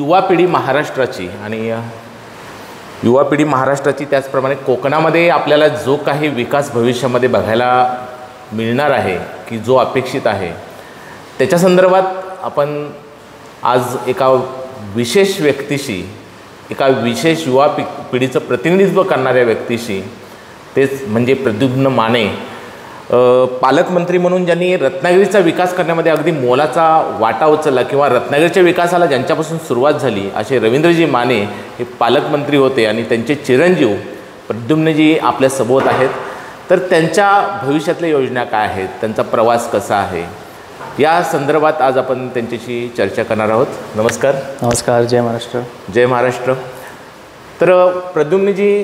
युवा पिढी महाराष्ट्राची आणि युवा पिढी महाराष्ट्राची त्याचप्रमाणे कोकणामध्ये आपल्याला जो काही विकास भविष्यामध्ये बघायला मिळणार आहे की जो अपेक्षित आहे त्याच्या संदर्भात आपण आज एका विशेष व्यक्तीशी, एका विशेष युवा पिढीचं प्रतिनिधित्व करणाऱ्या व्यक्तीशी, तेच म्हणजे प्रद्युम्न माने, पालकमंत्री म्हणून ज्यांनी रत्नागिरीचा विकास करण्यामध्ये अगदी मोलाचा वाटा उचलला किंवा रत्नागिरीच्या विकासाला ज्यांच्यापासून सुरुवात झाली असे रवींद्रजी माने हे पालकमंत्री होते आणि त्यांचे चिरंजीव प्रद्युम्नजी आपल्या सोबत आहेत. तर त्यांच्या भविष्यातल्या योजना काय आहेत, त्यांचा प्रवास कसा आहे या संदर्भात आज आपण त्यांच्याशी चर्चा करणार आहोत. नमस्कार. नमस्कार. जय महाराष्ट्र. जय महाराष्ट्र. तर प्रद्युम्नजी,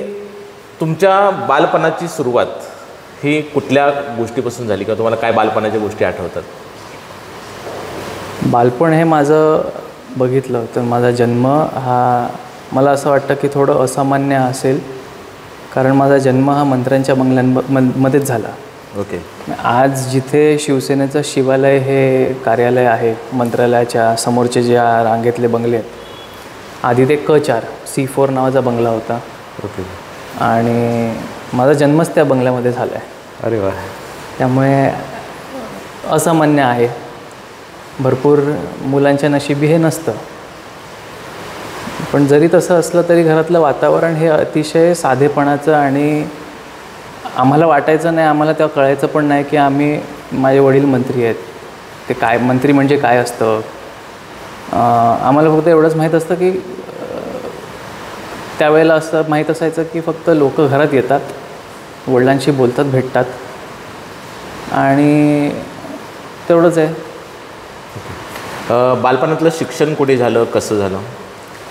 तुमच्या बालपणाची सुरुवात ही कुठल्या गोष्टीपासून झाली का? तुम्हाला काय बालपणाच्या गोष्टी आठवतात? बालपण हे माझं बघितलं तर माझा जन्म हा मला असं वाटतं की थोडं असामान्य असेल, कारण माझा जन्म हा मंत्र्यांच्या बंगल्यांमध्येच झाला. ओके. आज जिथे शिवसेनेचं शिवालय हे कार्यालय आहे, मंत्रालयाच्या समोरचे ज्या रांगेतले बंगले आहेत, आधी ते K4 C4 नावाचा बंगला होता. ओके. आणि माझा जन्मच त्या बंगल्यामध्ये झाला आहे. अरे वा. त्यामुळे असामान्य आहे. भरपूर मुलांच्या नशिबी हे नसतं. पण जरी तसं असलं तरी घरातलं वातावरण हे अतिशय साधेपणाचं, आणि आम्हाला वाटायचं नाही, आम्हाला तेव्हा कळायचं पण नाही की माझे वडील मंत्री आहेत. ते काय मंत्री म्हणजे काय असतं आम्हाला फक्त एवढंच माहीत असतं की त्यावेळेला असं माहीत असायचं की फक्त लोक घरात येतात, वडिलांशी बोलतात, भेटतात, आणि तेवढंच आहे. बालपणातलं शिक्षण कुठे झालं, कसं झालं?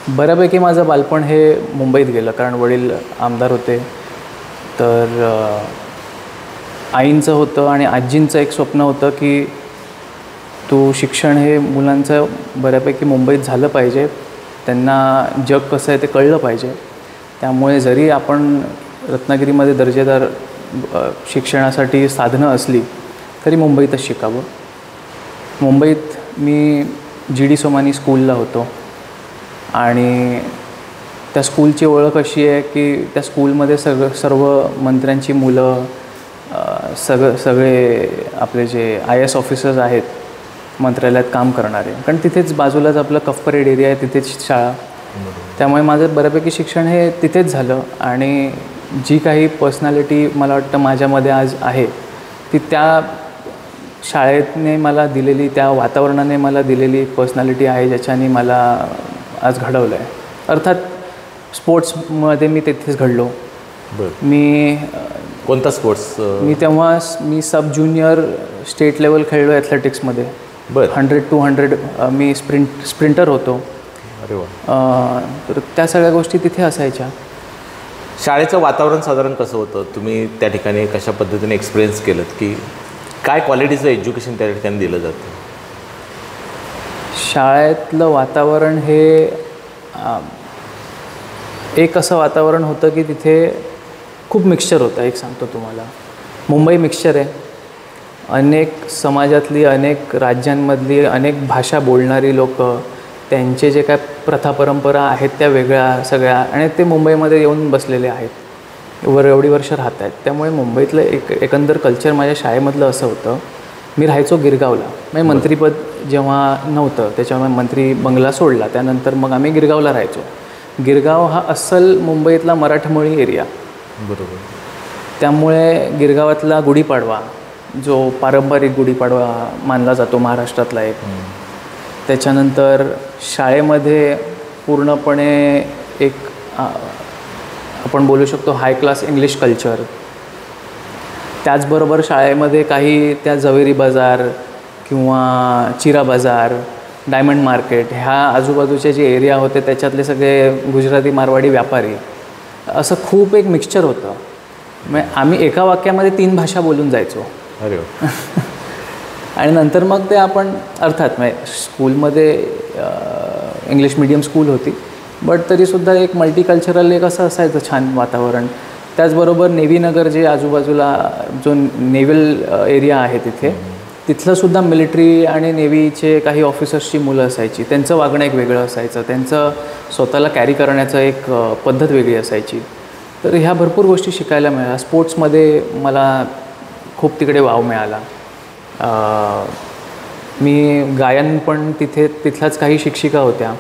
बऱ्यापैकी माझं बालपण हे मुंबईत गेलं, कारण वडील आमदार होते. तर आईंचं होतं आणि आजींचं एक स्वप्न होतं की तू शिक्षण हे मुलांचं बऱ्यापैकी मुंबईत झालं पाहिजे, त्यांना जग कसं आहे ते कळलं पाहिजे. त्यामुळे जरी आपण रत्नागिरीमध्ये दर्जेदार शिक्षणासाठी साधनं असली तरी मुंबईतच शिकावं. मुंबईत मी GD सोमानी स्कूलला होतो, आणि त्या स्कूलची ओळख अशी आहे की त्या स्कूलमध्ये सर्व मंत्र्यांची मुलं, सगळे आपले जे IAS ऑफिसर्स आहेत मंत्रालयात काम करणारे, कारण तिथेच बाजूलाच आपलं कफपरेड एरिया आहे, तिथेच शाळा. त्यामुळे माझं बऱ्यापैकी शिक्षण हे तिथेच झालं. आणि जी काही पर्सनॅलिटी मला वाटतं माझ्यामध्ये आज आहे ती त्या शाळेने मला दिलेली, त्या वातावरणाने मला दिलेली पर्सनॅलिटी आहे, ज्याच्याने मला आज घडवलं आहे. अर्थात स्पोर्ट्समध्ये मी तिथेच घडलो. मी कोणता स्पोर्ट्स? मी सब ज्युनियर स्टेट लेवल खेळलो ॲथलेटिक्समध्ये. 100-200 मी स्प्रिंटर होतो. अरे वा. तर त्या सगळ्या गोष्टी तिथे असायच्या. शाळेचं वातावरण साधारण कसं होतं? तुम्ही त्या ठिकाणी कशा पद्धतीने एक्सपिरियन्स केलं की काय क्वालिटीचं एज्युकेशन त्या ठिकाणी दिलं जातं? शाळेतलं वातावरण हे एक असं वातावरण होतं की तिथे खूप मिक्सचर होतं. एक सांगतो तुम्हाला, मुंबई मिक्सचर आहे. अनेक समाजातली, अनेक राज्यांमधली, अनेक भाषा बोलणारी लोक, त्यांचे जे काय प्रथा परंपरा आहेत त्या वेगळ्या सगळ्या, आणि ते मुंबईमध्ये येऊन बसलेले आहेत, एवढी वर्ष राहत आहेत. त्यामुळे मुंबईतलं एकंदर कल्चर माझ्या शाळेमधलं असं होतं. मी राहायचो गिरगावला. म्हणजे मंत्रीपद जेव्हा नव्हतं त्याच्यामुळे मंत्री बंगला सोडला, त्यानंतर मग आम्ही गिरगावला राहायचो. गिरगाव हा अस्सल मुंबईतला मराठमोळी एरिया. बरोबर. त्यामुळे गिरगावातला गुढीपाडवा, जो पारंपरिक गुढीपाडवा मानला जातो महाराष्ट्रातला एक, त्याच्यानंतर शाळेमध्ये पूर्णपणे एक आपण बोलू शकतो हाय क्लास इंग्लिश कल्चर. त्याचबरोबर शाळेमध्ये काही त्या जवेरी बाजार किंवा चिरा बाजार, डायमंड मार्केट, ह्या आजूबाजूचे जे एरिया होते त्याच्यातले सगळे गुजराती मारवाडी व्यापारी, असं खूप एक मिक्सचर होतं. म्हणजे आम्ही एका वाक्यामध्ये 3 भाषा बोलून जायचो. अरे आणि नंतर मग ते आपण अर्थात म्हणजे स्कूलमध्ये इंग्लिश मीडियम स्कूल होती, बट तरीसुद्धा एक मल्टीकल्चरल एक असं असायचं छान वातावरण. त्याचबरोबर नेव्ही नगर जे आजूबाजूला जो नेव्हल एरिया आहे तिथे, तिथलंसुद्धा मिलिटरी आणि नेव्हीचे काही ऑफिसर्सची मुलं असायची. त्यांचं वागणं एक वेगळं असायचं, त्यांचं स्वतःला कॅरी करण्याचं एक पद्धत वेगळी असायची. तर ह्या भरपूर गोष्टी शिकायला मिळाल्या. स्पोर्ट्समध्ये मला खूप तिकडे वाव मिळाला. मी गायन पण तिथल्याच काही शिक्षिका होत्या.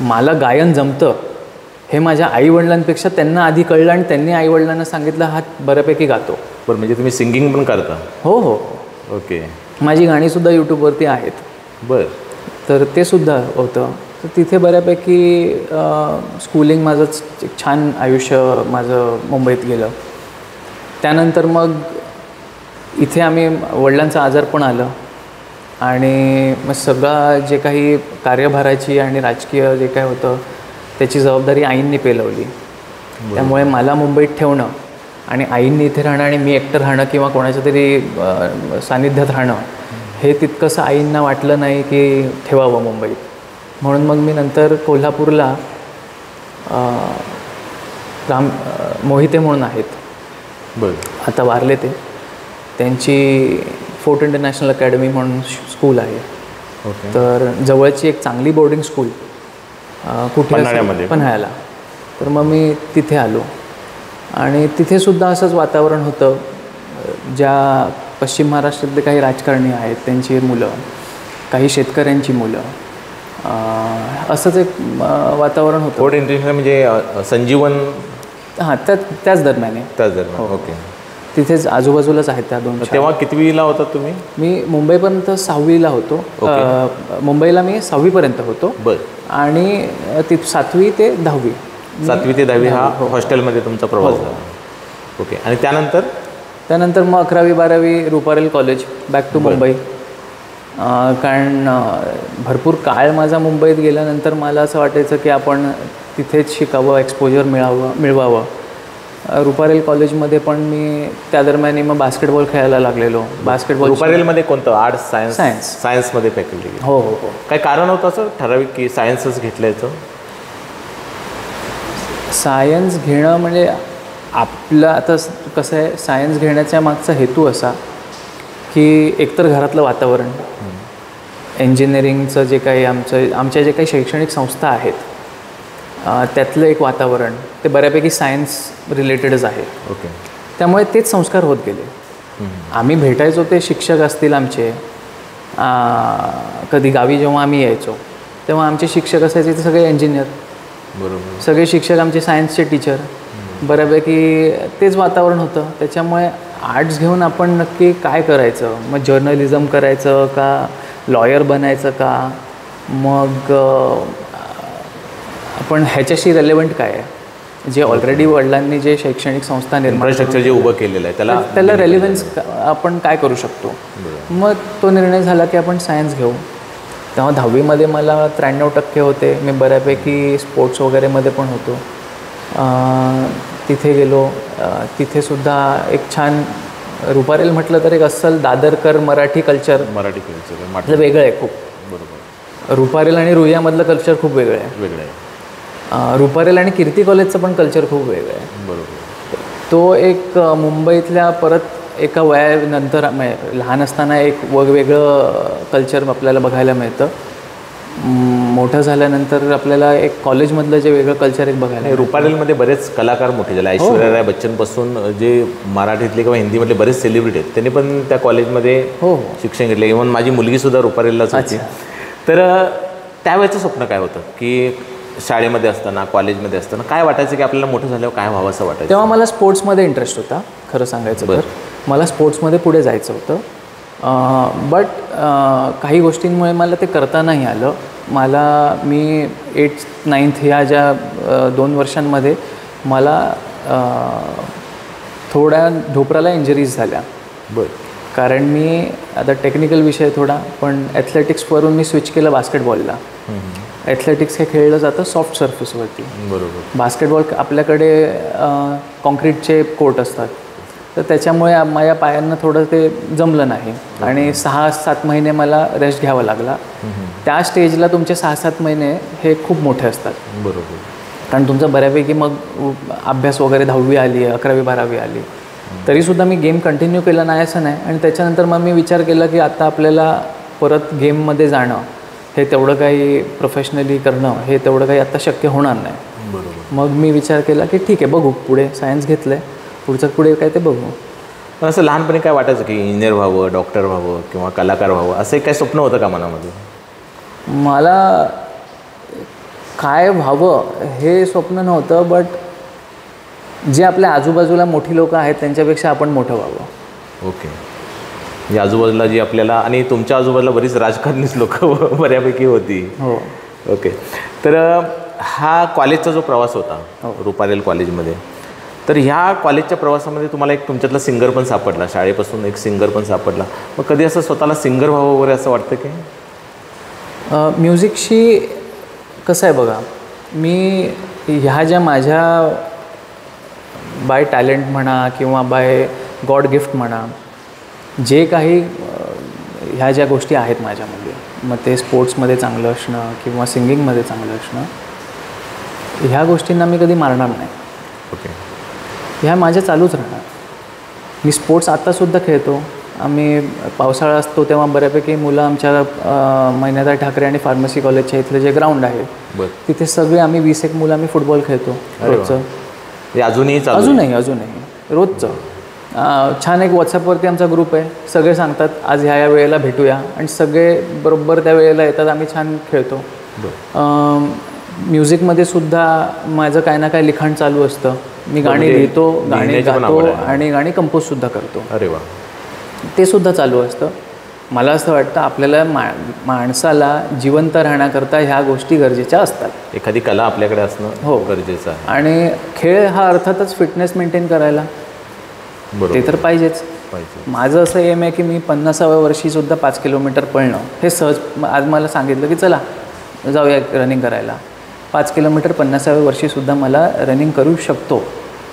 मला गायन जमतं हे माझ्या आईवडिलांपेक्षा त्यांना आधी कळलं आणि त्यांनी आईवडिलांना सांगितलं हा बऱ्यापैकी गातो. बरं, म्हणजे तुम्ही सिंगिंग पण करता? हो हो. ओके. माझी गाणीसुद्धा यूट्यूबवरती आहेत. बरं. तर ते सुद्धा होतं. तर तिथे बऱ्यापैकी स्कूलिंग माझं एक छान आयुष्य माझं मुंबईत गेलं. त्यानंतर मग इथे आम्ही वडिलांचं आजारपण आलं आणि मग सगळं जे काही कार्यभाराची आणि राजकीय जे काय होतं त्याची जबाबदारी आईंनी पेलवली. त्यामुळे मला मुंबईत ठेवणं आणि आईंनी इथे राहणं आणि मी एकटं राहणं किंवा कोणाच्या तरी सानिध्यात राहणं हे तितकंसं आईंना वाटलं नाही की ठेवावं मुंबईत. म्हणून मग मी नंतर कोल्हापूरला मोहिते म्हणून आहेत. बरं. आता वारले ते. त्यांची फोर्ट इंटरनॅशनल अकॅडमी म्हणून स्कूल आहे. ओके. तर जवळची एक चांगली बोर्डिंग स्कूल कुठे पन्हाळ्याला. तर मग मी तिथे आलो आणि तिथेसुद्धा असंच वातावरण होतं. ज्या पश्चिम महाराष्ट्रातले काही राजकारणी आहेत त्यांची मुलं, काही शेतकऱ्यांची मुलं, असंच एक वातावरण होतं. फोर्ट इंटरनॅशनल म्हणजे संजीवन? हां, त्याच दरम्यान आहे. त्याच दरम्यान. ओके. तिथेच आजूबाजूलाच आहेत त्या 2. तेव्हा कितवीला होता तुम्ही? मी मुंबईपर्यंत 6वीला होतो. मुंबईला मी 6वीपर्यंत होतो. बरं. आणि 7वी ते 10वी. 7वी ते 10वी हा हॉस्टेलमध्ये तुमचा प्रवास झाला. ओके. आणि त्यानंतर मग 11वी 12वी Ruparel college, back to Mumbai. कारण भरपूर काळ माझा मुंबईत गेल्यानंतर मला असं वाटायचं की आपण तिथेच शिकावं, एक्सपोजर मिळवावं. रुपारेल कॉलेजमध्ये पण मी त्या दरम्यान मग बास्केटबॉल खेळायला लागलेलो. बास्केटबॉल. रुपारेलमध्ये कोणतं? Arts, science? सायन्समध्ये फॅकल्टी? हो हो हो. काय कारण होतं असं ठराविक की सायन्सच घेतल्याचं? सायन्स घेणं म्हणजे आपलं आता कसं आहे, सायन्स घेण्याच्या मागचा हेतू असा की एकतर घरातलं वातावरण, इंजिनिअरिंगचं जे काही आमच्या जे काही शैक्षणिक संस्था आहेत त्यातलं एक वातावरण ते बऱ्यापैकी सायन्स रिलेटेडच आहे. ओके. त्यामुळे तेच संस्कार होत गेले. आम्ही भेटायचो ते शिक्षक असतील आमचे, कधी गावी जेव्हा आम्ही यायचो तेव्हा आमचे शिक्षक असायचे ते सगळे इंजिनियर. बरोबर. सगळे शिक्षक आमचे सायन्सचे टीचर. बऱ्यापैकी तेच वातावरण होतं. त्याच्यामुळे आर्ट्स घेऊन आपण नक्की काय करायचं? मग जर्नलिझम करायचं का, लॉयर बनायचं का, मग आपण ह्याच्याशी रेलेवंट काय आहे? जे ऑलरेडी वडिलांनी जे शैक्षणिक संस्था निर्माण स्ट्रक्चर जे उभं केलेलं आहे त्याला रेलिव्हन्स आपण काय करू शकतो? मग तो निर्णय झाला की आपण सायन्स घेऊ. तेव्हा 10वीमध्ये मला 93% होते. मी बऱ्यापैकी स्पोर्ट्स वगैरेमध्ये पण होतो. तिथे गेलो. तिथेसुद्धा एक छान रुपारेल म्हटलं तर एक अस्सल दादरकर मराठी कल्चर म्हटलं वेगळं आहे खूप. बरोबर. रुपारेल आणि रुईयामधलं कल्चर खूप वेगळं आहे. रुपारेल आणि कीर्ती कॉलेजचं पण कल्चर खूप वेगळं आहे. बरोबर. तो एक मुंबईतल्या परत एका वयानंतर लहान असताना एक वेगवेगळं कल्चर आपल्याला बघायला मिळतं. मोठं झाल्यानंतर आपल्याला एक कॉलेजमधलं जे वेगळं कल्चर एक बघायला. रुपारेलमध्ये बरेच कलाकार मोठे झाले. ऐश्वर्या राय बच्चनपासून जे मराठीतले किंवा हिंदीमधले बरेच सेलिब्रिटी आहेत त्यांनी पण त्या कॉलेजमध्ये शिक्षण घेतले. इव्हन माझी मुलगीसुद्धा रुपारेललाच होती. तर त्यावेळेचं स्वप्न काय होतं की शाळेमध्ये असताना, कॉलेजमध्ये असताना काय वाटायचं की आपल्याला मोठं झाल्यावर काय व्हावं असं वाटायचं? तेव्हा मला स्पोर्ट्समध्ये इंटरेस्ट होता. खरं सांगायचं तर मला स्पोर्ट्समध्ये पुढे जायचं होतं. बट काही गोष्टींमुळे मला ते करता नाही आलं. मी 8th 9th ह्या ज्या 2 वर्षांमध्ये मला थोड्या ढोपराला इंजरीज झाल्या. कारण मी आता टेक्निकल विषय थोडा, पण ॲथलेटिक्सवरून मी स्विच केलं बास्केटबॉलला. ॲथलेटिक्स हे खेळलं जातं सॉफ्ट सर्फेसवरती. बरोबर. बास्केटबॉल आपल्याकडे कॉन्क्रीटचे कोर्ट असतात. तर त्याच्यामुळे माझ्या पायांना थोडं ते जमलं नाही आणि 6-7 महिने मला रेस्ट घ्यावा लागला. त्या स्टेजला तुमचे 6-7 महिने हे खूप मोठे असतात. बरोबर. कारण तुमचं बऱ्यापैकी मग अभ्यास वगैरे 10वी आली, 11वी 12वी आली. तरीसुद्धा मी गेम कंटिन्यू केला नाही असं नाही. आणि त्याच्यानंतर मग मी विचार केला की आता आपल्याला परत गेममध्ये जाणं हे तेवढं काही प्रोफेशनली करणं हे तेवढं काही आत्ता शक्य होणार नाही. बरोबर. मग मी विचार केला की ठीक आहे बघू, पुढे सायन्स घेतलं आहे, पुढचं पुढे काय ते बघू. पण असं लहानपणी काय वाटायचं की इंजिनियर व्हावं, डॉक्टर व्हावं किंवा कलाकार व्हावं, असं एक काय स्वप्न होतं का मनामध्ये? मला काय व्हावं हे स्वप्न नव्हतं, बट जे आपल्या आजूबाजूला मोठी लोकं आहेत त्यांच्यापेक्षा आपण मोठं व्हावं. ओके. म्हणजे आजूबाजूला जी आपल्याला, आणि तुमच्या आजूबाजूला बरीच राजकारणीच लोक बऱ्यापैकी होती. हो. ओके. तर हा कॉलेजचा जो प्रवास होता रुपारेल कॉलेजमध्ये, तर ह्या कॉलेजच्या प्रवासामध्ये तुम्हाला एक तुमच्यातला सिंगर पण सापडला, शाळेपासून एक सिंगर पण सापडला. मग कधी असं स्वतःला सिंगर व्हावं वगैरे असं वाटतं की? म्युझिकशी कसं आहे बघा, मी ह्या ज्या माझ्या बाय टॅलेंट म्हणा किंवा बाय गॉड गिफ्ट म्हणा, जे काही ह्या ज्या गोष्टी आहेत माझ्यामध्ये, मग ते स्पोर्ट्समध्ये चांगलं असणं किंवा सिंगिंगमध्ये चांगलं असणं, ह्या गोष्टींना मी कधी मारणार नाही. ओके. ह्या माझ्या चालूच राहणार. मी स्पोर्ट्स आत्तासुद्धा खेळतो. आम्ही पावसाळा असतो तेव्हा बऱ्यापैकी मुलं आमच्या महिनादार ठाकरे आणि फार्मसी कॉलेजच्या इथलं जे ग्राउंड आहे तिथे सगळे आम्ही 20 मुलं आम्ही फुटबॉल खेळतो रोजचं. अजूनही रोजचं. छान एक व्हॉट्सअपवरती आमचा ग्रुप आहे, सगळे सांगतात आज ह्या वेळेला भेटूया आणि सगळे बरोबर त्या वेळेला येतात, आम्ही छान खेळतो. म्युझिकमध्ये सुद्धा माझं काय ना काय लिखाण चालू असतं. मी गाणी लिहितो, गाणी गातो आणि गाणी कंपोजसुद्धा करतो. अरे वा. ते सुद्धा चालू असतं. मला असं वाटतं आपल्याला माणसाला जिवंत राहण्याकरता ह्या गोष्टी गरजेच्या असतात. एखादी कला आपल्याकडे असणं गरजेचं आहे. आणि खेळ हा अर्थातच फिटनेस मेंटेन करायला ते तर पाहिजेच. माझं असं एम आहे की मी 50व्या वर्षीसुद्धा 5 किलोमीटर पळणं हे सहज. आज मला सांगितलं की चला जाऊया रनिंग करायला, 5 किलोमीटर 50व्या वर्षीसुद्धा मला रनिंग करू शकतो.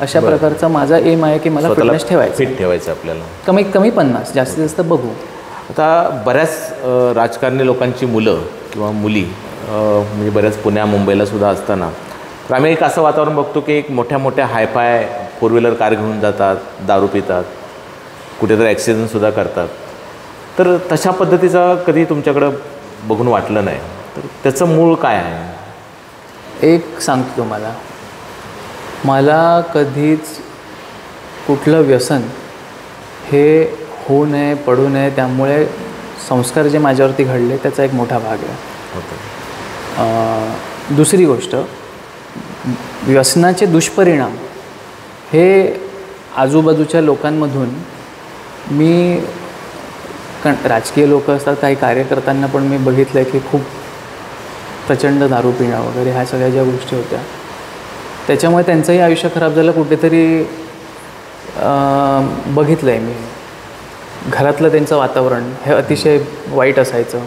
अशा प्रकारचा माझा एम आहे की मला फिटनेस फिट ठेवायचं आपल्याला. कमीत कमी 50, जास्तीत जास्त बघू. आता बऱ्याच राजकारणी लोकांची मुलं किंवा मुली म्हणजे बऱ्याच पुण्या मुंबईला सुद्धा असताना तर आम्ही एक असं वातावरण बघतो की एक मोठ्या मोठ्या हायफाय 4 व्हीलर कार घेऊन जातात, दारू पितात, कुठेतरी ॲक्सिडेंटसुद्धा करतात. तर तशा पद्धतीचा कधी तुमच्याकडं बघून वाटलं नाही, तर त्याचं मूळ काय आहे? एक सांगतो तुम्हाला, मला कधीच कुठलं व्यसन हे होऊ नये, पडू नये, त्यामुळे संस्कार जे माझ्यावरती घडले त्याचा एक मोठा भाग आहे. दुसरी गोष्ट, व्यसनाचे दुष्परिणाम हे आजूबाजूच्या लोकांमधून मी राजकीय लोक असतात, काही कार्यकर्त्यांना पण मी बघितलं आहे की खूप प्रचंड दारू पिणं वगैरे ह्या सगळ्या ज्या गोष्टी होत्या त्याच्यामुळे त्यांचंही आयुष्य खराब झालं कुठेतरी. बघितलं आहे मी. घरातलं त्यांचं वातावरण हे अतिशय वाईट असायचं.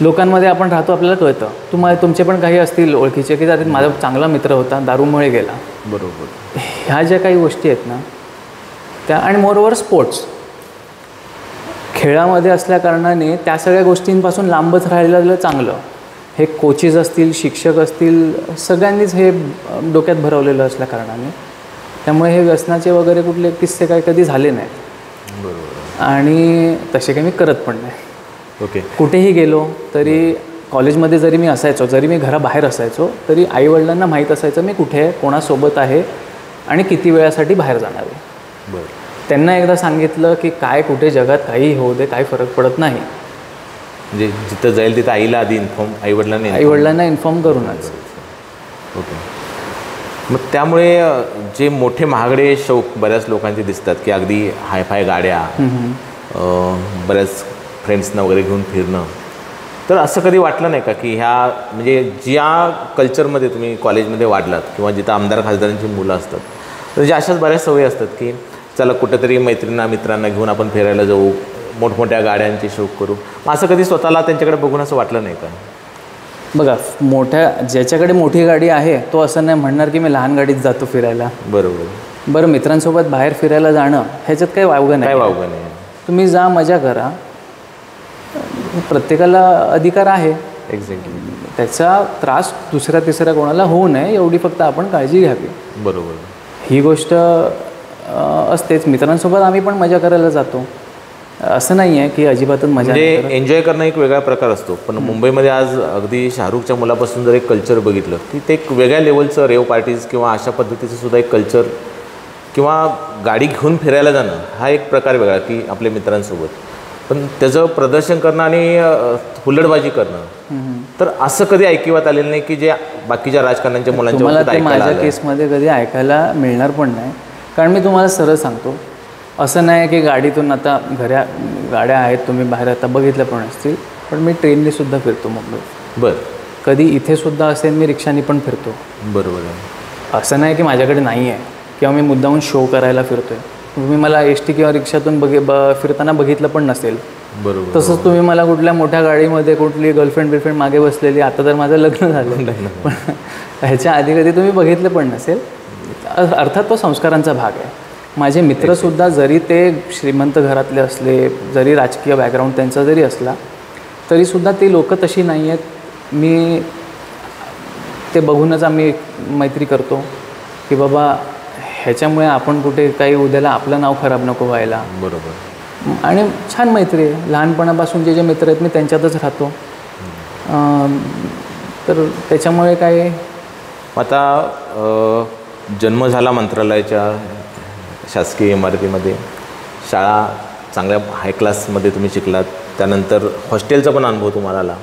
लोकांमध्ये आपण राहतो आपल्याला कळतं. तुमचे पण काही असतील ओळखीचे की त्यात माझा चांगला मित्र होता, दारूमुळे गेला. बरोबर. ह्या ज्या काही गोष्टी आहेत ना त्या, आणि मोरओव्हर स्पोर्ट्स खेळामध्ये असल्याकारणाने त्या सगळ्या गोष्टींपासून लांबच राहिलेलं चांगलं. हे कोचेस असतील, शिक्षक असतील, सगळ्यांनीच हे डोक्यात भरवलेलं असल्याकारणाने त्यामुळे हे व्यसनाचे वगैरे कुठले किस्से काही कधी झाले नाहीत. बरोबर. आणि तसे काही मी करत पण नाही. ओके. कुठेही गेलो तरी, कॉलेजमध्ये जरी मी असायचो, जरी मी घराबाहेर असायचो, तरी आईवडिलांना माहीत असायचं मी कुठे आहे, कोणासोबत आहे आणि किती वेळासाठी बाहेर जाणार आहे. बरं. त्यांना एकदा सांगितलं की काय कुठे जगात काही होऊ दे, काही फरक पडत नाही. म्हणजे जिथं जाईल तिथं आईला आधी आईवडिलांना इन्फॉर्म करूनच. ओके. मग त्यामुळे जे मोठे महागडे शौक बऱ्याच लोकांचे दिसतात की अगदी हायफाय गाड्या, बऱ्याच फ्रेंड्सना वगैरे घेऊन फिरणं, तर असं कधी वाटलं नाही का की ह्या म्हणजे ज्या कल्चरमध्ये तुम्ही कॉलेजमध्ये वाढलात किंवा जिथं आमदार खासदारांची मुलं असतात तर ज्या अशाच बऱ्याच सवयी असतात की चला कुठेतरी मित्रांना घेऊन आपण फिरायला जाऊ, मोठमोठ्या गाड्यांचे शौक करू, असं कधी स्वतःला त्यांच्याकडे बघून असं वाटलं नाही का? बघा, ज्याच्याकडे मोठी गाडी आहे तो असं नाही म्हणणार की मी लहान गाडीत जातो फिरायला. बरोबर. बरं, मित्रांसोबत बाहेर फिरायला जाणं ह्याच्यात काही वावगं नाही. तुम्ही जा, मजा करा, प्रत्येकाला अधिकार आहे. एक्झॅक्टली. त्याचा त्रास दुसऱ्या तिसऱ्या कोणाला होऊ नये एवढी फक्त आपण काळजी घ्यावी. बरोबर. ही गोष्ट असतेच. मित्रांसोबत आम्ही पण मजा करायला जातो, असं नाही आहे की अजिबातच मजा नाही म्हणजे करत. एन्जॉय करणं एक वेगळा प्रकार असतो. पण मुंबईमध्ये आज अगदी शाहरुखच्या मुलापासून जर एक कल्चर बघितलं की ते एक वेगळ्या लेवलचं रेव पार्टीज किंवा अशा पद्धतीचं सुद्धा एक कल्चर किंवा गाडी घेऊन फिरायला जाणं हा एक प्रकार वेगळा की आपल्या मित्रांसोबत. पण त्याचं प्रदर्शन करणं आणि हुल्लडबाजी करणं तर असं कधी ऐकिवात आलेलं नाही की जे बाकीच्या राजकारण्यांच्या मुलांच्या तुम्हाला बाबतीत ते ऐकायला माझ्या आलंय. केसमध्ये कधी ऐकायला मिळणार पण नाही. कारण मी तुम्हाला सरळ सांगतो, असं नाही की गाडीतून आता गाड्या आहेत, तुम्ही बाहेर आता बघितल्या पण असतील, पण मी ट्रेनने सुद्धा फिरतो मुंबईत. बरं, कधी इथे सुद्धा असेल मी रिक्षाने पण फिरतो. बरोबर आहे. असं नाही की माझ्याकडे नाही आहे किंवा मी मुद्दाहून शो करायला फिरतो आहे. तुम्ही मला एस टी किंवा रिक्षातून फिरताना बघितलं पण नसेल. बरोबर. तसंच तुम्ही मला कुठल्या मोठ्या गाडीमध्ये कुठली गर्लफ्रेंड मागे बसलेली, आता तर माझं लग्न झालं पण ह्याच्या आधी कधी तुम्ही बघितलं पण नसेल. अर्थात तो संस्कारांचा भाग आहे. माझे मित्रसुद्धा जरी ते श्रीमंत घरातले असले, जरी राजकीय बॅकग्राऊंड त्यांचा जरी असला, तरीसुद्धा ती लोकं तशी नाही आहेत. मी ते बघूनच आम्ही मैत्री करतो की बाबा ह्याच्यामुळे आपण कुठे काही उद्याला आपलं नाव खराब नको व्हायला. बरोबर. आणि छान मैत्री आहे. लहानपणापासून जे मित्र आहेत मी त्यांच्यातच राहतो. तर त्याच्यामुळे काय आता जन्म झाला मंत्रालयाच्या शासकीय इमारतीमध्ये, शाळा चांगल्या हाय क्लासमध्ये तुम्ही शिकलात, त्यानंतर हॉस्टेलचा पण अनुभव तुम्हाला आला,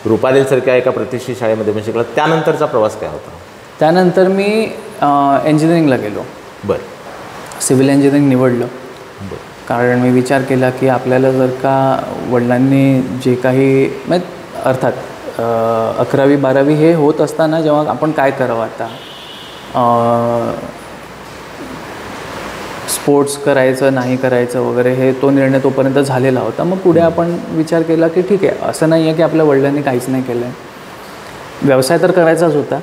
रुपारेलसारख्या एका प्रतिष्ठित शाळेमध्ये पण शिकलात. त्यानंतरचा प्रवास काय होता? त्यानंतर मी इंजिनिअरिंगला गेलो. बरं. सिव्हिल इंजिनिअरिंग निवडलं. बरं. कारण मी विचार केला की आपल्याला जर का वडिलांनी जे काही अर्थात 11वी 12वी हे होत असताना जेव्हा आपण काय करावं आता, स्पोर्ट्स करायचं नाही करायचं वगैरे हे तो निर्णय तोपर्यंत झालेला होता. मग पुढे आपण विचार केला की ठीक आहे, असं नाही आहे की आपल्या वडिलांनी काहीच नाही केलं आहे, व्यवसाय तर करायचाच होता.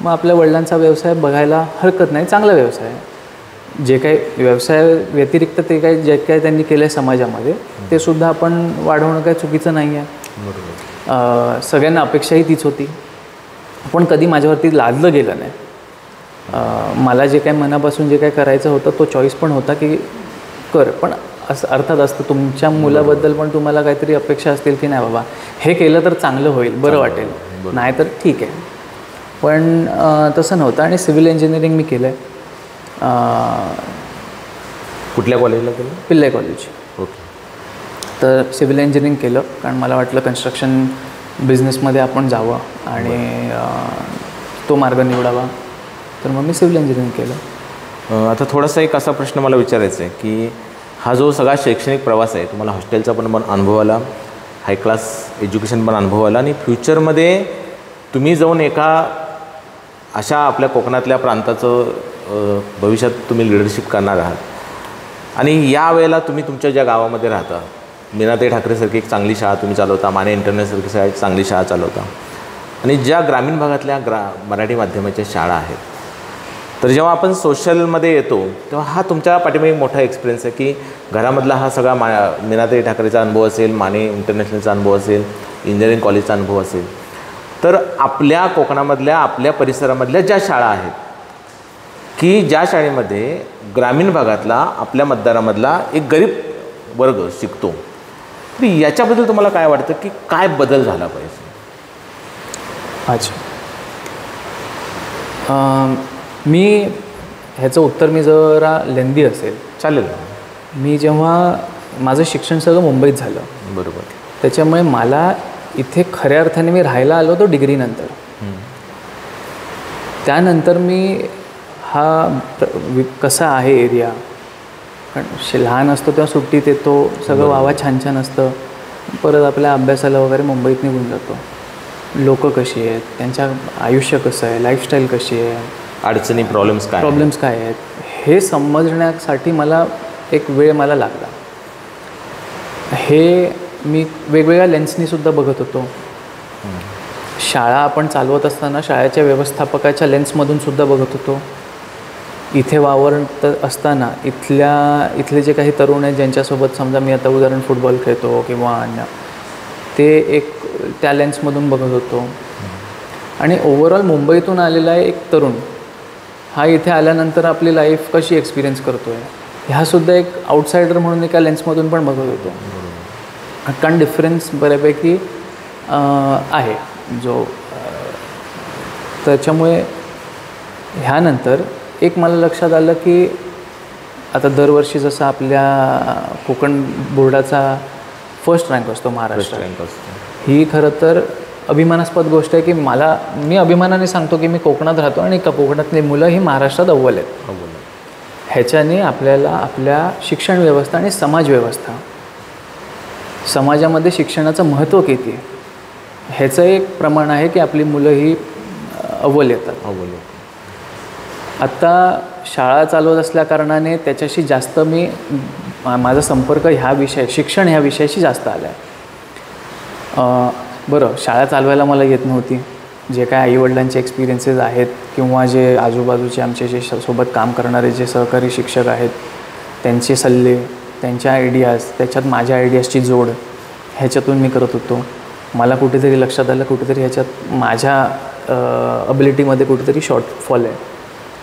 मग आपल्या वडिलांचा व्यवसाय बघायला हरकत नाही, चांगला व्यवसाय आहे. जे काही व्यवसाय व्यतिरिक्त ते काही जे काही त्यांनी केलं आहे समाजामध्ये ते सुद्धा आपण वाढवणं काही चुकीचं नाही आहे. सगळ्यांना अपेक्षाही तीच होती. पण कधी माझ्यावरती लादलं गेलं नाही. मला जे काही मनापासून जे काही करायचं होतं तो चॉईस पण होता की कर. पण असं अर्थात असतं तुमच्या मुलाबद्दल पण तुम्हाला काहीतरी अपेक्षा असतील की नाही बाबा हे केलं तर चांगलं होईल, बरं वाटेल, नाही तर ठीक आहे. पण तसं नव्हतं. आणि सिव्हिल इंजिनिअरिंग मी केलं आहे. कुठल्या कॉलेजला केलं? पिल्लाई कॉलेज. ओके. तर सिव्हिल इंजिनिअरिंग केलं कारण मला वाटलं कन्स्ट्रक्शन बिझनेसमध्ये आपण जावं आणि तो मार्ग निवडावा. तर मग मी सिव्हिल इंजिनिअरिंग केलं. आता थोडासा एक असा प्रश्न मला विचारायचा आहे की हा जो सगळा शैक्षणिक प्रवास आहे, तुम्हाला हॉस्टेलचा पण अनुभव आला, हाय क्लास एज्युकेशन पण अनुभव आला, आणि फ्युचरमध्ये तुम्ही जाऊन एका अशा आपल्या कोकणातल्या प्रांताचं भविष्यात तुम्ही लिडरशिप करणार आहात. आणि यावेळेला तुम्ही तुमच्या ज्या गावामध्ये राहता, मीनाताई ठाकरेसारखी एक चांगली शाळा तुम्ही चालवता, माने इंटरनॅशनलसारखी चांगली शाळा चालवता, आणि ज्या ग्रामीण भागातल्या मराठी माध्यमाच्या शाळा आहेत, तर जेव्हा आपण सोशलमध्ये येतो तेव्हा हा तुमच्या पाठीमागे मोठा एक्सपिरियन्स आहे की घरामधला हा सगळा मीनाताई ठाकरेचा अनुभव असेल, माने इंटरनॅशनलचा अनुभव असेल, इंजिनिअरिंग कॉलेजचा अनुभव असेल. तर आपल्या कोकणामधल्या आपल्या परिसरामधल्या ज्या शाळा आहेत की ज्या शाळेमध्ये ग्रामीण भागातला आपल्या मतदारामधला एक गरीब वर्ग शिकतो, तर याच्याबद्दल तुम्हाला काय वाटतं की काय बदल झाला पाहिजे? अच्छा, मी ह्याचं उत्तर मी जरा लेंदी असेल. चालेल. मी जेव्हा माझं शिक्षण सगळं मुंबईत झालं, बरोबर, त्याच्यामुळे मला इथे खऱ्या अर्थाने मी राहायला आलो होतो डिग्रीनंतर. त्यानंतर मी कसा आहे एरिया, कारण लहान असतो तेव्हा सुट्टीत येतो, सगळं वावा छान छान असतं, परत आपल्या अभ्यासाला वगैरे मुंबईत निघून जातो. लोक कशी आहेत, त्यांच्या आयुष्य कसं आहे, लाईफस्टाईल कशी आहे, अडचणी प्रॉब्लेम्स काय आहेत, हे समजण्यासाठी मला एक वेळ मला लागला. हे मी वेगवेगळ्या लेन्सनीसुद्धा बघत होतो. शाळा आपण चालवत असताना शाळेच्या व्यवस्थापकाच्या लेन्समधूनसुद्धा बघत होतो. इथे वावरत असताना इथले जे काही तरुण आहेत ज्यांच्यासोबत समजा मी आता उदाहरण फुटबॉल खेळतो किंवा अन्य, ते एक त्या लेन्समधून बघत होतो. आणि ओव्हरऑल मुंबईतून आलेला आहे एक तरुण हा इथे आल्यानंतर आपली लाईफ कशी एक्सपिरियन्स करतो आहे ह्यासुद्धा एक आउटसायडर म्हणून एका लेन्समधून पण बघत होतो. कारण डिफरन्स बऱ्यापैकी आहे जो त्याच्यामुळे ह्यानंतर एक मला लक्षात आलं की आता दरवर्षी जसं आपल्या कोकण बोर्डाचा फर्स्ट रँक असतो महाराष्ट्रात, ही खरं तर अभिमानास्पद गोष्ट आहे की मी अभिमानाने सांगतो की मी कोकणात राहतो आणि कोकणातली मुलं ही महाराष्ट्रात अव्वल आहेत. ह्याच्याने आपल्याला आपल्या शिक्षण व्यवस्था आणि समाजव्यवस्था, समाजामध्ये शिक्षणाचं महत्त्व किती ह्याचं एक प्रमाण आहे की आपली मुलं ही अव्वल येतात. आत्ता शाळा चालवत असल्या कारणाने त्याच्याशी जास्त माझा संपर्क शिक्षण ह्या विषयाशी जास्त आला आहे. बरं, शाळा चालवायला मला येत नव्हती. जे काय आईवडिलांचे एक्सपिरियन्सेस आहेत किंवा जे आजूबाजूचे आमचे जे सोबत काम करणारे जे सहकारी शिक्षक आहेत त्यांचे सल्ले, त्यांच्या आयडियाज, त्याच्यात माझ्या आयडियाजची जोड, ह्याच्यातून मी करत होतो. मला कुठेतरी लक्षात आलं कुठेतरी ह्याच्यात माझ्या अबिलिटीमध्ये कुठेतरी शॉर्टफॉल आहे.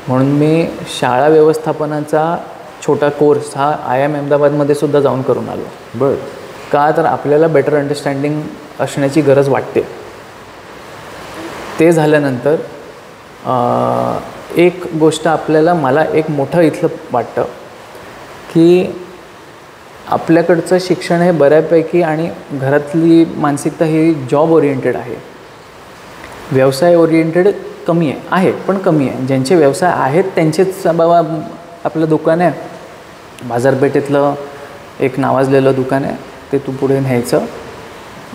म्हणून मी शाळा व्यवस्थापनाचा छोटा कोर्स हा IIM अहमदाबादमध्ये सुद्धा जाऊन करून आलो. बरं. का तर आपल्याला बेटर अंडरस्टँडिंग असण्याची गरज वाटते. ते झाल्यानंतर एक गोष्ट मला एक मोठं इथलं वाटतं की आपल्याकडचं शिक्षण हे बऱ्यापैकी आणि घरातली मानसिकता ही जॉब ओरिएंटेड आहे, व्यवसाय ओरिएंटेड कमी आहे पण कमी आहे. ज्यांचे व्यवसाय आहेत त्यांचेच बाबा आपलं दुकान आहे, बाजारपेठेतलं एक नावाजलेलं दुकान आहे, ते तू पुढे न्यायचं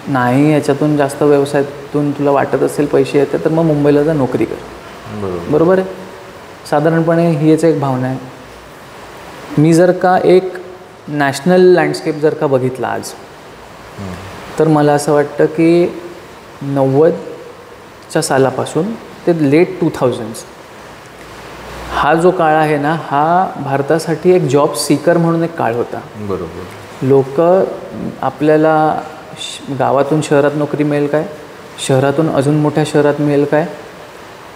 नाही. याच्यातून जास्त व्यवसायातून तुला वाटत असेल पैसे येतात तर मग मुंबईला जा नोकरी कर. बरोबर आहे. साधारणपणे हीच एक भावना आहे. मी जर का एक नॅशनल लँडस्केप जर का बघितला आज तर मला असं वाटतं की 90च्या सालापासून ते लेट 2000s हा जो काळ आहे ना, हा भारतासाठी एक जॉब सीकर म्हणून एक काळ होता. बरोबर. लोक आपल्याला गावातून शहरात नोकरी मिळेल काय, शहरातून अजून मोठ्या शहरात मिळेल काय,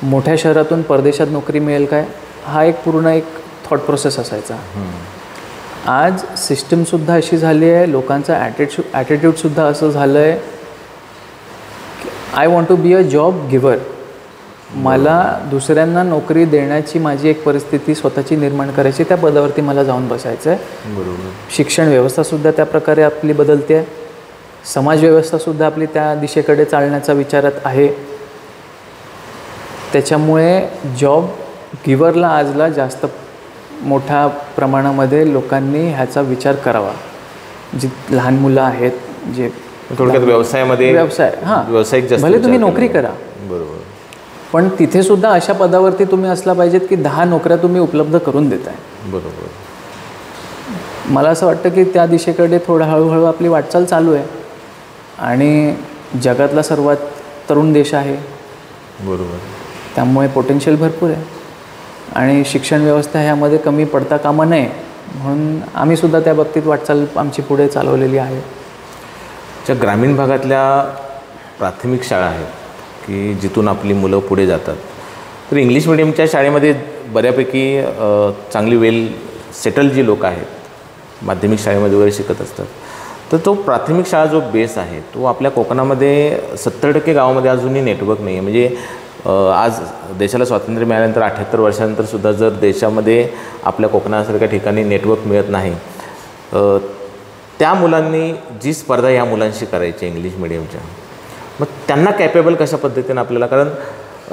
मोठ्या शहरातून परदेशात नोकरी मिळेल काय, हा एक पूर्ण एक थॉट प्रोसेस असायचा. आज सिस्टमसुद्धा अशी झाली आहे, लोकांचं ॲटिट्यूडसुद्धा असं झालं आहे की I want to be a job giver. मला दुसऱ्यांना नोकरी देण्याची माझी एक परिस्थिती स्वतःची निर्माण करायची, त्या पदावरती मला जाऊन बसायचं आहे. बरोबर. शिक्षण व्यवस्थासुद्धा त्या प्रकारे आपली बदलते आहे, समाजव्यवस्थासुद्धा आपली त्या दिशेकडे चालण्याचा विचारात आहे. त्याच्यामुळे जॉब गिव्हरला आजला जास्त मोठ्या प्रमाणामध्ये लोकांनी ह्याचा विचार करावा. जी लहान मुलं आहेत, जे थोडक्यात व्यावसायिक जास्त भले तुम्ही नोकरी करा, बरोबर, पण तिथेसुद्धा अशा पदावरती तुम्ही असला पाहिजेत की 10 नोकऱ्या तुम्ही उपलब्ध करून देताय. बरोबर. मला असं वाटतं की त्या दिशेकडे थोडं हळूहळू आपली वाटचाल चालू आहे आणि जगातला सर्वात तरुण देश आहे. बरोबर. त्यामुळे पोटेन्शियल भरपूर आहे आणि शिक्षण व्यवस्था ह्यामध्ये कमी पडता कामा नये म्हणून आम्हीसुद्धा त्या बाबतीत वाटचाल आमची पुढे चालवलेली आहे. ज्या ग्रामीण भागातल्या प्राथमिक शाळा आहेत की जिथून आपली मुलं पुढे जातात, तर इंग्लिश मिडियमच्या शाळेमध्ये बऱ्यापैकी चांगली वेल सेटल जी लोक आहेत माध्यमिक शाळेमध्ये वगैरे शिकत असतात, तर तो प्राथमिक शाळा जो बेस आहे तो आपल्या कोकणामध्ये 70% गावामध्ये अजूनही नेटवर्क नाही आहे. म्हणजे आज देशाला स्वातंत्र्य मिळाल्यानंतर 78 वर्षानंतरसुद्धा जर देशामध्ये आपल्या कोकणासारख्या ठिकाणी नेटवर्क मिळत नाही, त्या मुलांनी जी स्पर्धा या मुलांशी करायची इंग्लिश मिडियमच्या, मग त्यांना कॅपेबल कशा पद्धतीनं आपल्याला, कारण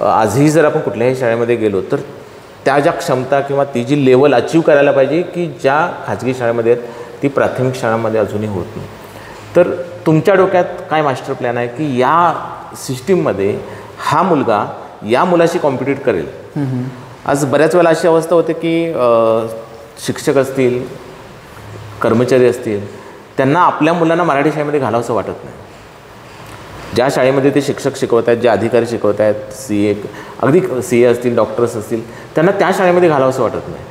आजही जर आपण कुठल्याही शाळेमध्ये गेलो तर त्या ज्या क्षमता किंवा ती जी लेवल अचीव करायला पाहिजे की ज्या खाजगी शाळेमध्ये आहेत ती प्राथमिक शाळांमध्ये अजूनही होत नाही. तर तुमच्या डोक्यात काय मास्टर प्लॅन आहे की या सिस्टीममध्ये हा मुलगा या मुलाशी कॉम्पिटिट करेल? आज बऱ्याच वेळेला अशी अवस्था होते की शिक्षक असतील, कर्मचारी असतील, त्यांना आपल्या मुलांना मराठी शाळेमध्ये घालावंसं वाटत नाही. ज्या शाळेमध्ये ते शिक्षक शिकवत आहेत, जे अधिकारी शिकवत आहेत, अगदी CA असतील, डॉक्टर्स असतील, त्यांना त्या शाळेमध्ये घालावंसं वाटत नाही.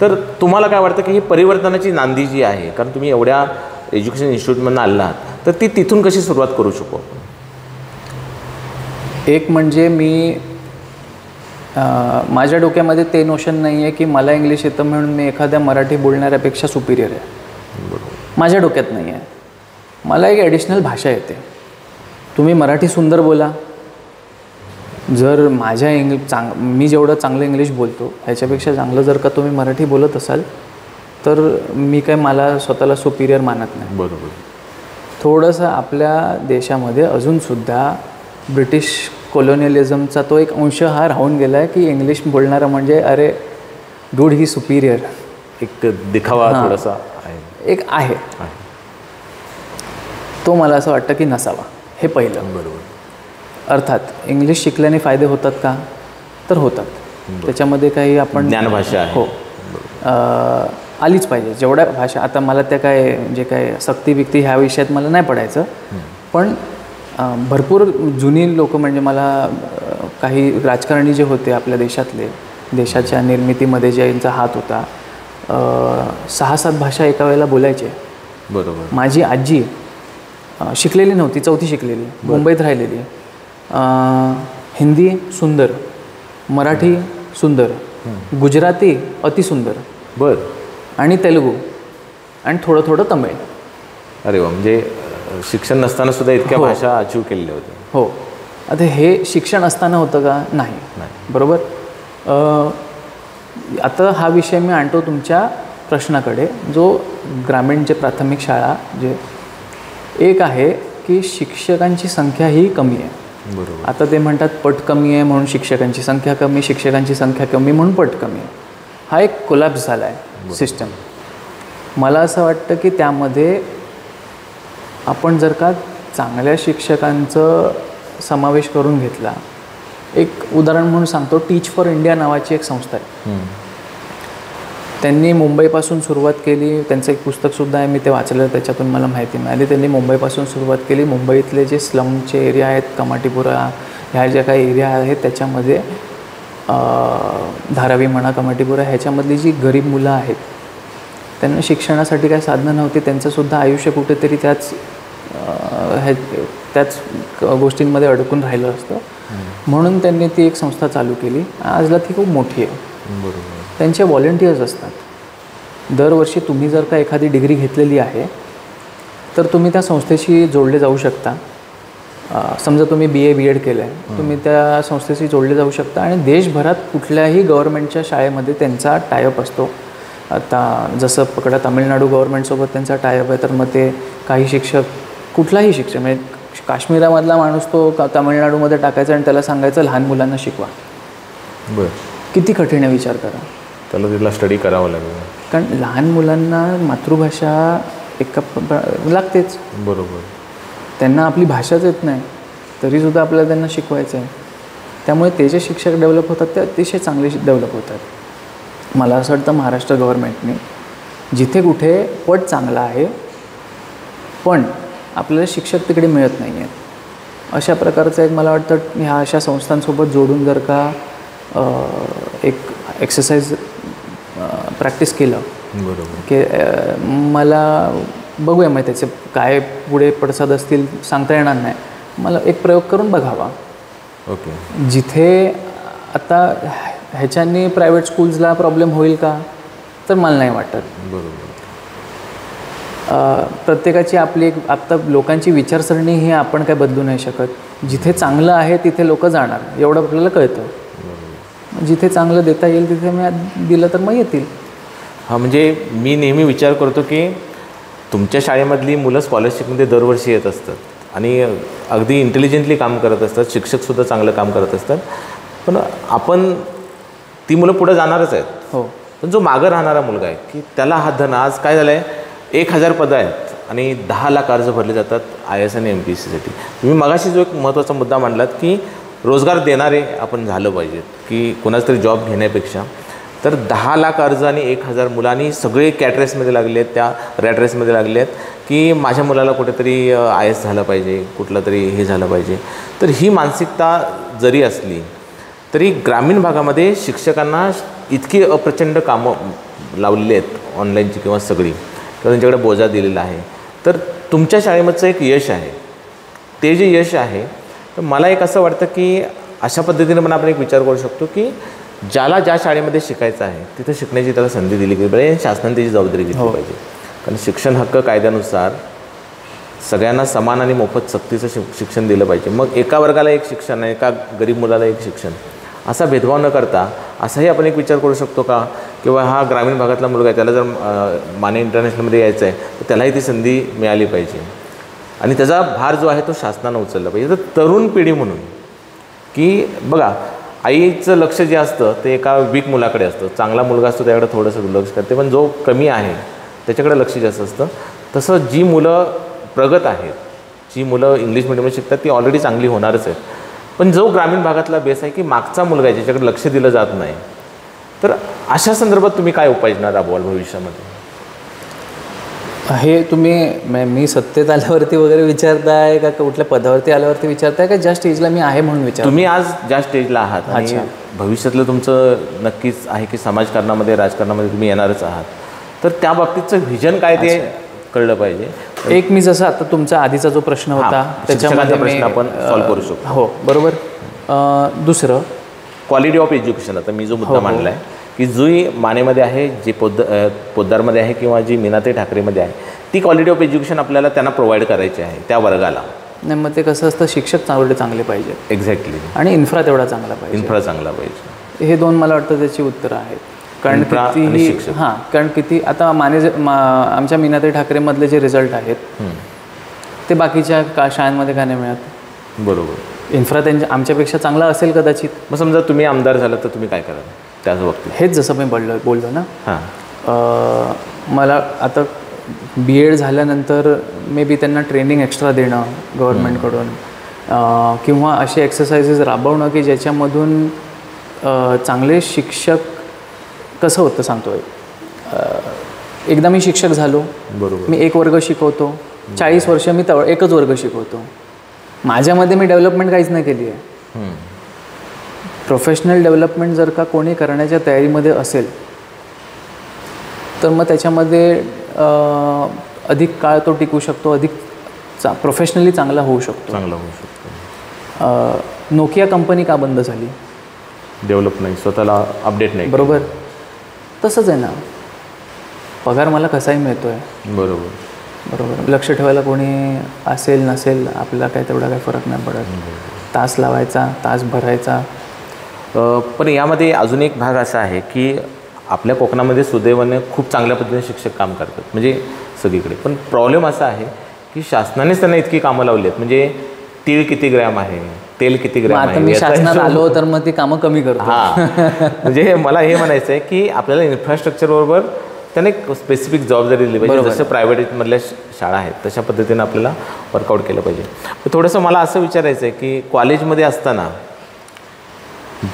तर तुम्हाला काय वाटतं की ही परिवर्तनाची नांदी जी आहे, कारण तुम्ही एवढ्या एज्युकेशन इन्स्टिट्यूटमधून आला आहात, तर ती तिथून कशी सुरुवात करू शकू? एक म्हणजे मी माझ्या डोक्यामध्ये ते नोशन नाही आहे की मला इंग्लिश येतं म्हणून मी एखाद्या मराठी बोलणाऱ्यापेक्षा सुपिरियर आहे. माझ्या डोक्यात नाही आहे. मला एक ॲडिशनल भाषा येते. तुम्ही मराठी सुंदर बोला, जर माझ्या मी जेवढं चांगलं इंग्लिश बोलतो ह्याच्यापेक्षा चांगलं जर का तुम्ही मराठी बोलत असाल तर मी काय मला स्वतःला सुपिरियर मानत नाही. बरोबर. थोडंसं आपल्या देशामध्ये अजूनसुद्धा ब्रिटिश कोलोनियलिझमचा तो एक अंश हा राहून गेला आहे की इंग्लिश बोलणारा म्हणजे अरे डूड ही सुपिरियर, एक दिखावा थोडासा एक आहे. तो मला असं वाटतं की नसावा. हे पहिलं. बरोबर. अर्थात इंग्लिश शिकल्याने फायदे होतात का, तर होतात. त्याच्यामध्ये काही आपण ज्ञानभाषा आहे. हो, आलीच पाहिजे. जेवढ्या भाषा, आता मला त्या काय जे काय सक्ती बिक्ती ह्या विषयात मला नाही पडायचं, पण भरपूर जुनी लोक म्हणजे मला काही राजकारणी जे होते आपल्या देशातले, देशाच्या निर्मितीमध्ये ज्यांचा हात होता, 6-7 भाषा एका वेळेला बोलायचे. बरोबर. माझी आजी शिकलेली नव्हती, 4थी शिकलेली, मुंबईत राहिलेली. हिंदी सुंदर, मराठी सुंदर, गुजराती अतिसुंदर, आणि तेलुगू आणि थोडं थोडं तमिळ. अरे वा. म्हणजे शिक्षण नसताना सुद्धा इतक्या भाषा अचीव केलेल्या होत्या. हो. आता हे शिक्षण असताना होतं का? नाही. बरोबर. आता हा विषय मी आणतो तुमच्या प्रश्नाकडे, जो ग्रामीणचे प्राथमिक शाळा जे एक आहे की शिक्षकांची संख्या ही कमी आहे. बरोबर. आता ते म्हणतात पट कमी आहे म्हणून शिक्षकांची संख्या कमी, शिक्षकांची संख्या कमी म्हणून पट कमी आहे. हा एक कोलॅप्स झाला आहे सिस्टम. मला असं वाटतं की त्यामध्ये आपण जर का चांगल्या शिक्षकांचं समावेश करून घेतला. एक उदाहरण म्हणून सांगतो, टीच फॉर इंडिया नावाची एक संस्था आहे. त्यांनी मुंबईपासून सुरुवात केली. त्यांचं एक पुस्तकसुद्धा आहे, मी ते वाचलं, त्याच्यातून मला माहिती मिळाली. त्यांनी मुंबईपासून सुरुवात केली. मुंबईतले जे स्लमचे एरिया आहेत, कमाटीपुरा ह्या ज्या काही एरिया आहेत त्याच्यामध्ये, धारावी म्हणा, कमाटीपुरा, ह्याच्यामधली जी गरीब मुलं आहेत त्यांना शिक्षणासाठी काही साधनं नव्हती. त्यांचंसुद्धा आयुष्य कुठेतरी त्याच गोष्टींमध्ये अडकून राहिलं असतं. म्हणून त्यांनी ती एक संस्था चालू केली. आजला ती खूप मोठी आहे. बरोबर. त्यांचे व्हॉलेंटियर्स असतात. दरवर्षी तुम्ही जर का एखादी डिग्री घेतलेली आहे तर तुम्ही त्या संस्थेशी जोडले जाऊ शकता. समजा तुम्ही BA BEd केलं आहे, तुम्ही त्या संस्थेशी जोडले जाऊ शकता आणि देशभरात कुठल्याही गव्हर्नमेंटच्या शाळेमध्ये त्यांचा टायअप असतो. आता जसं पकडा तामिळनाडू गव्हर्नमेंटसोबत त्यांचा टायअप आहे, तर मग ते काही शिक्षक, कुठलाही शिक्षक म्हणजे काश्मीरामधला माणूस तो तामिळनाडूमध्ये टाकायचा आणि त्याला सांगायचं लहान मुलांना शिकवा. बरं. किती कठीण आहे विचार करा. त्याला तिथला स्टडी करावं लागेल, कारण लहान मुलांना मातृभाषा लागतेच. बरोबर. त्यांना आपली भाषाच येत नाही तरीसुद्धा आपल्याला त्यांना शिकवायचं आहे. त्यामुळे ते जे शिक्षक डेव्हलप होतात ते अतिशय चांगले डेव्हलप होतात. मला असं वाटतं महाराष्ट्र गव्हर्नमेंटने जिथे कुठे पट चांगला आहे पण आपल्याला शिक्षक तिकडे मिळत नाही आहेत, अशा प्रकारचं एक मला वाटतं ह्या अशा संस्थांसोबत जोडून जर का एक एक्सरसाइज प्रॅक्टिस केलं, बरोबर, की मला बघूया मग त्याचे काय पुढे पडसाद असतील सांगता येणार नाही, मला एक प्रयोग करून बघावा. ओके. जिथे आता ह्याच्यानी प्रायव्हेट स्कूल्सला प्रॉब्लेम होईल का, तर मला नाही वाटत. बरोबर. प्रत्येकाची आपली एक, आता लोकांची विचारसरणी ही आपण काय बदलू नाही शकत. जिथे चांगलं आहे तिथे लोक जाणार, एवढं आपल्याला कळतं. जिथे चांगलं देता येईल तिथे मी दिलं तर मग येतील. हां, म्हणजे मी नेहमी विचार करतो की तुमच्या शाळेमधली मुलं स्कॉलरशिपमध्ये दरवर्षी येत असतात आणि अगदी इंटेलिजंटली काम करत असतात, शिक्षकसुद्धा चांगलं काम करत असतात, पण आपण ती मुलं पुढं जाणारच आहेत. हो. पण जो मागं राहणारा मुलगा आहे की त्याला हा धन, आज काय झालं आहे, 1000 पदं आहेत आणि 10 लाख अर्ज भरले जातात IAS आणि MPSCसाठी. तुम्ही मगाशी जो एक महत्त्वाचा मुद्दा मांडलात की रोजगार देणारे आपण झालं पाहिजेत, की कोणाचा तरी जॉब घेण्यापेक्षा. तर 10 लाख अर्ज आणि 1000 मुलांनी सगळे कॅटरेसमध्ये लागले आहेत, त्या रॅटरेसमध्ये लागले आहेत की माझ्या मुलाला कुठेतरी IAS झालं पाहिजे, कुठलं तरी हे झालं पाहिजे. तर ही मानसिकता जरी असली तरी ग्रामीण भागामध्ये शिक्षकांना इतकी अप्रचंड कामं लावलेली आहेत ऑनलाईनची किंवा सगळी, किंवा त्यांच्याकडे बोजा दिलेला आहे. तर तुमच्या शाळेमधचं एक यश आहे, ते जे यश आहे, तर मला एक असं वाटतं की अशा पद्धतीने पण आपण एक विचार करू शकतो की ज्याला ज्या शाळेमध्ये शिकायचं आहे तिथं शिकण्याची त्याला संधी दिली गेली पाहिजे, शासनाने त्याची जबाबदारी घेतली पाहिजे. कारण शिक्षण हक्क कायद्यानुसार सगळ्यांना समान आणि मोफत सक्तीचं शिक्षण दिलं पाहिजे. मग एका वर्गाला एक शिक्षण, एका गरीब मुलाला एक शिक्षण, असा भेदभाव न करता असाही आपण एक विचार करू शकतो का किंवा हा ग्रामीण भागातला मुलगा आहे, त्याला जर माने इंटरनॅशनलमध्ये यायचं आहे तर त्यालाही ती संधी मिळाली पाहिजे. आणि त्याचा भार जो आहे तो शासनानं उचलला पाहिजे. तर तरुण पिढी म्हणून की बघा, आईचं लक्ष जे असतं ते एका वीक मुलाकडे असतं. चांगला मुलगा असतो त्याकडे थोडंसं दुर्लक्ष करते, पण जो कमी आहे त्याच्याकडे लक्ष जास्त असतं. तसं जी मुलं प्रगत आहेत, जी मुलं इंग्लिश मिडियममध्ये शिकतात ती ऑलरेडी चांगली होणारच आहेत. पण जो ग्रामीण भागातला बेस आहे की मागचा मुलगा आहे ज्याच्याकडे लक्ष दिलं जात नाही, तर अशा संदर्भात तुम्ही काय उपाययोजना राबवाल भविष्यामध्ये? हे तुम्ही मी सत्तेत आल्यावरती वगैरे विचारताय का कुठल्या पदावरती आल्यावरती विचारताय का ज्या स्टेजला मी आहे म्हणून विचार? तुम्ही आज ज्या स्टेजला आहात आणि भविष्यातलं तुमचं नक्कीच आहे की समाजकारणामध्ये, राजकारणामध्ये तुम्ही येणारच आहात, तर त्या बाबतीचं व्हिजन काय ते कळलं पाहिजे. एक मी जसं आता तुमचा आधीचा जो प्रश्न होता त्याच्यामध्ये प्रश्न आपण सॉल्व्ह करू शकतो. हो बरोबर. दुसरं क्वालिटी ऑफ एज्युकेशन. आता मी जो मुद्दा मांडला आहे की जी मानेमध्ये आहे, जी पोद्दारमध्ये आहे किंवा जी मीनाताई ठाकरेमध्ये आहे, ती क्वालिटी ऑफ एज्युकेशन आपल्याला त्यांना प्रोव्हाइड करायची आहे त्या वर्गाला. नाही मग ते कसं असतं, शिक्षक चांगले पाहिजेत. एक्झॅक्टली. आणि इन्फ्रा तेवढा चांगला पाहिजे. इन्फ्रा चांगला पाहिजे. हे दोन मला वाटतं त्याची उत्तरं आहेत. कारण किती कारण किती आता आमच्या मीनाताई ठाकरेमधले जे रिझल्ट आहेत ते बाकीच्या शाळांमध्ये का नाही मिळत? बरोबर. इन्फ्रा त्यांच्या आमच्यापेक्षा चांगला असेल कदाचित. मग समजा तुम्ही आमदार झाला तर तुम्ही काय कराल त्याच बाबतीत? हेच जसं मी बोललो ना, मला आता BEd झाल्यानंतर मे बी त्यांना ट्रेनिंग एक्स्ट्रा देणं गव्हर्नमेंटकडून किंवा असे एक्सरसाइजेस राबवणं की ज्याच्यामधून चांगले शिक्षक. कसं होतं सांगतो, एकदा मी शिक्षक झालो, बरोबर, मी एक वर्ग शिकवतो, 40 वर्ष मी एकच वर्ग शिकवतो. माझ्यामध्ये मी डेव्हलपमेंट काहीच नाही केली आहे. प्रोफेशनल डेव्हलपमेंट जर का कोणी करण्याच्या तयारीमध्ये असेल तर मग त्याच्यामध्ये अधिक काळ तो टिकू शकतो, अधिक प्रोफेशनली चांगला होऊ शकतो. नोकिया कंपनी का बंद झाली? डेव्हलप नाही, स्वतःला अपडेट नाही. बरोबर. तसंच आहे ना, पगार मला कसाही मिळतो आहे. बरोबर. लक्ष ठेवायला कोणी असेल नसेल आपल्याला काय तेवढा काही फरक नाही पडत. तास लावायचा, तास भरायचा. पण यामध्ये अजून एक भाग असा आहे की आपल्या कोकणामध्ये सुदैवाने खूप चांगल्या पद्धतीने शिक्षक काम करतात, म्हणजे सगळीकडे. पण प्रॉब्लेम असा आहे की शासनानेच त्यांना इतकी कामं लावली आहेत. म्हणजे तीळ किती ग्रॅम आहे, तेल किती ग्रॅम आहे, मी शासनात आलो तर मग ती कामं कमी करतो. म्हणजे मला हे म्हणायचं आहे की आपल्याला इन्फ्रास्ट्रक्चरबरोबर त्याने एक स्पेसिफिक जबाबदारी दिली पाहिजे. जसं प्रायव्हेटमधल्या शाळा आहेत तशा पद्धतीनं आपल्याला वर्कआउट केलं पाहिजे. थोडंसं मला असं विचारायचं आहे की कॉलेजमध्ये असताना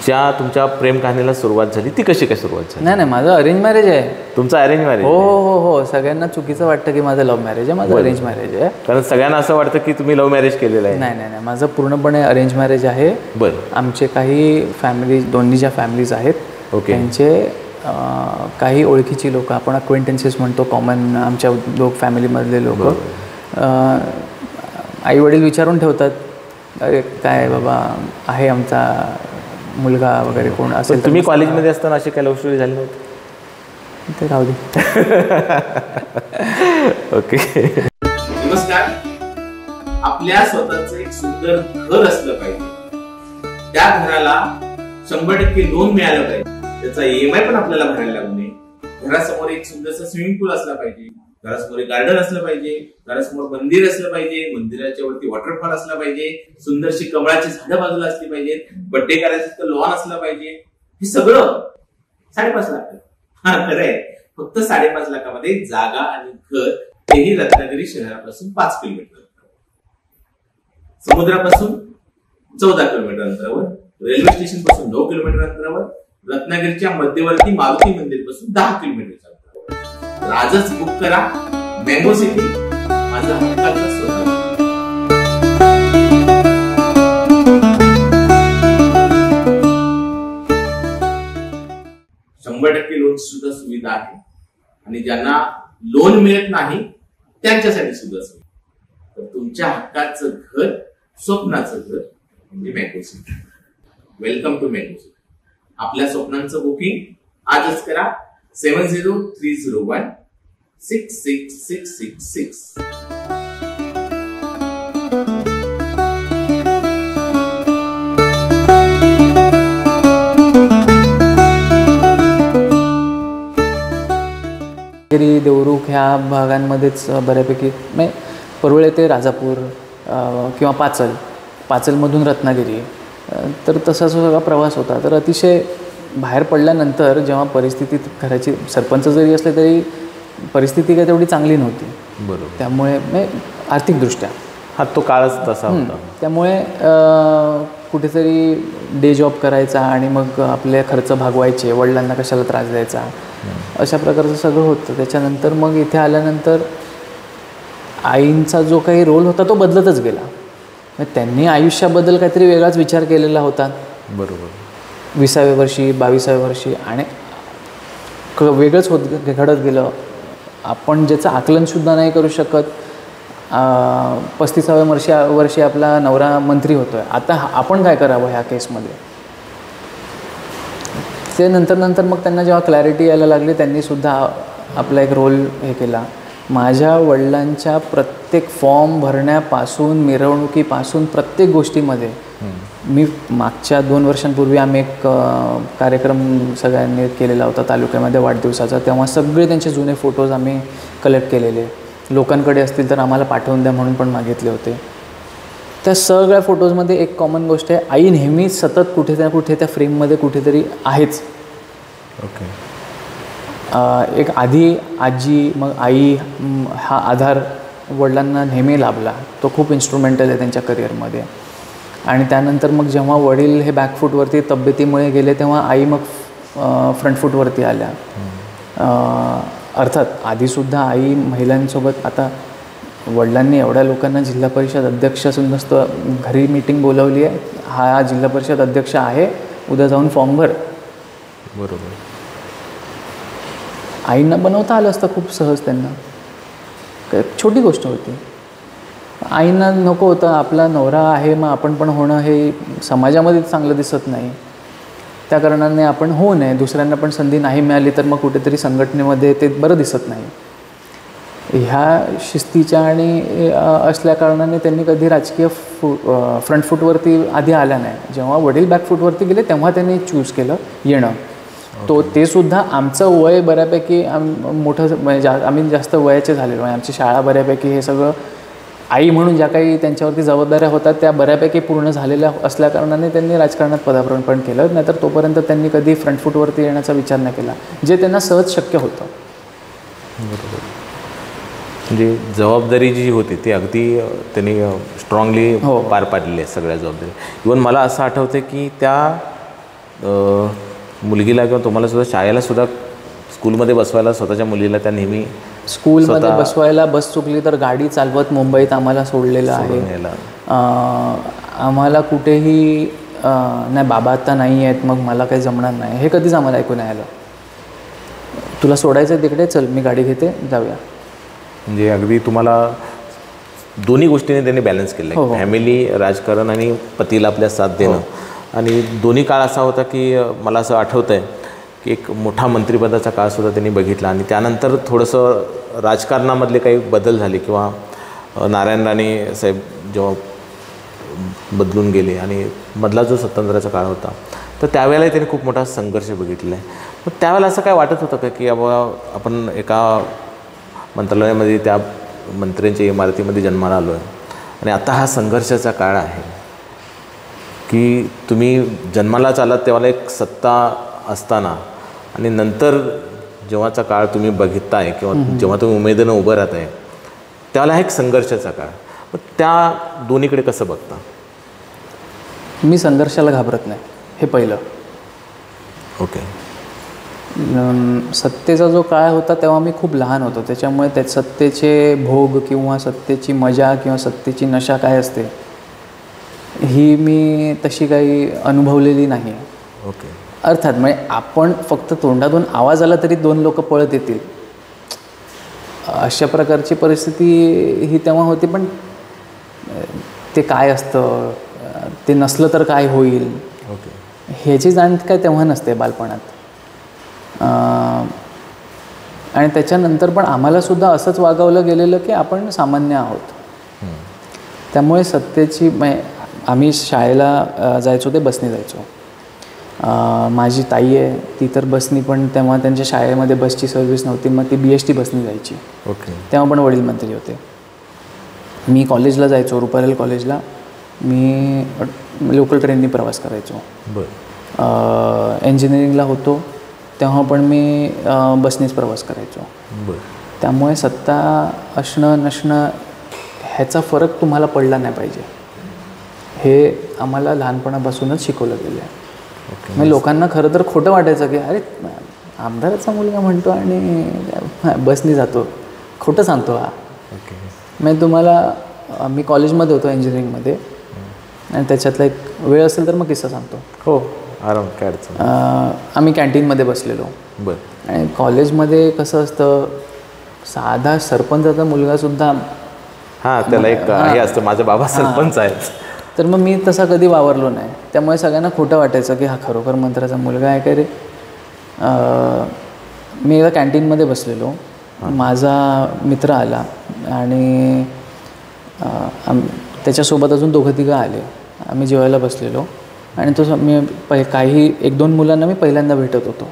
ज्या तुमच्या प्रेम कहाणीला सुरुवात झाली ती कशी काय सुरुवात झाली? नाही, माझं अरेंज मॅरेज आहे. तुमचं अरेंज मॅरेज? हो. सगळ्यांना चुकीचं वाटतं की माझं लव्ह मॅरेज आहे. माझं अरेंज मॅरेज आहे. कारण सगळ्यांना असं वाटतं की तुम्ही लव्ह मॅरेज केलेलं आहे. नाही, माझं पूर्णपणे अरेंज मॅरेज आहे. बरं. आमचे काही फॅमिली, दोन्ही ज्या फॅमिलीज आहेत त्यांचे काही ओळखीची लोक, आपण अक्वेंटन्सेस म्हणतो, कॉमन आमच्या फॅमिलीमधले लोक आई वडील विचारून ठेवतात, अरे काय बाबा आहे आमचा मुलगा वगैरे कोण असेल. तुम्ही कॉलेजमध्ये असताना अशी काय लव्ह स्टोरी झाली नव्हती? ते राहू दे. ओके. नमस्कार. आपल्या स्वतःचं एक सुंदर घर असलं पाहिजे, त्या घराला 100% लोन मिळालं पाहिजे, त्याचा EMI पण आपल्याला भरायला लागू नये. घरासमोर एक सुंदरसा स्विमिंग पूल असला पाहिजे, घरासमोर एक गार्डन असलं पाहिजे, घरासमोर मंदिर असलं पाहिजे, मंदिराच्या वरती वॉटरफॉल असला पाहिजे, सुंदरशी कमळाची झाडं बाजूला असली पाहिजे, बर्थडे करायचं तर लॉन असलं पाहिजे. हे सगळं 5.5 लाख. खरं आहे, फक्त 5.5 लाखामध्ये जागा आणि घर, तेही रत्नागिरी शहरापासून 5 किलोमीटर अंतरावर, समुद्रापासून 14 किलोमीटर अंतरावर, रेल्वे स्टेशन पासून 9 किलोमीटर अंतरावर, रत्नागिरीच्या मध्यवर्ती मारुती मंदिर पासून 10 किलोमीटरच्या अंतरावर. आजच बुक करा. मँगो सिटी, माझा हक्काचा स्वतः. 100% लोन सुद्धा सुविधा आहे आणि ज्यांना लोन मिळत नाही त्यांच्यासाठी सुद्धा सुविधा. तर तुमच्या हक्काचं घर, स्वप्नाचं घर म्हणजे mango city. Welcome to metro city. आपल्या स्वप्नांचं बुकिंग आजच करा 7030016666. देवरुख ह्या भागांमध्येच बऱ्यापैकी म्हणजे परुळे ते राजापूर किंवा पाचलमधून रत्नागिरी, तर तसा जो सगळा प्रवास होता. तर अतिशय बाहेर पडल्यानंतर जेव्हा परिस्थितीत घराची सरपंच जरी असले तरी परिस्थिती काही तेवढी चांगली नव्हती. बरोबर. त्यामुळे म्हणजे आर्थिकदृष्ट्या तो काळच तसा होता. त्यामुळे कुठेतरी डे जॉब करायचा आणि मग आपले खर्च भागवायचे, वडिलांना कशाला त्रास द्यायचा, अशा प्रकारचं सगळं होतं. त्याच्यानंतर मग इथे आल्यानंतर आईंचा जो काही रोल होता तो बदलतच गेला. त्यांनी आयुष्याबद्दल काहीतरी वेगळाच विचार केलेला होता. बरोबर. 20व्या वर्षी 22व्या वर्षी आणि वेगळंच घडत गेलं. आपण ज्याचं आकलनसुद्धा नाही करू शकत. 35व्या वर्षी आपला नवरा मंत्री होतो आहे. आता आपण काय करावं ह्या केसमध्ये, ते नंतर मग त्यांना जेव्हा क्लॅरिटी यायला लागली त्यांनीसुद्धा आपला एक रोल हे केला. माझ्या वडिलांच्या प्रत्येक फॉर्म भरण्यापासून मिरवणुकीपासून प्रत्येक गोष्टीमध्ये मी मागच्या 2 वर्षांपूर्वी आम्ही एक कार्यक्रम सगळ्यांनी केलेला होता तालुक्यामध्ये वाढदिवसाचा. तेव्हा सगळे त्यांचे जुने फोटोज आम्ही कलेक्ट केलेले. लोकांकडे असतील तर आम्हाला पाठवून द्या म्हणून पण मागितले होते. त्या सगळ्या फोटोजमध्ये एक कॉमन गोष्ट आहे, आई नेहमी सतत कुठे ना कुठे त्या फ्रेममध्ये कुठेतरी आहेच. ओके. एक आधी आजी मग आई हा आधार वडिलांना नेहमी लाभला. तो खूप इन्स्ट्रुमेंटल आहे त्यांच्या करिअरमध्ये. आणि त्यानंतर मग जेव्हा वडील हे बॅकफूटवरती तब्येतीमुळे गेले तेव्हा आई मग फ्रंटफूटवरती आल्या. अर्थात आधीसुद्धा आई महिलांसोबत, आता वडिलांनी एवढ्या लोकांना जिल्हा परिषद अध्यक्ष नसतं घरी मीटिंग बोलवली आहे, हा जिल्हा परिषद अध्यक्ष आहे, उद्या जाऊन फॉर्म भर. बरोबर. आईंना बनवता आलं असतं खूप सहज. त्यांना छोटी गोष्ट होती. आईंना नको होतं आपला नवरा आहे मग आपण पण होणं हे समाजामध्ये चांगलं दिसत नाही, त्या कारणाने आपण होऊ नये. दुसऱ्यांना पण संधी नाही मिळाली तर मग कुठेतरी संघटनेमध्ये ते बरं दिसत नाही. ह्या शिस्तीच्या आणि असल्या कारणाने त्यांनी कधी राजकीय फ्रंट फूटवरती आधी आल्या नाही. जेव्हा वडील बॅक फूटवरती गेले तेव्हा त्यांनी चूज केलं येणं. ते सुद्धा आमचं वय बऱ्यापैकी मोठं म्हणजे आम्ही जास्त वयाचे झालेलो आहे. आमची शाळा बऱ्यापैकी हे सगळं आई म्हणून ज्या काही त्यांच्यावरती जबाबदाऱ्या होतात त्या बऱ्यापैकी पूर्ण झालेल्या असल्याकारणाने त्यांनी राजकारणात पदार्पण केलं. नाहीतर तोपर्यंत त्यांनी कधी फ्रंट फूटवरती येण्याचा विचार नाही केला, जे त्यांना सहज शक्य होतं. बरोबर. म्हणजे जबाबदारी जी होती ती अगदी त्यांनी स्ट्रॉंगली पार पाडलेली आहे सगळ्या जबाबदारी. इवन मला असं आठवतं की त्या मुलगीला किंवा तुम्हाला सुद्धा शाळेला सुद्धा स्कूलमध्ये बसवायला स्वतःच्या मुलीला त्या नेहमी स्कूलमध्ये बसवायला, बस चुकली तर गाडी चालवत मुंबईत आम्हाला सोडलेलं आहे. आम्हाला कुठेही नाही बाबा आता नाही आहेत मग मला काही जमणार नाही हे कधीच आम्हाला ऐकून नाही आलं. तुला सोडायचं तिकडे, चल मी गाडी घेते जाऊया. म्हणजे अगदी तुम्हाला दोन्ही गोष्टीने त्यांनी बॅलन्स केलं आहे. फॅमिली, राजकारण आणि पतीला आपल्या साथ देणं. आणि दोन्ही काळ असा होता की मला असं आठवतं आहे की एक मोठा मंत्रिपदाचा काळसुद्धा त्यांनी बघितला आणि त्यानंतर थोडंसं राजकारणामधले काही बदल झाले किंवा नारायण राणे साहेब जेव्हा बदलून गेले आणि मधला जो स्वातंत्र्याचा काळ होता तर त्यावेळेला त्यांनी खूप मोठा संघर्ष बघितला आहे. मग त्यावेळेला असं काय वाटत होतं का की आपण एका मंत्रालयामध्ये त्या मंत्र्यांच्या इमारतीमध्ये जन्माला आलो आहे आणि आता हा संघर्षाचा काळ आहे की तुम्ही जन्मालाच आलात तेव्हा एक सत्ता असताना आणि नंतर जेव्हाचा काळ तुम्ही बघताय किंवा जेव्हा तुम्ही उमेदीनं उभं राहत आहे त्यावेळेला एक संघर्षाचा काळ. मग त्या दोन्हीकडे कसं बघता? मी संघर्षाला घाबरत नाही हे पहिलं. ओके. सत्तेचा जो काळ होता तेव्हा मी खूप लहान होतो, त्याच्यामुळे त्या सत्तेचे भोग किंवा सत्तेची मजा किंवा सत्तेची नशा काय असते ही मी तशी काही अनुभवलेली नाही. ओके. अर्थात म्हणजे आपण फक्त तोंडातून आवाज आला तरी 2 लोक पळत येतील अशा प्रकारची परिस्थिती ही तेव्हा होती. पण ते काय असतं, ते नसलं तर काय होईल, ओके, ह्याची जाण काय तेव्हा नसते बालपणात. आणि त्याच्यानंतर पण आम्हालासुद्धा असंच वागवलं गेलेलं की आपण सामान्य आहोत. त्यामुळे सत्तेची आम्ही शाळेला जायचो ते बसने जायचो. माझी ताई आहे ती तर बसनी, पण तेव्हा त्यांच्या शाळेमध्ये बसची सर्व्हिस नव्हती, मग ती BST बसनी जायची. ओके. तेव्हा पण वडील मंत्री होते. मी कॉलेजला जायचो, रुपारेल कॉलेजला. मी लोकल ट्रेननी प्रवास करायचो. बरं. इंजिनिअरिंगला होतो तेव्हा पण मी बसनीच प्रवास करायचो. बरं. त्यामुळे सत्ता असणं नसणं ह्याचा फरक तुम्हाला पडला नाही पाहिजे, हे आम्हाला लहानपणापासूनच शिकवलं गेलं आहे. मग लोकांना खरं तर खोटं वाटायचं की अरे आमदाराचा मुलगा म्हणतो आणि बसनी जातो, खोटं सांगतो हा. मग तुम्हाला मी कॉलेजमध्ये होतो इंजिनिअरिंगमध्ये, आणि त्याच्यातला एक वेळ असेल तर मग किस्सा सांगतो. हो, आराम काय अडचण. आम्ही कॅन्टीनमध्ये बसलेलो. बरं. आणि कॉलेजमध्ये कसं असतं, साधा सरपंचाचा मुलगासुद्धा हां, त्याला एक हे असतं, माझा बाबा सरपंच आहेत. तर मग मी तसा कधी वावरलो नाही. त्यामुळे सगळ्यांना खोटं वाटायचं की हा खरोखर मंत्र्याचा मुलगा आहे काय रे. मी एकदा कॅन्टीनमध्ये बसलेलो, माझा मित्र आला आणि त्याच्यासोबत अजून 2-3 आले. आम्ही जेवायला बसलेलो आणि तो मी काही 1-2 मुलांना मी पहिल्यांदा भेटत होतो.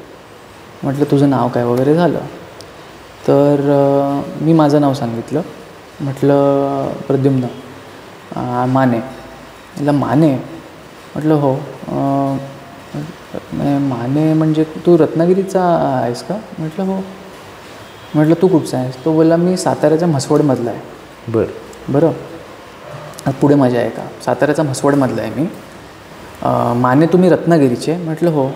म्हटलं तुझं नाव काय वगैरे झालं, तर मी माझं नाव सांगितलं. म्हटलं प्रद्युम्न माने. म्हटलं माने. म्हटलं हो. माने म्हणजे तू रत्नागिरीचा आहेस का? म्हटलं हो. म्हटलं तू कुठचा आहेस? तो बोलला मी साताऱ्याच्या म्हसवडमधला आहे. बरं. पुढे मजा आहे का? साताऱ्याचा म्हसवडमधला आहे मी. माने तुम्ही रत्नागिरीचे? म्हटलं हो.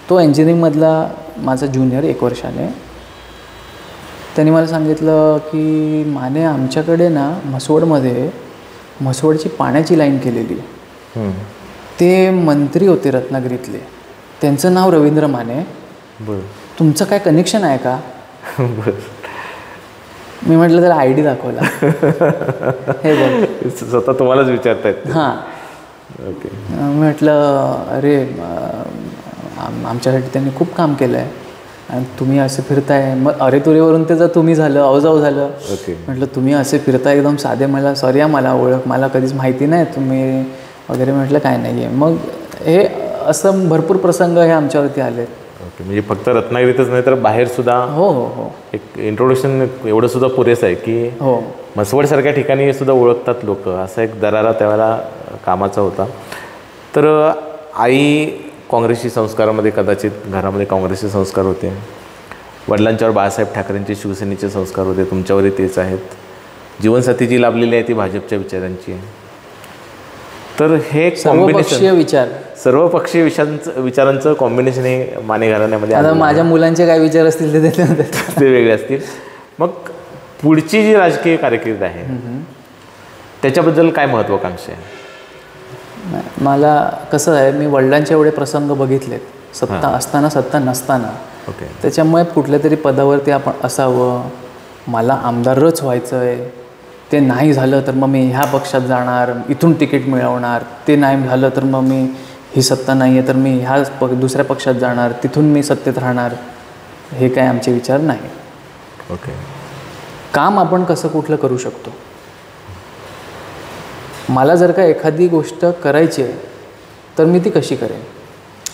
तो इंजिनिअरिंगमधला माझा ज्युनियर 1 वर्षाने. त्यांनी मला सांगितलं की माने आमच्याकडे ना म्हसवडमध्ये म्हसवडची पाण्याची लाईन केलेली. ते मंत्री होते रत्नागिरीतले, त्यांचं नाव रवींद्र माने. तुमचं काय कनेक्शन आहे का? मी म्हटलं त्याला ID दाखवला. हे बघ स्वतः तुम्हालाच विचारतायत. हां. ओके. म्हटलं अरे आमच्यासाठी त्यांनी खूप काम केलं आहे आणि तुम्ही असे फिरताय. मग अरे तुरेवरून त्याचं तुम्ही झालं, अवजाव झालं. ओके. म्हटलं तुम्ही असे फिरताय एकदम साधे, मला सॉरी मला ओळख मला कधीच माहिती नाही तुम्ही वगैरे. म्हटलं काय नाही आहे. मग हे असं भरपूर प्रसंग हे आमच्यावरती आले. ओके. म्हणजे फक्त रत्नागिरीतच नाही तर बाहेरसुद्धा. हो हो हो. एक इंट्रोडक्शन एवढं सुद्धा पुरेसं आहे की हो म्हसवडसारख्या ठिकाणी सुद्धा ओळखतात लोक. असा एक दरारा त्यावेळेला कामाचा होता. तर आई काँग्रेसची संस्कारामध्ये, कदाचित घरामध्ये काँग्रेसचे संस्कार होते. वडिलांच्यावर बाळासाहेब ठाकरेंचे शिवसेनेचे संस्कार होते, तुमच्यावरही तेच आहेत. जीवनसाथी जी लाभलेली आहे ती भाजपच्या विचारांची आहे. तर हे सर्वपक्षीय विचार, सर्वपक्षीय विचारांचं कॉम्बिनेशन हे माने घराण्यामध्ये. आता माझ्या मुलांचे काय विचार असतील ते वेगळे असतील. मग पुढची जी राजकीय कारकीर्द आहे त्याच्याबद्दल काय महत्त्वाकांक्षा आहे? मला कसं आहे, मी वडिलांचे एवढे प्रसंग बघितलेत, सत्ता असताना सत्ता नसताना. ओके. त्याच्यामुळे कुठल्या तरी पदावरती आपण असावं, मला आमदारच व्हायचं आहे. ते नाही झालं तर मग मी ह्या पक्षात जाणार, इथून तिकीट मिळवणार. ते नाही झालं तर मग मी ही सत्ता नाही आहे तर मी ह्या दुसऱ्या पक्षात जाणार, तिथून मी सत्तेत राहणार. हे काय आमचे विचार नाही. ओके. काम आपण कसं कुठलं करू शकतो. मला जर का एखादी गोष्ट करायची आहे तर मी ती कशी करेन.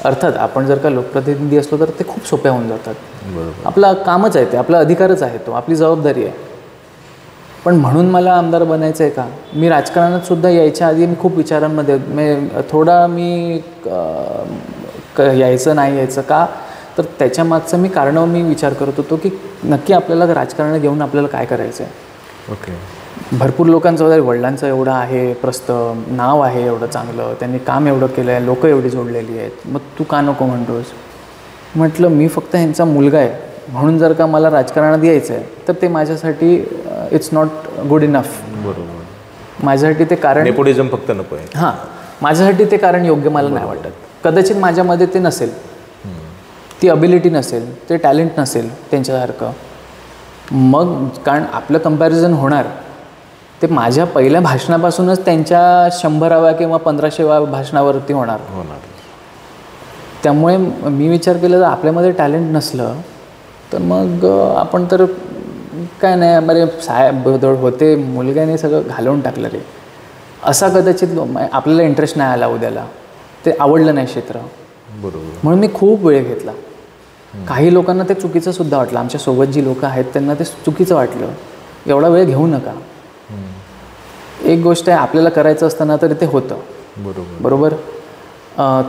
अर्थात आपण जर का लोकप्रतिनिधी असलो तर ते खूप सोप्या होऊन जातात. बरोबर. आपलं कामच आहे ते, आपला अधिकारच आहे तो, आपली जबाबदारी आहे. पण म्हणून मला आमदार बनायचं आहे का? मी राजकारणात सुद्धा यायच्या आधी मी खूप विचारांमध्ये थोडा मी यायचं नाही यायचं का, तर त्याच्यामागचं मी कारणं मी विचार करत होतो की नक्की आपल्याला राजकारण घेऊन आपल्याला काय करायचं आहे. ओके. भरपूर लोकांचं वडिलांचं एवढं आहे प्रस्त, नाव आहे एवढं चांगलं, त्यांनी काम एवढं केलं आहे, लोकं एवढी जोडलेली आहेत, मग तू का नको म्हणतोस. म्हटलं मी फक्त ह्यांचा मुलगा आहे म्हणून जर का मला राजकारणात यायचं आहे तर ते माझ्यासाठी इट्स नॉट गुड इनफ. बरोबर. माझ्यासाठी ते कारण नेपोटिझम फक्त नको आहे. हां, माझ्यासाठी ते कारण योग्य मला नाही वाटत. कदाचित माझ्यामध्ये ते नसेल, ती अबिलिटी नसेल, ते टॅलेंट नसेल त्यांच्यासारखं. मग कारण आपलं कंपॅरिझन होणार ते माझ्या पहिल्या भाषणापासूनच त्यांच्या 100व्या किंवा 1500व्या भाषणावरती होणार. त्यामुळे मी विचार केला जर आपल्यामध्ये टॅलेंट नसलं तर मग आपण तर काय नाही बरे साहेब होते मुलग्याने सगळं घालवून टाकलं रे असा कदाचित आपल्याला इंटरेस्ट नाही आला उद्याला, ते आवडलं नाही क्षेत्र. बरोबर. म्हणून मी खूप वेळ घेतला. काही लोकांना ते चुकीचं सुद्धा वाटलं, आमच्यासोबत जी लोकं आहेत त्यांना ते चुकीचं वाटलं. एवढा वेळ घेऊ नका. एक गोष्ट आहे आपल्याला करायचं असताना तरी ते होतं. बरोबर.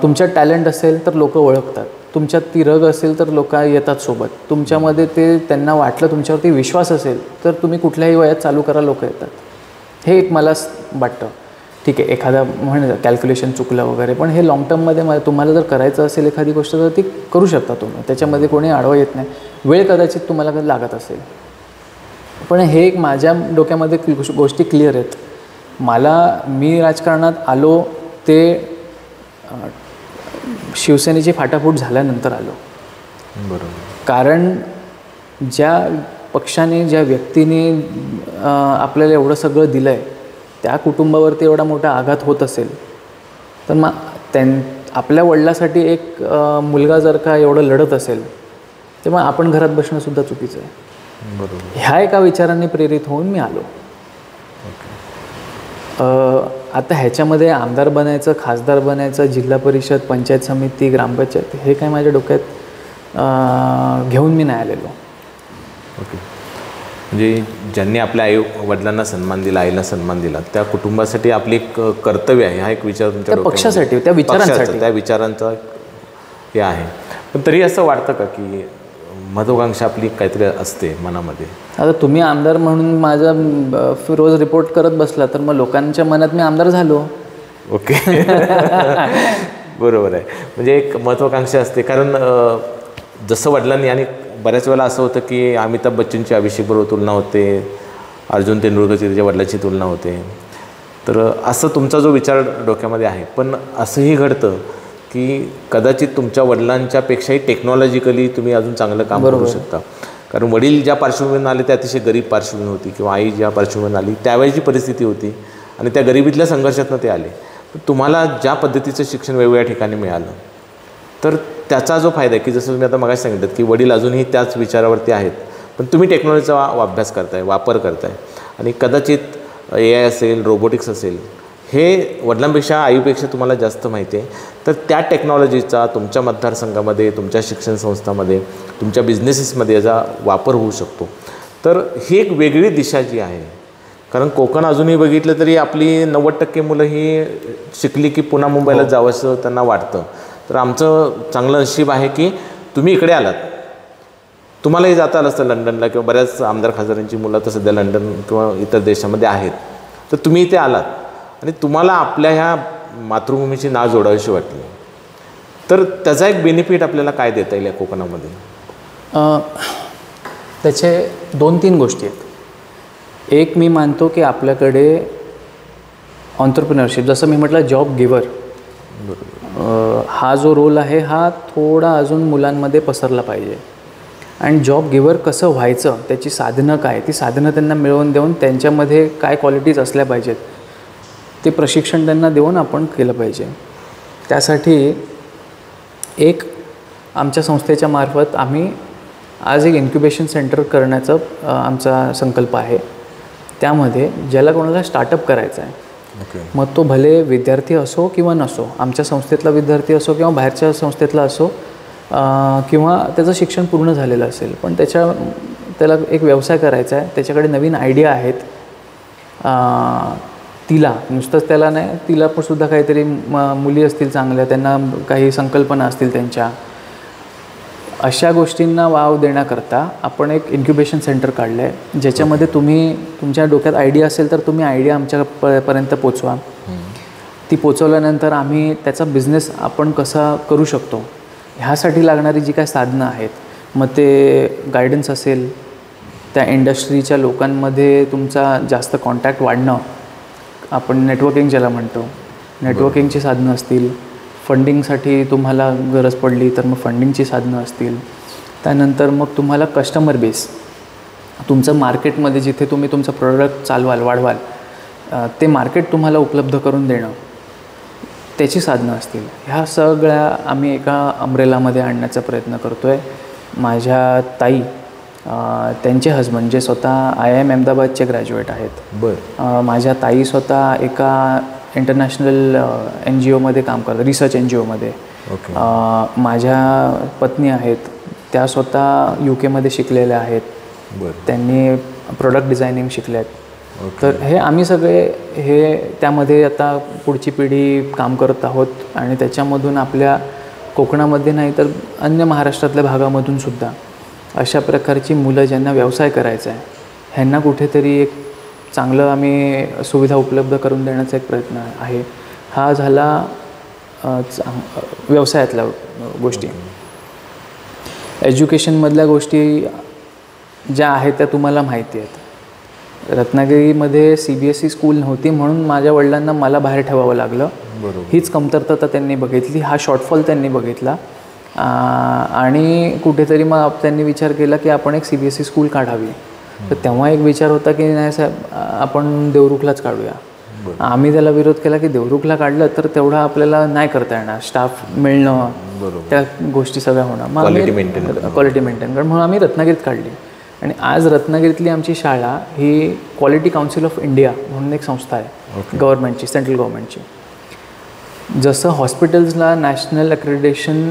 तुमच्यात टॅलेंट असेल तर लोक ओळखतात, तुमच्यात ती रग असेल तर लोक येतात सोबत, तुमच्यामध्ये ते त्यांना वाटलं तुमच्यावरती विश्वास असेल तर तुम्ही कुठल्याही वयात चालू करा, लोक येतात. हे एक मला वाटतं. ठीक आहे एखादा म्हणजे कॅल्क्युलेशन चुकलं वगैरे, पण हे लाँग टर्ममध्ये तुम्हाला जर करायचं असेल एखादी गोष्ट तर ती करू शकता तुम्ही, त्याच्यामध्ये कोणी आडवं येत नाही. वेळ कदाचित तुम्हाला लागत असेल, पण हे एक माझ्या डोक्यामध्ये गोष्टी क्लिअर आहेत. मी राजकारणात आलो ते शिवसेनेची फाटाफूट झाल्यानंतर आलो. बरोबर. कारण ज्या पक्षाने ज्या व्यक्तीने आपल्याला एवढं सगळं दिलं आहे त्या कुटुंबावरती एवढा मोठा आघात होत असेल तर मग आपल्या वडिलांसाठी एक मुलगा जर का एवढं लढत असेल तेव्हा आपण घरात बसणंसुद्धा चुकीचं आहे. बरोबर. ह्या एका विचारांनी प्रेरित होऊन मी आलो. आता ह्याच्यामध्ये आमदार बनायचं, खासदार बनायचं, जिल्हा परिषद, पंचायत समिती, ग्रामपंचायत हे काय माझ्या डोक्यात घेऊन मी नाही आलेलो. ओके. म्हणजे ज्यांनी आपल्या आई वडिलांना सन्मान दिला, आईला सन्मान दिला, त्या कुटुंबासाठी आपली एक कर्तव्य आहे, हा एक विचार तुमच्या पक्षासाठी, त्या विचारांसाठी, त्या विचारांचा हे आहे. पण तरी असं वाटतं का की महत्त्वाकांक्षा आपली काहीतरी असते मनामध्ये? आता तुम्ही आमदार म्हणून माझा रोज रिपोर्ट करत बसला तर मग लोकांच्या मनात मी आमदार झालो. ओके. बरोबर आहे. म्हणजे एक महत्त्वाकांक्षा असते. कारण जसं वडिलांनी, आणि बऱ्याच वेळेला असं होतं की अमिताभ बच्चनची अभिषेकबरोबर तुलना होते, अर्जुन तेंडुलकरची त्याच्या वडिलांची तुलना होते. तर असं तुमचा जो विचार डोक्यामध्ये आहे, पण असंही घडतं की कदाचित तुमच्या वडिलांच्यापेक्षाही टेक्नॉलॉजिकली तुम्ही अजून चांगलं काम करू शकता. कारण वडील ज्या पार्श्वभूमीवरून आले ते अतिशय गरीब पार्श्वभूमी होती, किंवा आई ज्या पार्श्वभूमीवरून आली त्यावेळेची परिस्थिती होती, आणि त्या गरिबीतल्या संघर्षातून ते आले. तुम्हाला ज्या पद्धतीचं शिक्षण वेगवेगळ्या ठिकाणी मिळालं तर त्याचा जो फायदा आहे की जसं तुम्ही आता मगाशी सांगितलं की वडील अजूनही त्याच विचारावरती आहेत, पण तुम्ही टेक्नॉलॉजीचा अभ्यास करताय, वापर करताय, आणि कदाचित AI असेल, रोबोटिक्स असेल, हे वडिलांपेक्षा आईपेक्षा तुम्हाला जास्त माहिती आहे. तर त्या टेक्नॉलॉजीचा तुमच्या मतदारसंघामध्ये, तुमच्या शिक्षण संस्थामध्ये, तुमच्या बिझनेसेसमध्ये याचा वापर होऊ शकतो. तर ही एक वेगळी दिशा जी आहे. कारण कोकण अजूनही बघितलं तरी आपली 90% मुलं ही शिकली की पुन्हा मुंबईला जावंसं त्यांना वाटतं. तर आमचं चांगलं नशीब आहे की तुम्ही इकडे आलात. तुम्हालाही जाता आलं असतं लंडनला, किंवा बऱ्याच आमदार खासदारांची मुलं तर सध्या लंडन किंवा इतर देशामध्ये आहेत. तर तुम्ही इथे आलात आणि तुम्हाला आपल्या ह्या मातृभूमीची नाळ जोडावीशी वाटली, तर त्याचा एक बेनिफिट आपल्याला काय देता येईल या कोकणामध्ये? त्याचे 2-3 गोष्टी आहेत. एक, मी मानतो की आपल्याकडे ऑन्टरप्रिनरशिप, जसं मी म्हटलं जॉब गिवर, हा जो रोल आहे हा थोडा अजून मुलांमध्ये पसरला पाहिजे. आणि जॉब गिवर कसं व्हायचं, त्याची साधनं काय, ती साधनं त्यांना मिळवून देऊन त्यांच्यामध्ये काय क्वालिटीज असल्या पाहिजेत ते प्रशिक्षण त्यांना देऊन आपण केलं पाहिजे. त्यासाठी एक आमच्या संस्थेच्या मार्फत आम्ही आज एक इन्क्युबेशन सेंटर करण्याचा आमचा संकल्प आहे. त्यामध्ये ज्याला कोणाला स्टार्टअप करायचा आहे, मग तो भले विद्यार्थी असो किंवा नसो, आमच्या संस्थेतला विद्यार्थी असो किंवा बाहेरच्या संस्थेतला असो, किंवा त्याचं शिक्षण पूर्ण झालेलं असेल, पण त्याला एक व्यवसाय करायचा आहे, त्याच्याकडे नवीन आयडिया आहेत, तिला नुसतंच त्याला नाही, तिला पण सुद्धा काहीतरी मुली असतील चांगल्या, त्यांना काही संकल्पना असतील त्यांच्या, अशा गोष्टींना वाव देण्याकरता आपण एक इन्क्युबेशन सेंटर काढलं आहे. ज्याच्यामध्ये तुम्ही तुमच्या डोक्यात आयडिया असेल तर तुम्ही आयडिया आमच्यापर्यंत पोचवा. ती पोचवल्यानंतर आम्ही त्याचा बिझनेस आपण कसा करू शकतो ह्यासाठी लागणारी जी काय साधनं आहेत, मग ते गायडन्स असेल, त्या इंडस्ट्रीच्या लोकांमध्ये तुमचा जास्त कॉन्टॅक्ट वाढणं, आपण नेटवर्किंग ज्याला म्हणतो, नेटवर्किंगची साधनं असतील, फंडिंगसाठी तुम्हाला गरज पडली तर मग फंडिंगची साधनं असतील, त्यानंतर मग तुम्हाला कस्टमर बेस, तुमचं मार्केटमध्ये जिथे तुम्ही तुमचं प्रोडक्ट चालवाल, वाढवाल, ते मार्केट तुम्हाला उपलब्ध करून देणं, त्याची साधनं असतील, ह्या सगळ्या आम्ही एका अम्ब्रेलामध्ये आणण्याचा प्रयत्न करतो आहे. माझ्या ताई, त्यांचे हजबंड जे स्वतः IIM अहमदाबादचे ग्रॅज्युएट आहेत. बरं. माझ्या ताई स्वतः एका इंटरनॅशनल NGOमध्ये काम करतात, रिसर्च NGOमध्ये. माझ्या पत्नी आहेत, त्या स्वतः UK शिकलेल्या आहेत. त्यांनी प्रोडक्ट डिझायनिंग शिकल्यात. तर हे आम्ही सगळे हे त्यामध्ये आता पुढची पिढी काम करत आहोत आणि त्याच्यामधून आपल्या कोकणामध्ये नाही तर अन्य महाराष्ट्रातल्या भागामधून सुद्धा अशा प्रकारची मुलं ज्यांना व्यवसाय करायचा आहे ह्यांना कुठेतरी एक चांगलं आम्ही सुविधा उपलब्ध करून देण्याचा एक प्रयत्न आहे. हा झाला व्यवसायातल्या गोष्टी. एज्युकेशनमधल्या गोष्टी ज्या आहेत त्या तुम्हाला माहिती आहेत. रत्नागिरीमध्ये CBSE स्कूल नव्हती म्हणून माझ्या वडिलांना मला बाहेर ठेवावं लागलं. हीच कमतरता त्यांनी बघितली, हा शॉर्टफॉल त्यांनी बघितला आणि कुठेतरी मग त्यांनी विचार केला की आपण एक CBSE स्कूल काढावी. तर तेव्हा एक विचार होता की नाही साहेब आपण देवरुखलाच काढूया. आम्ही त्याला विरोध केला की देवरुखला काढलं तर तेवढं आपल्याला नाही करता येणार, स्टाफ मिळणं, त्या गोष्टी सगळ्या होणार, मग क्वालिटी मेंटेन करणं, म्हणून आम्ही रत्नागिरीत काढली. आणि आज रत्नागिरीतली आमची शाळा ही क्वालिटी काउन्सिल ऑफ इंडिया म्हणून एक संस्था आहे गव्हर्नमेंटची, सेंट्रल गव्हर्नमेंटची. जसं हॉस्पिटल्सला national accreditation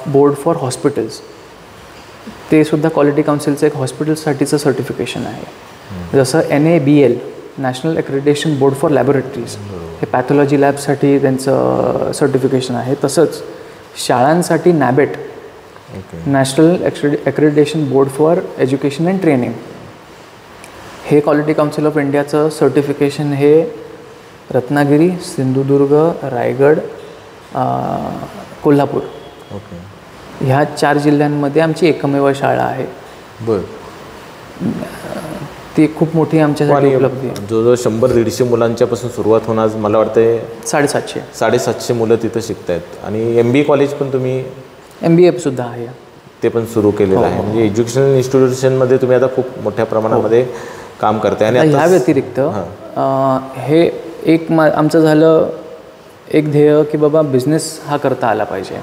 board for hospitals, ते सुद्धा क्वालिटी काउन्सिलचं एक हॉस्पिटल्ससाठीचं सर्टिफिकेशन आहे. जसं NABL national accreditation board for laboratories, हे पॅथॉलॉजी लॅबसाठी त्यांचं सर्टिफिकेशन आहे. तसंच शाळांसाठी NABET national accreditation board for education and training, हे क्वालिटी काउन्सिल ऑफ इंडियाचं सर्टिफिकेशन हे रत्नागिरी, सिंधुदुर्ग, रायगड, कोल्हापूर ह्या 4 जिल्ह्यांमध्ये आमची एकमेव शाळा आहे. ती खूप मोठी आमच्यासाठी उपलब्धी आहे. जवळजवळ 100-150 मुलांच्यापासून सुरुवात होणार, मला वाटतं 750 मुलं तिथं शिकत आहेत. आणि MBA कॉलेज पण तुम्ही MBA सुद्धा आहे, ते पण सुरू केलेलं आहे. म्हणजे एज्युकेशनल इन्स्टिट्यूशनमध्ये तुम्ही आता खूप मोठ्या प्रमाणामध्ये काम करताय. आणि ह्या व्यतिरिक्त हे एक आमचं झालं एक ध्येय की बाबा बिझनेस हा करता आला पाहिजे.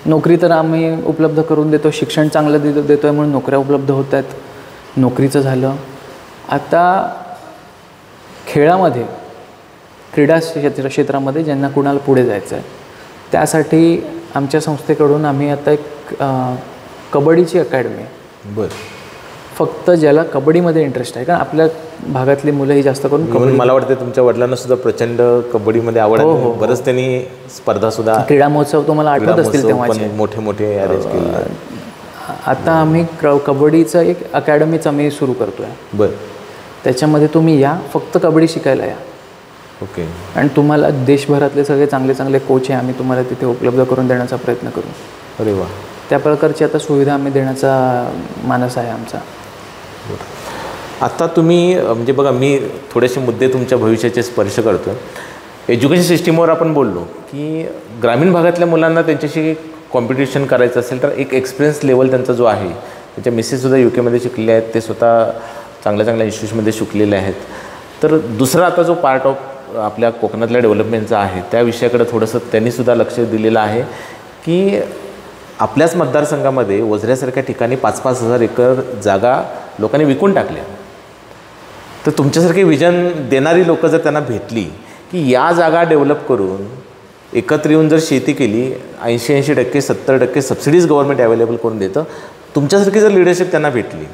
नोकरी तर आम्ही उपलब्ध करून देतो, शिक्षण चांगलं देतो आहे म्हणून नोकऱ्या उपलब्ध होत आहेत, नोकरीचं झालं. आता खेळामध्ये, क्रीडा क्षेत्रामध्ये ज्यांना कुणाला पुढे जायचं आहे त्यासाठी आमच्या संस्थेकडून आम्ही आता एक कबड्डीची अकॅडमी, फक्त ज्याला कबड्डीमध्ये इंटरेस्ट आहे, कारण आपल्या भागातली मुलं ही जास्त करून कबड्डी, मला वाटतं तुमच्या वडिलांना सुद्धा प्रचंड कबड्डीमध्ये आवड आहे. बरंच त्यांनी स्पर्धा सुद्धा, क्रीडा महोत्सव तुम्हाला आठवत असतील तेव्हाचे मोठे अरेंज केले. आता आम्ही कबड्डीचं एक अकॅडमीच आम्ही सुरू करतो आहे. त्याच्यामध्ये तुम्ही या, फक्त कबड्डी शिकायला या. आणि तुम्हाला देशभरातले सगळे चांगले कोच आहे आम्ही तुम्हाला तिथे उपलब्ध करून देण्याचा प्रयत्न करू. अरे वा. त्या प्रकारची आता सुविधा आम्ही देण्याचा मानस आहे आमचा. आता तुम्ही म्हणजे बघा, मी थोडेसे मुद्दे तुमच्या भविष्याचे स्पर्श करतो. एज्युकेशन सिस्टीमवर आपण बोललो की ग्रामीण भागातल्या मुलांना त्यांच्याशी कॉम्पिटिशन करायचं असेल तर एक एक्सपिरियन्स लेवल त्यांचा जो आहे, त्याच्या मिसेससुद्धा UK शिकले आहेत, ते स्वतः चांगल्या इन्स्टिट्यूटमध्ये शिकलेले आहेत. तर दुसरा आता जो पार्ट ऑफ आपल्या कोकणातल्या डेव्हलपमेंटचा आहे त्या विषयाकडे थोडंसं त्यांनीसुद्धा लक्ष दिलेलं आहे की आपल्याच मतदारसंघामध्ये वझऱ्यासारख्या ठिकाणी 5-5 हजार एकर जागा लोकांनी विकून टाकल्या. तर तुमच्यासारखे विजन देणारी लोकं जर त्यांना भेटली की या जागा डेव्हलप करून एकत्र येऊन जर शेती केली, 80% 70% सबसिडीज गव्हर्नमेंट अवेलेबल करून देतं, तुमच्यासारखी जर लिडरशिप त्यांना भेटली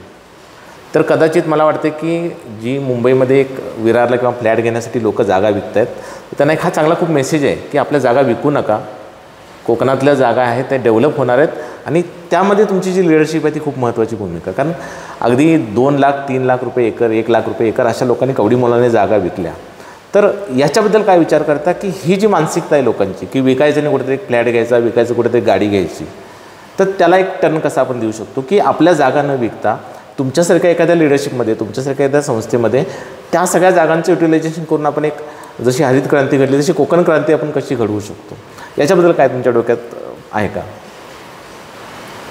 तर कदाचित मला वाटते की जी मुंबईमध्ये एक विरारला किंवा फ्लॅट घेण्यासाठी लोक जागा विकत आहेत, त्यांना एक हा चांगला खूप मेसेज आहे की आपल्या जागा विकू नका, कोकणातल्या जागा आहेत त्या डेव्हलप होणार आहेत. आणि त्यामध्ये तुमची जी लिडरशिप आहे ती खूप महत्त्वाची भूमिका. कारण अगदी 2 लाख 3 लाख रुपये एकर, 1 लाख रुपये एकर अशा लोकांनी कवडी मोलाने जागा विकल्या. तर याच्याबद्दल काय विचार करता की ही जी मानसिकता आहे लोकांची की विकायचं नाही, कुठेतरी एक फ्लॅट घ्यायचा, विकायचं कुठेतरी गाडी घ्यायची, तर त्याला एक टर्न कसा आपण देऊ शकतो की आपल्या जागा न विकता तुमच्यासारख्या एखाद्या लिडरशिपमध्ये, तुमच्यासारख्या एखाद्या संस्थेमध्ये त्या सगळ्या जागांचं युटिलायझेशन करून आपण एक जशी हरित क्रांती घडली तशी कोकण क्रांती आपण कशी घडवू शकतो, याच्याबद्दल काय तुमच्या डोक्यात आहे का?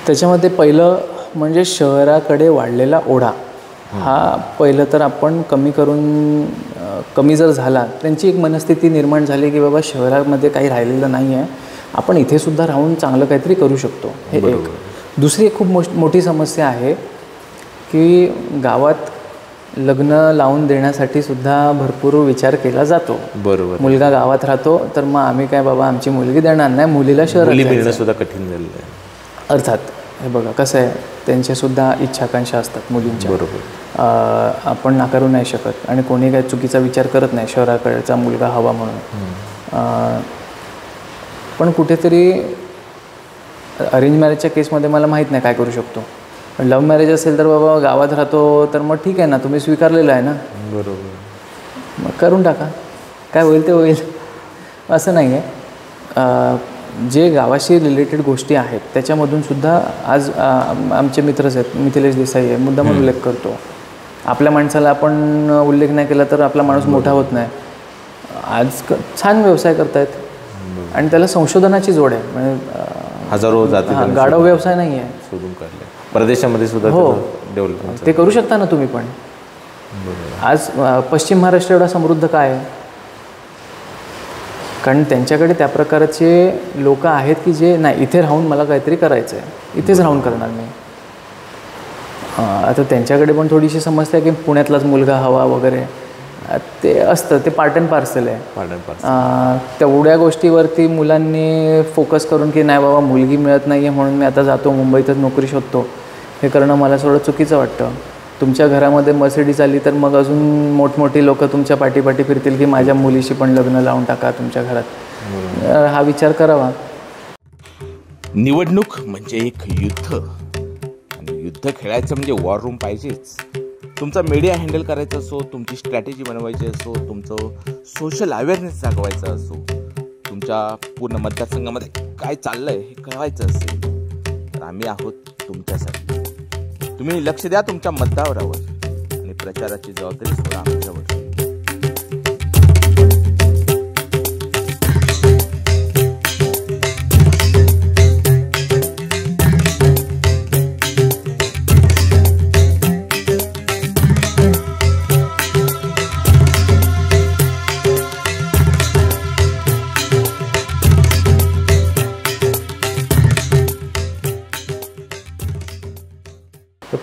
त्याच्यामध्ये पहिलं म्हणजे शहराकडे वाढलेला ओढा हा पहिलं तर आपण कमी करून कमी जर झाला, त्यांची एक मनस्थिती निर्माण झाली की बाबा शहरामध्ये काही राहिलेलं नाही आहे, आपण इथेसुद्धा राहून चांगलं काहीतरी करू शकतो. हे एक. दुसरी एक खूप मोठी समस्या आहे की गावात लग्न लावून देण्यासाठी सुद्धा भरपूर विचार केला जातो. बरोबर. मुलगा गावात राहतो तर मग आम्ही काय बाबा आमची मुलगी देणार नाही, मुलीला शहरात मिळणं सुद्धा कठीण झालेलं आहे. अर्थात हे बघा कसं आहे, त्यांच्यासुद्धा इच्छाकांक्षा असतात मुलींच्या. बरोबर. आपण नाकारू नाही शकत आणि कोणी काही चुकीचा विचार करत नाही शहराकडचा मुलगा हवा म्हणून. पण कुठेतरी अरेंज मॅरेजच्या केसमध्ये मला माहीत नाही काय करू शकतो. पण लव्ह मॅरेज असेल तर बाबा गावात राहतो तर मग ठीक आहे ना, तुम्ही स्वीकारलेलं आहे ना. बरोबर. मग करून टाका, काय होईल ते होईल. असं नाही आहे. जे गावाशी रिलेटेड गोष्टी आहेत त्याच्यामधून सुद्धा आज आमचे मित्रच आहेत, मिथिलेश देसाई आहे, मुद्दाम उल्लेख करतो. आपल्या माणसाला आपण उल्लेख नाही केला तर आपला माणूस मोठा होत नाही. आज छान व्यवसाय करतायत आणि त्याला संशोधनाची जोड आहे. म्हणजे हजारो जाती गाढव व्यवसाय नाही आहे, शोधून काढले. परदेशामध्ये सुद्धा हो डेव्हलपमेंट ते करू शकता ना तुम्ही. पण आज पश्चिम महाराष्ट्र एवढा समृद्ध काय आहे? कारण त्यांच्याकडे त्या प्रकारचे लोक आहेत की जे नाही इथे राहून मला काहीतरी करायचं आहे, इथेच राहून करणार मी. आता त्यांच्याकडे पण थोडीशी समस्या आहे की पुण्यातलाच मुलगा हवा वगैरे, ते असतं, ते पार्ट अँड पार्सल आहे. तेवढ्या गोष्टीवरती मुलांनी फोकस करून की नाही बाबा मुलगी मिळत नाही आहे म्हणून मी आता जातो मुंबईतच नोकरी शोधतो, हे करणं मला थोडं चुकीचं वाटतं. तुमच्या घरामध्ये मर्सिडीज आली तर मग अजून मोठमोठी लोक तुमच्या पाठीपाठी फिरतील की माझ्या मुलीशी पण लग्न लावून टाका तुमच्या घरात. हा विचार करावा. निवडणूक म्हणजे एक युद्ध, आणि युद्ध खेळायचं म्हणजे वॉर रूम पाहिजेच. तुमचा मीडिया हँडल करायचा असो, तुमची स्ट्रॅटेजी बनवायची असो, तुमचं सोशल अवेअरनेस दाखवायचा असो, तुमच्या पूर्ण मतदारसंघामध्ये काय चाललंय हे कळवायचं असेल तर आम्ही आहोत तुमच्यासाठी. तुम्ही लक्ष द्या तुमच्या मतदारावर आणि प्रचाराची जबाबदारी सोडा आमच्यावर.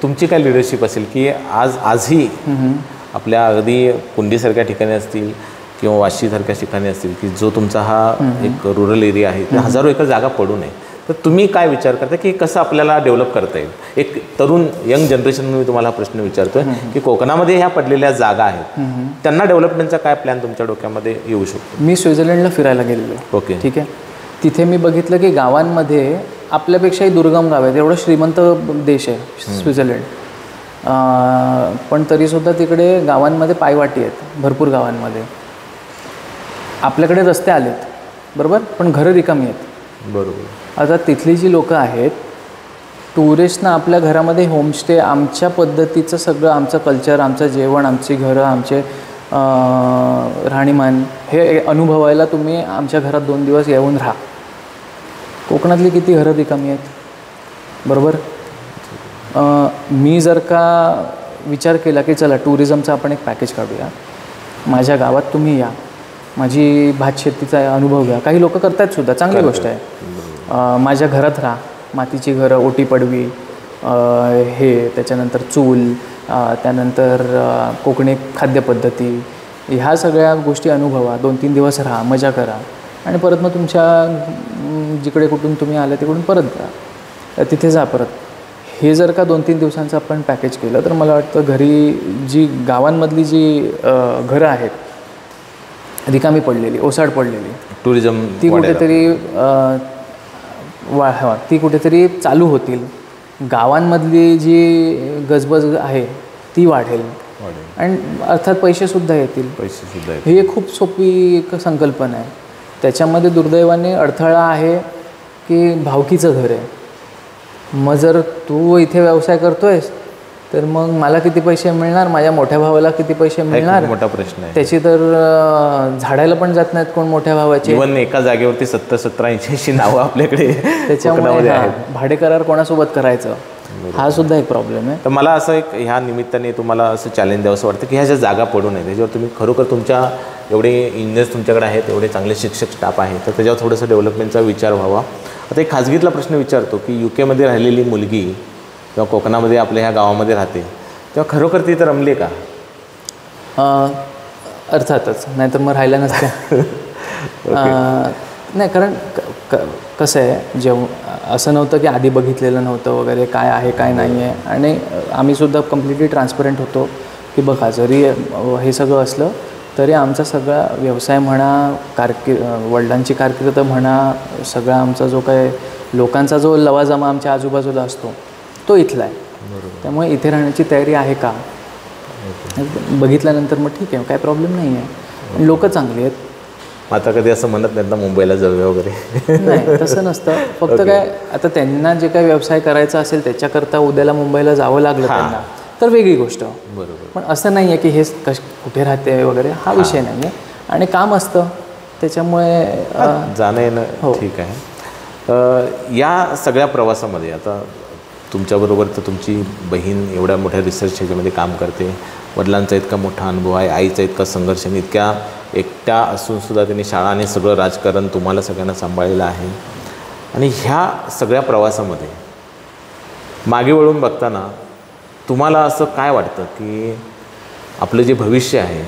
तुमची काय लिडरशिप असेल की आजही आपल्या अगदी कुंडीसारख्या ठिकाणी असतील किंवा वाशीसारख्या ठिकाणी असतील की जो तुमचा हा एक रुरल एरिया आहे, हजारो एकर जागा पडू नये, तर तुम्ही काय विचार करता की कसं आपल्याला डेव्हलप करता येईल? एक तरुण यंग जनरेशन मी तुम्हाला हा प्रश्न विचारतोय की कोकणामध्ये ह्या पडलेल्या जागा आहेत, त्यांना डेव्हलपमेंटचा काय प्लॅन तुमच्या डोक्यामध्ये येऊ शकतो? मी स्वित्झर्लंडला फिरायला गेलेलो. ओके, ठीक आहे. तिथे मी बघितलं की गावांमध्ये आपल्यापेक्षाही दुर्गम गाव आहेत, एवढं श्रीमंत देश आहे स्वित्झर्लंड, पण तरीसुद्धा तिकडे गावांमध्ये पायवाटी आहेत भरपूर गावांमध्ये. आपल्याकडे रस्ते आलेत बरोबर, पण घरं रिकामी आहेत. बरोबर. आता तिथली जी लोकं आहेत, टुरिस्टना आपल्या घरामध्ये होमस्टे, आमच्या पद्धतीचं सगळं, आमचं कल्चर, आमचं जेवण, आमची घरं, आमचे राहणीमान हे अनुभवायला तुम्ही आमच्या घरात 2 दिवस येऊन राहा. कोकणातली किती घरं रिकामी आहेत बरोबर. मी जर का विचार केला की चला टुरिझमचा आपण एक पॅकेज काढूया, माझ्या गावात तुम्ही या, माझी भातशेतीचा अनुभव घ्या, काही लोक करतात सुद्धा, चांगली गोष्ट आहे. माझ्या घरात राहा, मातीची घरं, ओटी पडवी, हे त्याच्यानंतर चूल, त्यानंतर कोकणी खाद्यपद्धती, ह्या सगळ्या गोष्टी अनुभवा, 2-3 दिवस राहा, मजा करा आणि परत मग तुमच्या जिकडे कुठून तुम्ही आले तिकडून परत जा, तिथे जा परत. हे जर का 2-3 दिवसांचं आपण पॅकेज केलं तर मला वाटतं घरी जी गावांमधली जी घरं आहेत रिकामी पडलेली, ओसाड पडलेली, टुरिझम ती कुठेतरी ती कुठेतरी चालू होतील. गावांमधली जी गजबज आहे ती वाढेल आणि अर्थात पैसेसुद्धा येतील. ही खूप सोपी एक संकल्पना आहे. त्याच्यामध्ये दुर्दैवाने अडथळा आहे की भावकीचं घर आहे. मग जर तू इथे व्यवसाय करतोयस तर मग मला किती पैसे मिळणार, माझ्या मोठ्या भावाला किती पैसे मिळणार, मोठा प्रश्न आहे. त्याची तर झाडायला पण जात नाहीत कोण मोठ्या भावाचे. इव्हन एका जागेवरती 70, 70, 80 नावं आपल्याकडे त्याच्यामुळे भाडे करार कोणासोबत करायचं हा सुद्धा एक प्रॉब्लेम आहे. तर मला असं एक ह्या निमित्ताने तुम्हाला असं चॅलेंज द्यावं असं वाटतं की ह्या ज्या जागा पडू नये त्याच्यावर तुम्ही खरोखर तुमच्या एवढे इंजिनियर्स तुमच्याकडे आहेत, एवढे चांगले शिक्षक स्टाफ आहे, तर त्याच्यावर थोडंसं डेव्हलपमेंटचा विचार व्हावा. आता एक खाजगीतला प्रश्न विचारतो की UK राहिलेली मुलगी किंवा कोकणामध्ये आपल्या ह्या गावामध्ये राहते तेव्हा खरोखर ती तर रमली का? अर्थातच, नाहीतर मग राहिला नसत्या. नाही, कारण कसं आहे, जेव्हा असं नव्हतं की आधी बघितलेलं नव्हतं वगैरे काय आहे काय नाही आहे. आणि आम्हीसुद्धा कम्प्लिटली ट्रान्सपरंट होतो की बघा जरी हे सगळं असलं तरी आमचा सगळा व्यवसाय म्हणा, वडिलांची कारकीर्द म्हणा, सगळा आमचा जो काय लोकांचा जो लवाजमा आमच्या आजूबाजूला असतो तो इथला आहे. त्यामुळे इथे राहण्याची तयारी आहे का बघितल्यानंतर मग ठीक आहे, काय प्रॉब्लेम नाही आहे. लोकं चांगली आहेत. आता कधी असं म्हणत नाहीत ना मुंबईला जाऊया वगैरे? नाही, तसं नसतं. फक्त काय आता त्यांना जे काही व्यवसाय करायचा असेल त्याच्याकरता उद्याला मुंबईला जावं लागलं त्यांना तर वेगळी गोष्ट. बरोबर. पण असं नाही आहे की हे कुठे राहते वगैरे हा विषय नाही आहे. आणि काम असतं त्याच्यामुळे जाणं येणं ठीक आहे. या सगळ्या प्रवासामध्ये आता तुमच्याबरोबर तर तुमची बहीण एवढ्या मोठ्या रिसर्च ह्याच्यामध्ये काम करते, वडिलांचा इतका मोठा अनुभव आहे, आईचा इतका संघर्ष, आणि इतक्या एकट्या असूनसुद्धा त्यांनी शाळा आणि सगळं राजकारण तुम्हाला सगळ्यांना सांभाळलेलं आहे. आणि ह्या सगळ्या प्रवासामध्ये मागे वळून बघताना तुम्हाला असं काय वाटतं की आपलं जे भविष्य आहे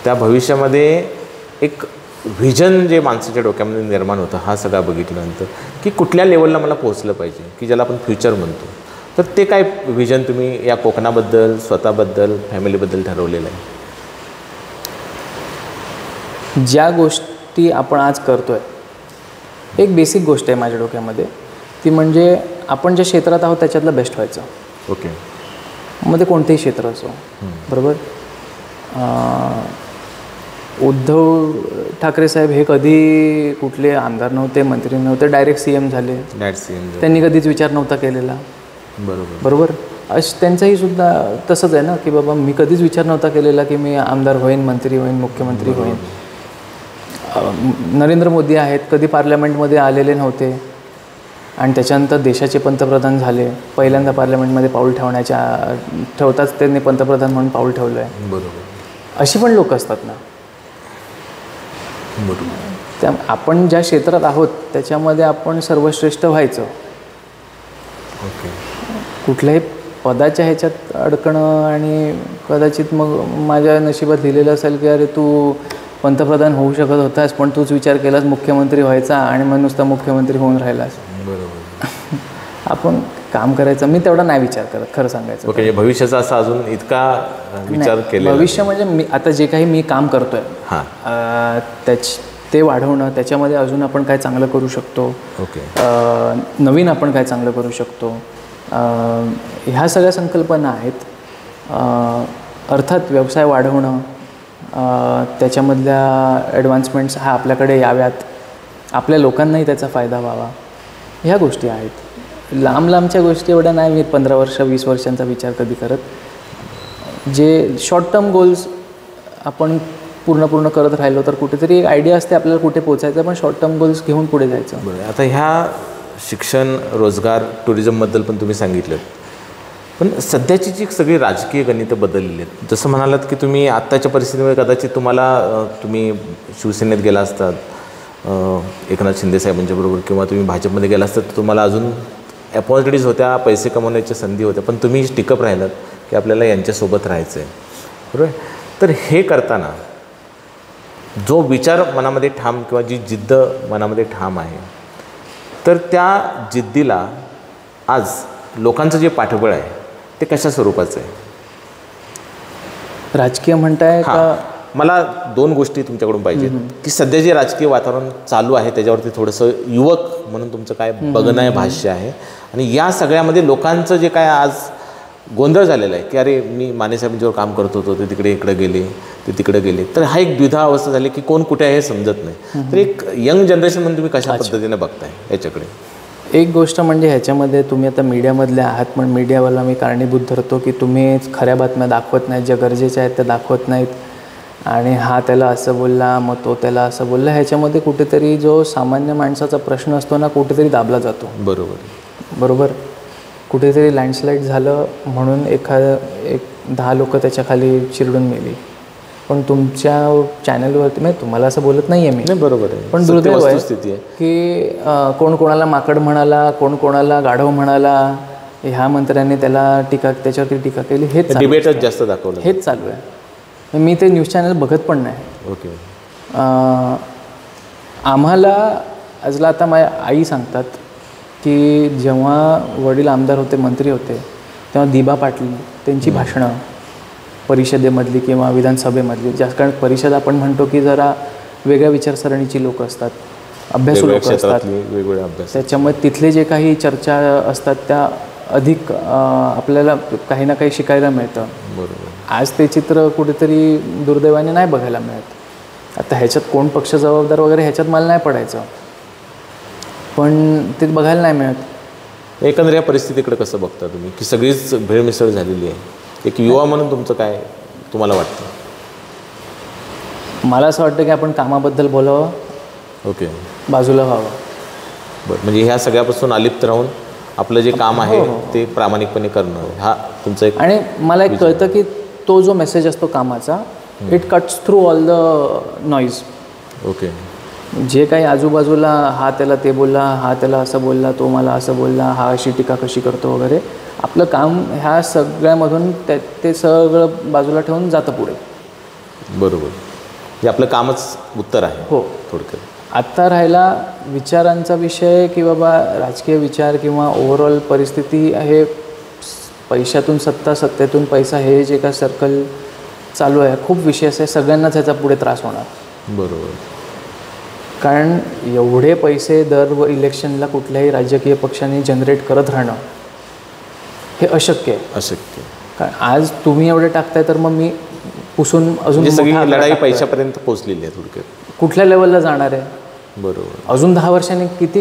त्या भविष्यामध्ये एक व्हिजन जे माणसाच्या डोक्यामध्ये निर्माण होतं हा सगळा बघितल्यानंतर की कुठल्या लेवलला मला पोहोचलं पाहिजे की ज्याला आपण फ्युचर म्हणतो, तर ते काय व्हिजन तुम्ही या कोकणाबद्दल, स्वतःबद्दल, फॅमिलीबद्दल ठरवलेलं आहे? ज्या गोष्टी आपण आज करतो आहे एक बेसिक गोष्ट आहे माझ्या डोक्यामध्ये, ती म्हणजे आपण ज्या क्षेत्रात आहोत त्याच्यातलं बेस्ट व्हायचं. ओके. मग ते कोणतेही क्षेत्र असो. बरोबर. उद्धव ठाकरे साहेब हे कधी कुठले आमदार नव्हते, मंत्री नव्हते, डायरेक्ट CM झाले. त्यांनी कधीच विचार नव्हता केलेला. बरोबर. त्यांचंही सुद्धा तसंच आहे ना की बाबा मी कधीच विचार नव्हता केलेला की मी आमदार होईन, मंत्री होईन, मुख्यमंत्री होईन. नरेंद्र मोदी आहेत, कधी पार्लमेंटमध्ये आलेले नव्हते आणि त्याच्यानंतर देशाचे पंतप्रधान झाले. पहिल्यांदा पार्लमेंटमध्ये पाऊल ठेवताच त्यांनी पंतप्रधान म्हणून पाऊल ठेवलं आहे. बरोबर. अशी पण लोक असतात ना. त्या आपण ज्या क्षेत्रात आहोत त्याच्यामध्ये आपण सर्वश्रेष्ठ व्हायचं. कुठल्याही पदाच्या ह्याच्यात अडकणं आणि कदाचित मग माझ्या नशिबात लिहिलेलं असेल की अरे तू पंतप्रधान होऊ शकत होतास पण तूच विचार केलास मुख्यमंत्री व्हायचा आणि मग नुसता मुख्यमंत्री होऊन राहिलास. बरोबर. आपण काम करायचं. मी तेवढा नाही विचार करत खरं सांगायचं. ओके. भविष्याचा असा अजून इतका विचार केला? भविष्य म्हणजे मी आता जे काही मी काम करतोय ते वाढवणं, त्याच्यामध्ये अजून आपण काय चांगलं करू शकतो. ओके. नवीन आपण काय चांगलं करू शकतो, ह्या सगळ्या संकल्पना आहेत. अर्थात व्यवसाय वाढवणं, त्याच्यामधल्या ॲडव्हान्समेंट्स हा आपल्याकडे याव्यात, आपल्या लोकांनाही त्याचा फायदा व्हावा, ह्या गोष्टी आहेत. लांबच्या गोष्टी एवढ्या नाही मी 15 वर्ष 20 वर्षांचा विचार कधी करत. जे शॉर्ट टर्म गोल्स आपण पूर्ण करत राहिलो तर कुठेतरी एक आयडिया असते आपल्याला कुठे पोचायचं, पण शॉर्ट टर्म गोल्स घेऊन पुढे जायचं. बरं. आता ह्या शिक्षण, रोजगार, टुरिझमबद्दल पण तुम्ही सांगितलं, पण सध्याची जी सगळी राजकीय गणितं बदललेली आहेत. जसं म्हणालात की तुम्ही आत्ताच्या परिस्थितीमध्ये कदाचित तुम्ही शिवसेनेत गेला असतात एकनाथ शिंदे साहेबांच्या बरोबर, किंवा तुम्ही भाजपमध्ये गेला असतात तर तुम्हाला अजून अपॉर्च्युनिटीज होत्या, पैसे कमवण्याच्या संधी होत्या, पण तुम्ही टिकअप राहिलात की आपल्याला यांच्यासोबत राहायचं आहे. बरोबर. तर हे करताना जो विचार मनामध्ये ठाम किंवा जी जिद्द मनामध्ये ठाम आहे, तर त्या जिद्दीला आज लोकांचं जे पाठबळ आहे ते कशा स्वरूपाचं आहे? राजकीय म्हणताय का? मला 2 गोष्टी तुमच्याकडून पाहिजेत की सध्या जे राजकीय वातावरण चालू आहे त्याच्यावरती थोडंसं युवक म्हणून तुमचं काय बघणं आहे, भाष्य आहे, आणि या सगळ्यामध्ये लोकांचं जे काय आज गोंधळ झालेला आहे की अरे मी मानेसाहेबांच्यावर काम करत होतो, ते तिकडे गेले, तर हा एक द्विधा अवस्था झाली की कोण कुठे आहे हे समजत नाही. तर एक यंग जनरेशन म्हणून तुम्ही कशा पद्धतीने बघताय याच्याकडे? एक गोष्ट म्हणजे ह्याच्यामध्ये तुम्ही आता मीडियामधले आहात, पण मीडियावाला मी कारणीभूत धरतो की तुम्ही खऱ्या बातम्या दाखवत नाहीत, ज्या गरजेच्या आहेत त्या दाखवत नाहीत, आणि हा त्याला असं बोलला मग तो त्याला असं बोलला. ह्याच्यामध्ये कुठेतरी जो सामान्य माणसाचा प्रश्न असतो ना कुठेतरी दाबला जातो. बरोबर. कुठेतरी लँडस्लाईड झालं म्हणून एक 10 लोक त्याच्या खाली चिरडून मेली. पण तुमच्या चॅनलवरती म्हणजे तुम्हाला असं बोलत नाही आहे मी, बरोबर आहे, पण दुर्दैव आहे की कोण कोणाला माकड म्हणाला, कोण कोणाला गाढव म्हणाला, ह्या मंत्र्यांनी त्याच्यावरती टीका केली. हेच डिबेटच जास्त दाखवलं, हेच चालू आहे. मी ते न्यूज चॅनल बघत पण नाही. ओके. आम्हाला आजला आता माझ्या आई सांगतात की जेव्हा वडील आमदार होते, मंत्री होते, तेव्हा दिबा पाटील त्यांची भाषणं परिषदेमधली किंवा विधानसभेमधली, जास्त कारण परिषद आपण म्हणतो की जरा वेगळ्या विचारसरणीची लोक असतात, अभ्यासू लोक असतात, वेगवेगळे अभ्यास, त्याच्यामुळे तिथले जे काही चर्चा असतात त्या अधिक आपल्याला काही ना काही शिकायला मिळतं. बरोबर. आज ते चित्र कुठेतरी दुर्दैवाने नाही बघायला मिळत. आता ह्याच्यात कोण पक्ष जबाबदार वगैरे ह्याच्यात मला नाही पडायचं, पण ते बघायला नाही मिळत. एकंदर या परिस्थितीकडे कसं बघता तुम्ही की सगळीच भेळमिसळ झालेली आहे? एक युवा म्हणून तुमचं काय तुम्हाला वाटतं? मला असं वाटतं की आपण कामाबद्दल बोलावं, ओके, बाजूला व्हावं. बरं, म्हणजे ह्या सगळ्यापासून अलिप्त राहून आपलं जे काम आहे ते प्रामाणिकपणे करणं, हा तुमचा एक. आणि मला एक कळतं की तो जो मेसेज असतो कामाचा, it cuts through all the noise. Okay. जे काही आजूबाजूला हा त्याला ते बोलला, हा त्याला असं बोलला, तो मला असं बोलला, हा अशी टीका कशी करतो वगैरे, आपलं काम ह्या सगळ्यामधून ते सगळं बाजूला ठेवून जातं पुढे. बरोबर. हे आपलं कामच उत्तर आहे. हो, थोडक्यात. आत्ता राहिला विचारांचा विषय की बाबा राजकीय विचार किंवा ओव्हरऑल परिस्थिती, हे पैशातून सत्ता, सत्तेतून पैसा, हे जे काय सर्कल चालू आहे खूप विशेष आहे. सगळ्यांनाच ह्याचा पुढे त्रास होणार. बरोबर. कारण एवढे पैसे दर इलेक्शनला कुठल्याही राजकीय पक्षाने जनरेट करत राहणं हे अशक्य आहे. अशक्य. कारण आज तुम्ही एवढे टाकताय तर मग मी पुसून अजून सगळी लढाई पैशापर्यंत पोहोचलेली आहे थोडक्यात. कुठल्या लेवलला जाणार आहे? बरोबर. अजून 10 वर्षांनी किती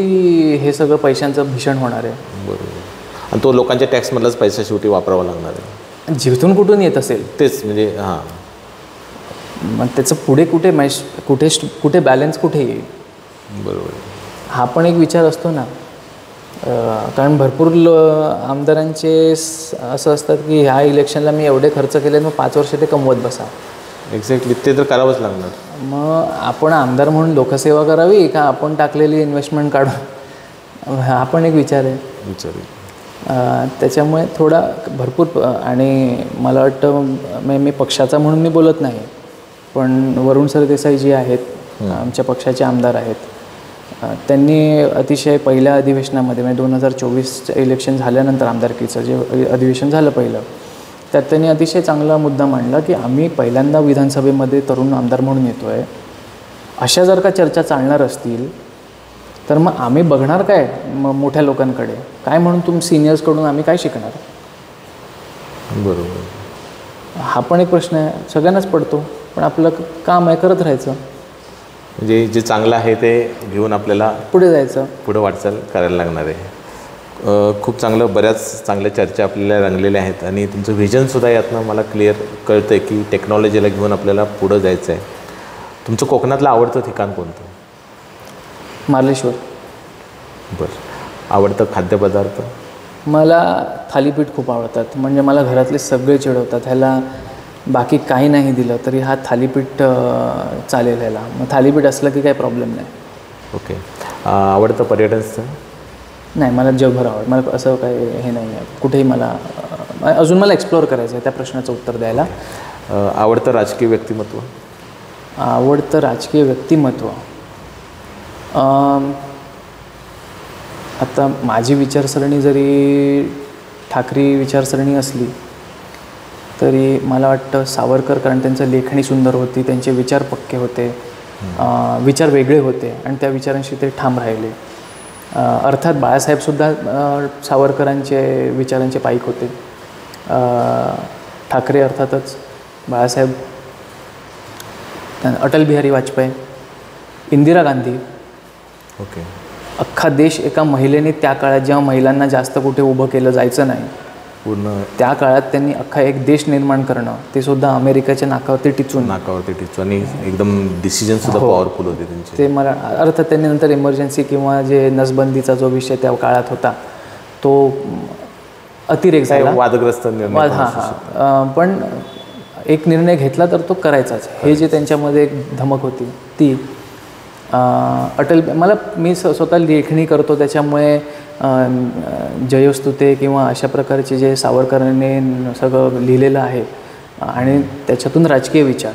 हे सगळं पैशांचं भीषण होणार आहे. बरोबर. आणि तो लोकांच्या टॅक्समधलाच पैसा शेवटी वापरावा लागणार आहे. जिथून कुठून येत असेल तेच, म्हणजे हां, मग त्याचं पुढे कुठे बॅलन्स कुठे येईल? बरोबर. हा पण एक विचार असतो ना. कारण भरपूर आमदारांचे असं असतात की ह्या इलेक्शनला मी एवढे खर्च केले, मग 5 वर्ष ते कमवत बसा. एक्झॅक्टली, ते तर करावंच लागणार. मग आपण आमदार म्हणून लोकसेवा करावी का आपण टाकलेली इन्व्हेस्टमेंट काढू? हा पण एक विचार आहे. त्याच्यामुळे थोडा भरपूर. आणि मला वाटतं मी पक्षाचा म्हणून मी बोलत नाही, पण वरुण सरदेसाई जी आहेत, आमच्या पक्षाचे आमदार आहेत, त्यांनी अतिशय पहिल्या अधिवेशनामध्ये, म्हणजे 2024 इलेक्शन झाल्यानंतर आमदारकीचं जे अधिवेशन झालं पहिलं, त्यात त्यांनी अतिशय चांगला मुद्दा मांडला की आम्ही पहिल्यांदा विधानसभेमध्ये तरुण आमदार म्हणून येतो आहे. अशा जर का चर्चा चालणार असतील तर मग आम्ही बघणार काय मोठ्या लोकांकडे? काय म्हणून तुम्ही सिनियर्सकडून आम्ही काय शिकणार? बरोबर. हा पण एक प्रश्न आहे, सगळ्यांनाच पडतो. पण आपलं काम आहे करत राहायचं. म्हणजे जे चांगलं आहे ते घेऊन आपल्याला पुढे जायचं, पुढे वाटचाल करायला लागणार आहे. खूप चांगलं, बऱ्याच चांगल्या चर्चा आपल्याला रंगलेल्या आहेत आणि तुमचं व्हिजनसुद्धा यातनं मला क्लिअर कळतं आहे की टेक्नॉलॉजीला घेऊन आपल्याला पुढं जायचं आहे. तुमचं कोकणातलं आवडतं ठिकाण कोणतं? मार्लेश्वर. बरं. आवडतं खाद्यपदार्थ? मला थालीपीठ खूप आवडतात. म्हणजे मला घरातले सगळे चिडवतात, ह्याला बाकी काही नाही दिलं तरी हा थालीपीठ चालेल ह्याला. मग थालीपीठ असलं की काही प्रॉब्लेम नाही. ओके. आवडतं पर्यटन स्थळ? नाही, मला जगभर आवडतं. मला असं काही हे नाही आहे कुठेही. मला अजून मला एक्सप्लोअर करायचं आहे त्या प्रश्नाचं उत्तर द्यायला. आवडतं राजकीय व्यक्तिमत्व? आवडतं राजकीय व्यक्तिमत्व, आता माझी विचारसरणी जरी ठाकरी विचारसरणी असली तरी मला वाटतं सावरकर, कारण त्यांचं लेखणी सुंदर होती, त्यांचे विचार पक्के होते, विचार वेगळे होते आणि त्या विचारांशी ते ठाम राहिले. अर्थात बाळासाहेबसुद्धा सावरकरांचे विचारांचे पाईक होते. ठाकरे अर्थातच, बाळासाहेब, अटल बिहारी वाजपेयी, इंदिरा गांधी. ओके. अख्खा देश एका महिलेने त्या काळात, जेव्हा महिलांना जास्त कुठे उभं केलं जायचं नाही, पूर्ण त्या काळात त्यांनी अख्खा एक देश निर्माण करणं, ते सुद्धा अमेरिकेच्या नाकावरती टिचून आणि एकदम डिसिजनसुद्धा पॉवरफुल होते त्यांचे. ते मला अर्थात त्यांनी नंतर इमर्जन्सी किंवा जे नसबंदीचा जो विषय त्या काळात होता तो अतिरेक झाला, वादग्रस्त निर्णय. पण एक निर्णय घेतला तर तो करायचाच, हे जे त्यांच्यामध्ये एक धमक होती ती मी स्वतः लेखणी करतो त्याच्यामुळे जयोस्तुते किंवा अशा प्रकारचे जे सावरकरांनी सगळं लिहिलेलं आहे आणि त्याच्यातून राजकीय विचार,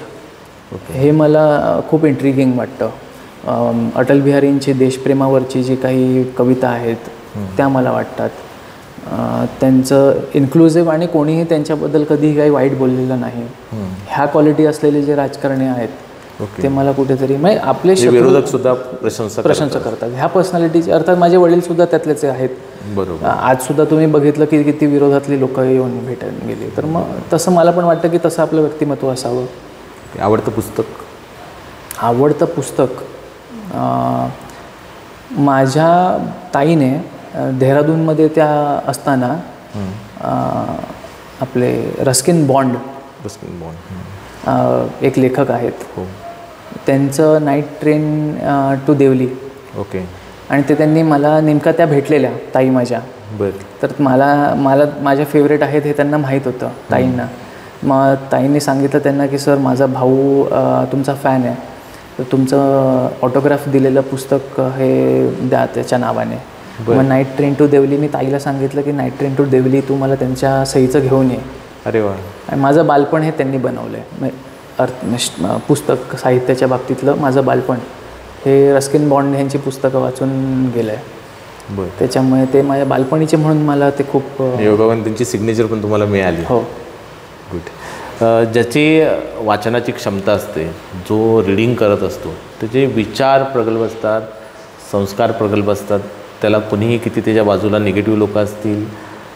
हे मला खूप इंट्रिगिंग वाटतं. अटल बिहारींची देशप्रेमावरची जी काही कविता आहेत त्या मला वाटतात. त्यांचं इन्क्लुझिव्ह आणि कोणीही त्यांच्याबद्दल कधीही काही वाईट बोललेलं नाही, ह्या क्वालिटी असलेले जे राजकारणी आहेत ते मला कुठेतरी म्हणजे आपले विरोधक सुद्धा प्रशंसा करतात ह्या पर्सनॅलिटीची. अर्थात माझे वडील सुद्धा त्यातलेच आहेत. बरोबर. आज सुद्धा तुम्ही बघितलं की किती विरोधातली लोक येऊन भेटायला गेली. तर मग तसं मला पण वाटतं की तसं आपलं व्यक्तिमत्व असावं. आवडतं पुस्तक माझ्या ताईने देहरादूनमध्ये त्या असताना आपले रस्किन बॉन्ड एक लेखक आहेत, त्यांचं नाईट ट्रेन टू देवली. ओके. आणि ते त्यांनी मला नेमका त्या भेटलेल्या ताई माझ्या. तर मला माझ्या फेवरेट आहेत हे त्यांना माहीत होतं ताईंना. मग ताईंनी सांगितलं त्यांना की सर माझा भाऊ तुमचा फॅन आहे, तर तुमचं ऑटोग्राफ दिलेलं पुस्तक हे द्या त्याच्या नावाने. मग नाईट ट्रेन टू देवली मी ताईला सांगितलं की नाईट ट्रेन टू देवली तू मला त्यांच्या सहीचं घेऊन ये. अरे वा. आणि माझं बालपण हे त्यांनी बनवलं आहे, पुस्तक साहित्याच्या बाबतीतलं माझं बालपण हे रस्किन बॉन्ड यांची पुस्तकं वाचून गेलं आहे. त्याच्यामुळे ते माझ्या बालपणीचे म्हणून मला ते खूप योगावन त्यांची सिग्नेचर पण तुम्हाला मिळाली. हो. गुड. ज्याची वाचनाची क्षमता असते, जो रीडिंग करत असतो, त्याचे विचार प्रगल्भ असतात, संस्कार प्रगल्भ असतात. त्याला कुणीही किती त्याच्या बाजूला निगेटिव्ह लोक असतील,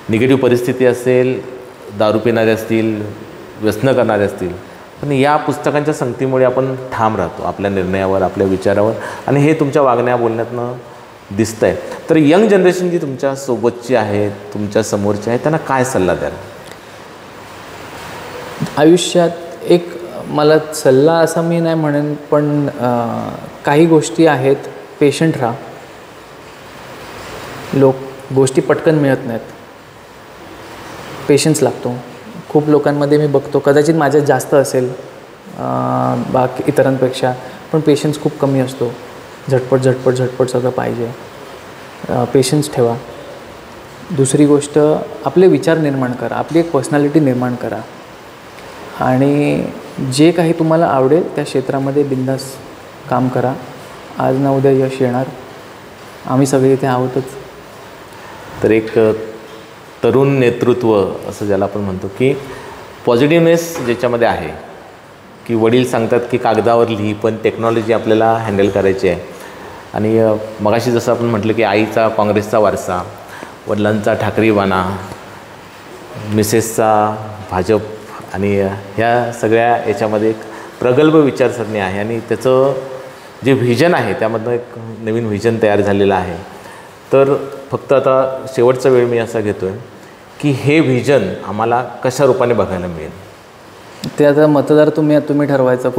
निगेटिव्ह परिस्थिती असेल, दारू पिणारे असतील, व्यसनं करणारे असतील, पण या पुस्तकांच्या संगतीमुळे आपण ठाम राहतो आपल्या निर्णयावर, आपल्या विचारावर. आणि हे तुमच्या वागण्या बोलण्यातनं दिसतं आहे. तर यंग जनरेशन जी तुमच्या सोबतची आहे, तुमच्या समोरची आहे, त्यांना काय सल्ला द्याल? आयुष्यात एक मला सल्ला असा मी नाही म्हणेन, पण काही गोष्टी आहेत, पेशंट राहा. गोष्टी पटकन मिळत नाहीत, पेशन्स लागतो. खूप लोकांमध्ये मी बघतो, कदाचित माझ्यात जास्त असेल बाकी इतरांपेक्षा, पण पेशन्स खूप कमी असतो. झटपट सगळं पाहिजे. पेशन्स ठेवा. दुसरी गोष्ट, आपले विचार निर्माण करा, आपली एक पर्सनॅलिटी निर्माण करा आणि जे काही तुम्हाला आवडेल त्या क्षेत्रामध्ये बिंदास काम करा. आज ना उद्या यश येणार. आम्ही सगळे इथे आहोतच. तर एक तरुण नेतृत्व असं ज्याला आपण म्हणतो की पॉझिटिव्हनेस ज्याच्यामध्ये आहे, की वडील सांगतात की कागदावर लिही, पण टेक्नॉलॉजी आपल्याला हँडल करायची आहे. आणि मगाशी जसं आपण म्हटलं की आईचा काँग्रेसचा वारसा, वडिलांचा ठाकरेवाना, मिसेसचा भाजप आणि ह्या सगळ्या याच्यामध्ये एक प्रगल्भ विचारसरणी आहे आणि त्याचं जे व्हिजन आहे त्यामधनं एक नवीन व्हिजन तयार झालेलं आहे. तर फक्त आता शेवटचा वेळ मी असा घेतो आहे की हे व्हिजन आम्हाला कशा रूपाने बघायला मिळेल? ते आता मतदार तुम्ही ठरवायचं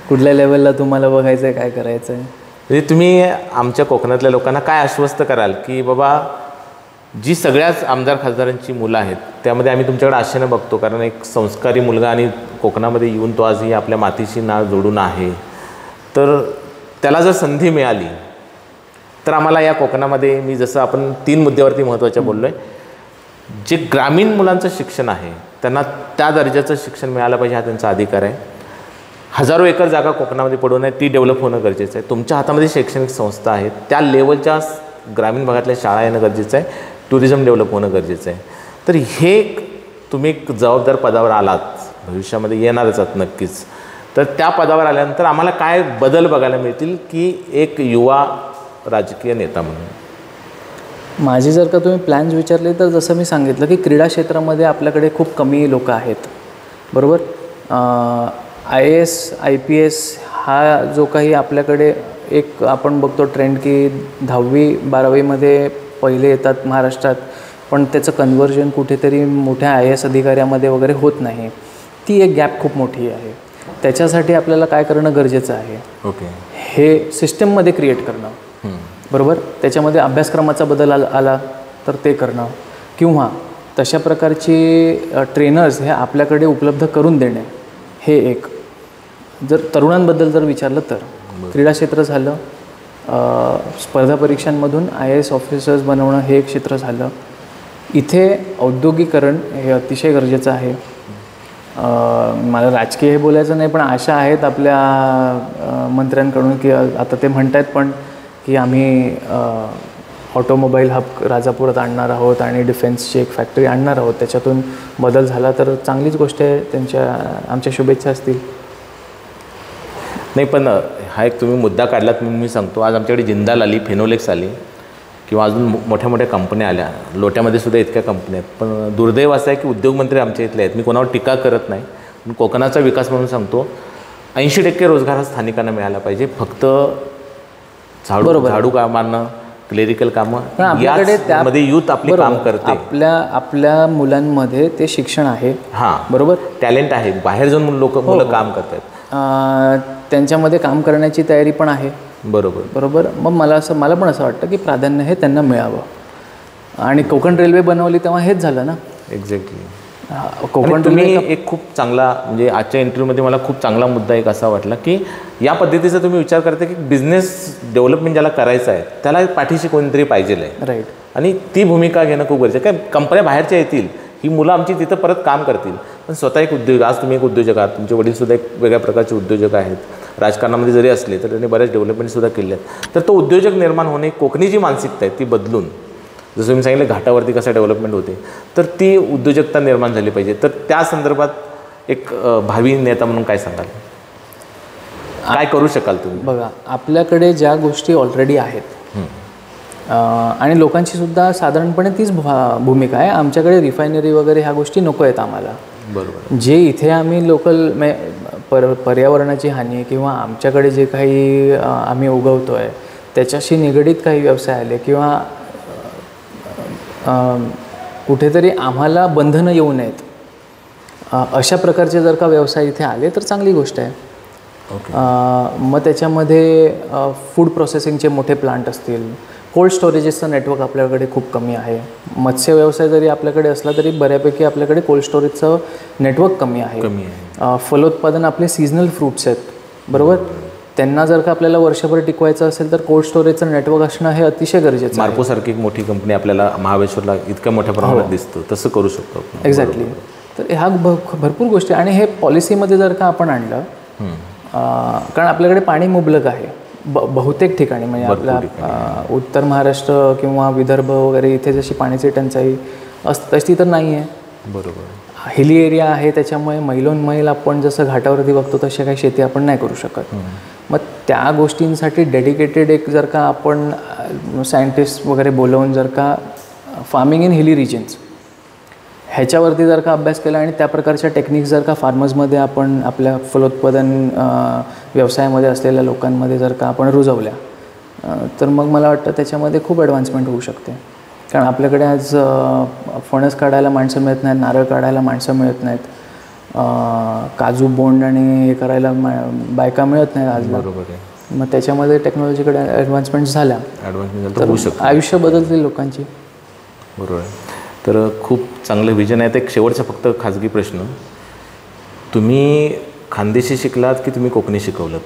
कुठल्या लेवलला तुम्हाला बघायचं आहे, काय करायचं आहे. म्हणजे तुम्ही आमच्या कोकणातल्या लोकांना काय आश्वस्त कराल की बाबा जी सगळ्याच आमदार खासदारांची मुलं आहेत त्यामध्ये आम्ही तुमच्याकडे आशेनं बघतो, कारण एक संस्कारी मुलगा आणि कोकणामध्ये येऊन तो आजही आपल्या मातीशी नाळ जोडून आहे. तर त्याला जर संधी मिळाली तर आम्हाला या कोकणामध्ये, मी जसं आपण 3 मुद्द्यावरती महत्त्वाच्या बोललो आहे, जे ग्रामीण मुलांचं शिक्षण आहे त्यांना त्या दर्जाचं शिक्षण मिळालं पाहिजे, हा त्यांचा अधिकार आहे. हजारो एकर जागा कोकणामध्ये पडून आहे, ती डेव्हलप होणं गरजेचं आहे. तुमच्या हातामध्ये शैक्षणिक संस्था आहेत, त्या लेवलच्या ग्रामीण भागातल्या शाळा येणं गरजेचं आहे. टुरिझम डेव्हलप होणं गरजेचं आहे. तर हे तुम्ही एक जबाबदार पदावर आलात, भविष्यामध्ये येणारच आहात नक्कीच. तर त्या पदावर आल्यानंतर आम्हाला काय बदल बघायला मिळतील की एक युवा राजकीय नेता म्हणून? माझे जर का तुम्ही प्लॅन्स विचारले तर जसं मी सांगितलं की क्रीडा क्षेत्रामध्ये आपल्याकडे खूप कमी लोक आहेत, बरोबर. IAS IPS हा जो काही आपल्याकडे एक आपण बघतो ट्रेंड की 10वी 12वीमध्ये पहिले येतात महाराष्ट्रात, पण त्याचं कन्व्हर्जन कुठेतरी मोठ्या IAS अधिकाऱ्यामध्ये वगैरे होत नाही. ती एक गॅप खूप मोठी आहे. त्याच्यासाठी आपल्याला काय करणं गरजेचं आहे? ओके. हे सिस्टममध्ये क्रिएट करणं, बरोबर. त्याच्यामध्ये अभ्यासक्रमाचा बदल आला तर ते करणं किंवा तशा प्रकारचे ट्रेनर्स हे आपल्याकडे उपलब्ध करून देणे हे एक. जर तरुणांबद्दल जर विचारलं तर क्रीडा क्षेत्र झालं, स्पर्धा परीक्षांमधून IAS ऑफिसर्स बनवणं हे एक क्षेत्र झालं. इथे औद्योगिकरण हे अतिशय गरजेचं आहे. मला राजकीय हे बोलायचं नाही, पण आशा आहेत आपल्या मंत्र्यांकडून की आता ते म्हणत आहेत पण की आम्ही ऑटोमोबाईल हब राजापुरात आणणार आहोत आणि डिफेन्सची एक फॅक्टरी आणणार आहोत. त्याच्यातून बदल झाला तर चांगलीच गोष्ट आहे. आमच्या शुभेच्छा असतील. नाही, पण हा एक तुम्ही मुद्दा काढलात म्हणून मी सांगतो. आज आमच्याकडे जिंदाल आली, फिनोलेक्स आली किंवा अजून मोठ्या मोठ्या कंपन्या आल्या. लोट्यामध्ये सुद्धा इतक्या कंपन्या आहेत. पण दुर्दैव असं आहे की उद्योगमंत्री आमच्या इथले आहेत. मी कोणावर टीका करत नाही, पण कोकणाचा विकास म्हणून सांगतो 80% रोजगार हा स्थानिकांना मिळाला पाहिजे. फक्त झाडू कामांना, क्लेरिकल कामं आपल्याकडे त्यामध्ये यूथ आपले काम करते. आपल्या मुलांमध्ये ते शिक्षण आहे. हां, बरोबर, टॅलेंट आहे. बाहेर जाऊन मुलं काम करतात. त्यांच्यामध्ये काम करण्याची तयारी पण आहे. बरोबर. मग मला पण असं वाटतं की प्राधान्य हे त्यांना मिळावं. आणि कोकण रेल्वे बनवली तेव्हा हेच झालं ना. एक्झॅक्टली. कोकण तुम्ही एक खूप चांगला, म्हणजे आजच्या इंटरव्ह्यूमध्ये मला खूप चांगला मुद्दा एक असा वाटला की या पद्धतीचा तुम्ही विचार करता की बिझनेस डेव्हलपमेंट ज्याला करायचं आहे त्याला पाठीशी कोणीतरी पाहिजे आहे. राईट. आणि ती भूमिका घेणं खूप गरजेचं आहे. काय कंपन्या बाहेरच्या येतील, ही मुलं आमची तिथं परत काम करतील, पण स्वतः एक उद्योग. आज तुम्ही एक उद्योजक आहात, तुमचे वडीलसुद्धा एक वेगळ्या प्रकारचे उद्योजक आहेत. राजकारणामध्ये जरी असले तर त्यांनी बऱ्याच डेव्हलपमेंटसुद्धा केले आहेत. तर तो उद्योजक निर्माण होणे, कोकणी जी मानसिकता आहे ती बदलून, जसं मी सांगितलं घाटावरती कसं डेव्हलपमेंट होते, तर ती उद्योजकता निर्माण झाली पाहिजे. तर त्या संदर्भात एक भावी नेता म्हणून काय सांगाल, काय करू शकाल तुम्ही? बघा, आपल्याकडे ज्या गोष्टी ऑलरेडी आहेत आणि लोकांची सुद्धा साधारणपणे तीच भूमिका आहे. आमच्याकडे रिफायनरी वगैरे ह्या गोष्टी नको आहेत आम्हाला. बरोबर. जे इथे आम्ही लोकल पर्यावरणाची हानी किंवा आमच्याकडे जे काही आम्ही उगवतो आहे त्याच्याशी निगडीत काही व्यवसाय आले किंवा कुठेतरी आम्हाला बंधनं येऊ नयेत अशा प्रकारचे जर का व्यवसाय इथे आले तर चांगली गोष्ट आहे. मग त्याच्यामध्ये फूड प्रोसेसिंगचे मोठे प्लांट असतील, कोल्ड स्टोरेजेसचं नेटवर्क आपल्याकडे खूप कमी आहे. मत्स्य व्यवसाय जरी आपल्याकडे असला तरी बऱ्यापैकी आपल्याकडे कोल्ड स्टोरेजचं नेटवर्क कमी आहे. फलोत्पादन आपले सीझनल फ्रूट्स आहेत. बरोबर. त्यांना जर का आपल्याला वर्षभर टिकवायचं असेल तर कोल्ड स्टोरेजचं नेटवर्क असणं हे अतिशय गरजेचं आहे. मार्कोसारखी एक मोठी कंपनी आपल्याला महाबळेश्वरला इतक्या मोठ्या प्रमाणात दिसतं, तसं करू शकतो. एक्झॅक्टली. तर ह्या भरपूर गोष्टी आणि हे पॉलिसीमध्ये जर का आपण आणलं, कारण आपल्याकडे पाणी मुबलक आहे बहुतेक ठिकाणी. म्हणजे आपल्या उत्तर महाराष्ट्र किंवा विदर्भ वगैरे इथे जशी पाण्याची टंचाई तशी तर नाही आहे. बरोबर. हिली एरिया आहे, त्याच्यामुळे मैल आपण जसं घाटावरती बघतो तशी काही शेती आपण नाही करू शकत. मग त्या गोष्टींसाठी डेडिकेटेड एक जर का आपण सायंटिस्ट वगैरे बोलवून जर का फार्मिंग इन हिली रिजन्स ह्याच्यावरती जर का अभ्यास केला आणि त्या प्रकारच्या टेक्निक्स जर का फार्मर्समध्ये आपण आपल्या फलोत्पादन व्यवसायामध्ये असलेल्या लोकांमध्ये जर का आपण रुजवल्या तर मग मला वाटतं त्याच्यामध्ये खूप ॲडव्हान्समेंट होऊ शकते. कारण आपल्याकडे आज फणस काढायला माणसं मिळत नाहीत, नारळ काढायला माणसं मिळत नाहीत, काजू बोंड आणि हे करायला बायका मिळत नाहीत आज. बरोबर आहे. मग त्याच्यामध्ये टेक्नॉलॉजीकडे ॲडव्हान्समेंट झाल्या तर आयुष्य बदलतील लोकांची. बरोबर आहे. तर खूप चांगलं विजन आहे. एक शेवटचा फक्त खाजगी प्रश्न, तुम्ही खानदेशी शिकलात की तुम्ही कोकणी शिकवलं?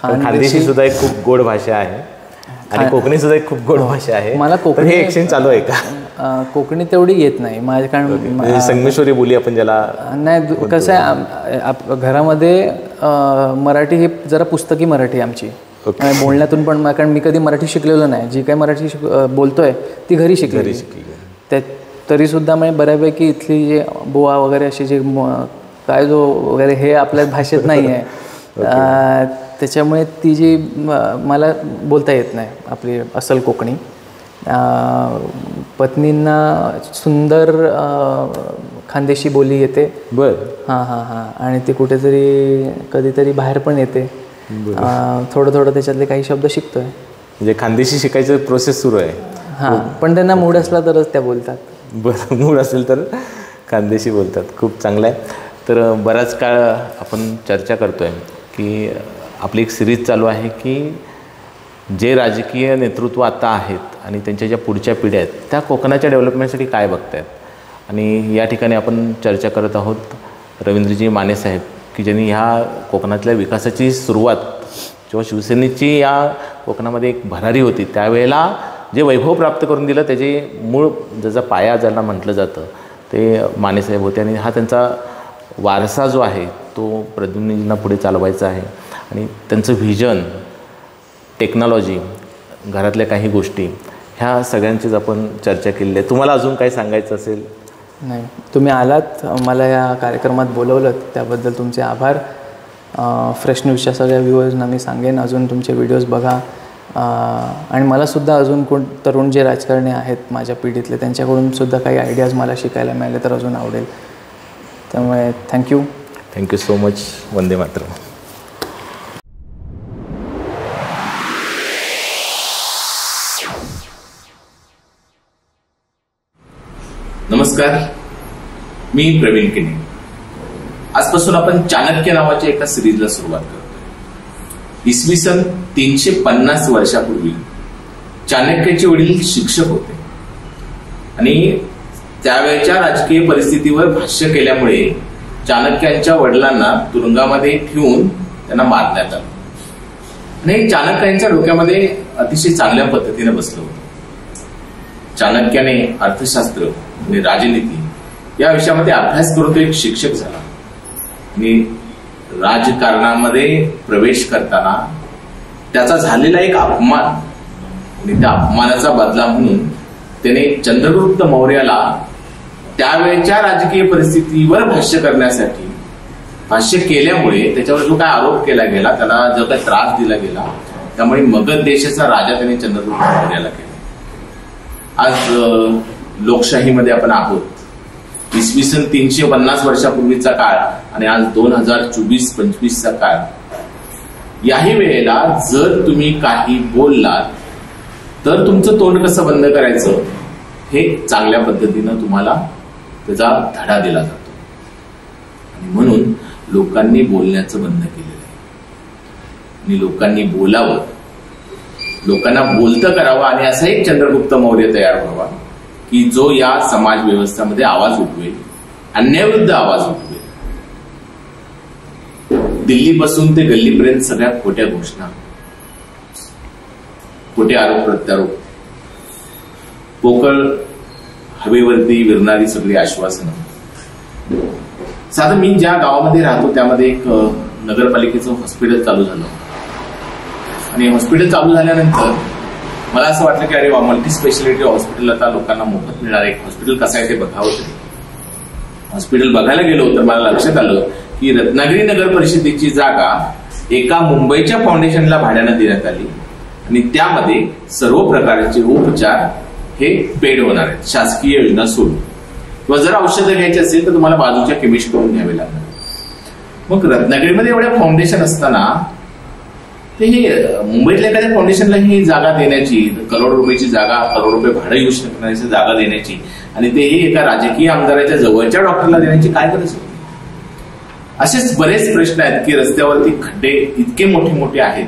खानदेशी सुद्धा एक खूप गोड भाषा आहे आणि कोकणी सुद्धा एक खूप गोड भाषा आहे. मला कोकणी हे एक्सचेंज चालू आहे का? कोकणी तेवढी येत नाही माझ्या, कारण संगमेश्वरी बोली आपण ज्याला नाही. कसं आहे, घरामध्ये मराठी ही जरा पुस्तकी मराठी आमची, बोलण्यातून पण, कारण मी कधी मराठी शिकलेलो नाही. जी काही मराठी बोलतोय ती घरी शिकली. त्या तरीसुद्धा म्हणजे बऱ्यापैकी इथली जे बुवा वगैरे अशी जे काय जो वगैरे हे आपल्या भाषेत नाही आहे. त्याच्यामुळे ती जी मला बोलता येत नाही आपली अस्सल कोकणी. पत्नींना सुंदर खानदेशी बोली येते. हां. आणि ती कुठेतरी कधीतरी बाहेर पण येते. थोडं त्याच्यातले काही शब्द शिकतोय. म्हणजे खानदेशी शिकायचं प्रोसेस सुरू आहे. हां, पण त्यांना मूड असला तरच त्या बोलतात. बरं, मूड असेल तर खानदेशी बोलतात. खूप चांगलं आहे. तर बराच काळ आपण चर्चा करतो आहे की आपली एक सिरीज चालू आहे की जे राजकीय नेतृत्व आता आहेत आणि त्यांच्या ज्या पुढच्या पिढ्या आहेत त्या कोकणाच्या डेव्हलपमेंटसाठी काय बघतायत. आणि या ठिकाणी आपण चर्चा करत आहोत रवींद्रजी मानेसाहेब, की ज्यांनी ह्या कोकणातल्या विकासाची सुरुवात जेव्हा शिवसेनेची या कोकणामध्ये एक भरारी होती त्यावेळेला जे वैभव प्राप्त करून दिलं त्याचे मूळ ज्याचा पाया ज्यांना म्हटलं जातं ते मानेसाहेब होते. आणि हा त्यांचा वारसा जो आहे तो प्रद्युम्नजींना पुढे चालवायचा आहे. आणि त्यांचं व्हिजन, टेक्नॉलॉजी, घरातल्या काही गोष्टी ह्या सगळ्यांचीच आपण चर्चा केलेली आहे. तुम्हाला अजून काही सांगायचं असेल? नाही, तुम्ही आलात, मला या कार्यक्रमात बोलवलं त्याबद्दल तुमचे आभार. फ्रेश न्यूजच्या सगळ्या व्ह्यूअर्सना मी सांगेन अजून तुमचे व्हिडिओज बघा. आणि मलासुद्धा अजून तरुण जे राजकारणी आहेत माझ्या पिढीतले त्यांच्याकडून सुद्धा काही आयडियाज मला शिकायला मिळाले तर अजून आवडेल. त्यामुळे thank you so much. Vande Mataram. नमस्कार, मी प्रवीण केने. आजपासून आपण चाणक्य नावाच्या एका सिरीजला सुरुवात करतोय. इसवी सन 350 वर्षापूर्वी चाणक्याचे वडील शिक्षक होते आणि त्यावेळच्या राजकीय परिस्थितीवर भाष्य केल्यामुळे चाणक्यांच्या वडिलांना तुरुंगामध्ये ठेवून त्यांना मारण्यात आलं. आणि चाणक्यांच्या डोक्यामध्ये अतिशय चांगल्या पद्धतीने बसलं होतं. चाणक्याने अर्थशास्त्र आणि राजनीती या विषयामध्ये अभ्यास करून तो एक शिक्षक झाला. आणि राजकारणामध्ये प्रवेश करताना त्याचा झालेला एक अपमान आणि त्या अपमानाचा बदला म्हणून त्याने चंद्रगुप्त मौर्याला त्यावेळच्या राजकीय परिस्थितीवर भाष्य करण्यासाठी भाष्य केल्यामुळे त्याच्यावर जो काय आरोप केला गेला, त्याला जो काय त्रास दिला गेला, त्यामुळे मगध देशाचा राजा त्याने चंद्रगुप्त मौर्याला केला. आज लोकशाहीमध्ये आपण आहोत. इसवी सन 350 वर्षापूर्वीचा काळ आणि आज 2024-25चा काळ. याही वेळेला जर तुम्ही काही बोललात तर तुमचं तोंड कसं बंद करायचं हे चांगल्या पद्धतीनं तुम्हाला त्याचा धडा दिला जातो. आणि म्हणून लोकांनी बोलण्याचं बंद केलेलं आहे आणि लोकांनी बोलावं, लोकांना बोलतं करावं आणि असा एक चंद्रगुप्त मौर्य तयार व्हावा की जो या समाज व्यवस्थेमध्ये आवाज उठवेल, अन्यायाविरुद्ध आवाज उठवेल. दिल्लीपासून ते गल्लीपर्यंत सगळ्या खोट्या घोषणा, खोटे आरोप प्रत्यारोप, पोकळ हवेवरती विरणारी सगळी आश्वासनं. साधं मी ज्या गावामध्ये राहतो त्यामध्ये एक नगरपालिकेचं हॉस्पिटल चालू झालं आणि हॉस्पिटल चालू झाल्यानंतर मला असं वाटलं की अरे वा, मल्टी स्पेशालिटी हॉस्पिटल आता लोकांना मोफत मिळणार. एक हॉस्पिटल कसं आहे ते बघावं तरी. हॉस्पिटल बघायला गेलो तर मला लक्षात आलं की रत्नागिरी नगर परिषदेची जागा एका मुंबईच्या फाउंडेशनला भाड्यानं देण्यात आली आणि त्यामध्ये सर्व प्रकारचे उपचार हे पेड होणार आहेत, शासकीय योजना सोडून. किंवा जर औषधं घ्यायची असेल तर तुम्हाला बाजूच्या केमिस्ट कडून घ्यावे लागणार. मग रत्नागिरीमध्ये एवढ्या फाउंडेशन असताना ते मुंबईतल्या एखाद्या फाउंडेशनला ही जागा देण्याची, करोड रुपयाची जागा, करोड रुपये भाडं येऊ शकण्याची जागा देण्याची आणि तेही एका राजकीय आमदाराच्या जवळच्या डॉक्टरला देण्याची काय गरज होती? असेच बरेच प्रश्न आहेत की रस्त्यावरती खड्डे इतके मोठे मोठे आहेत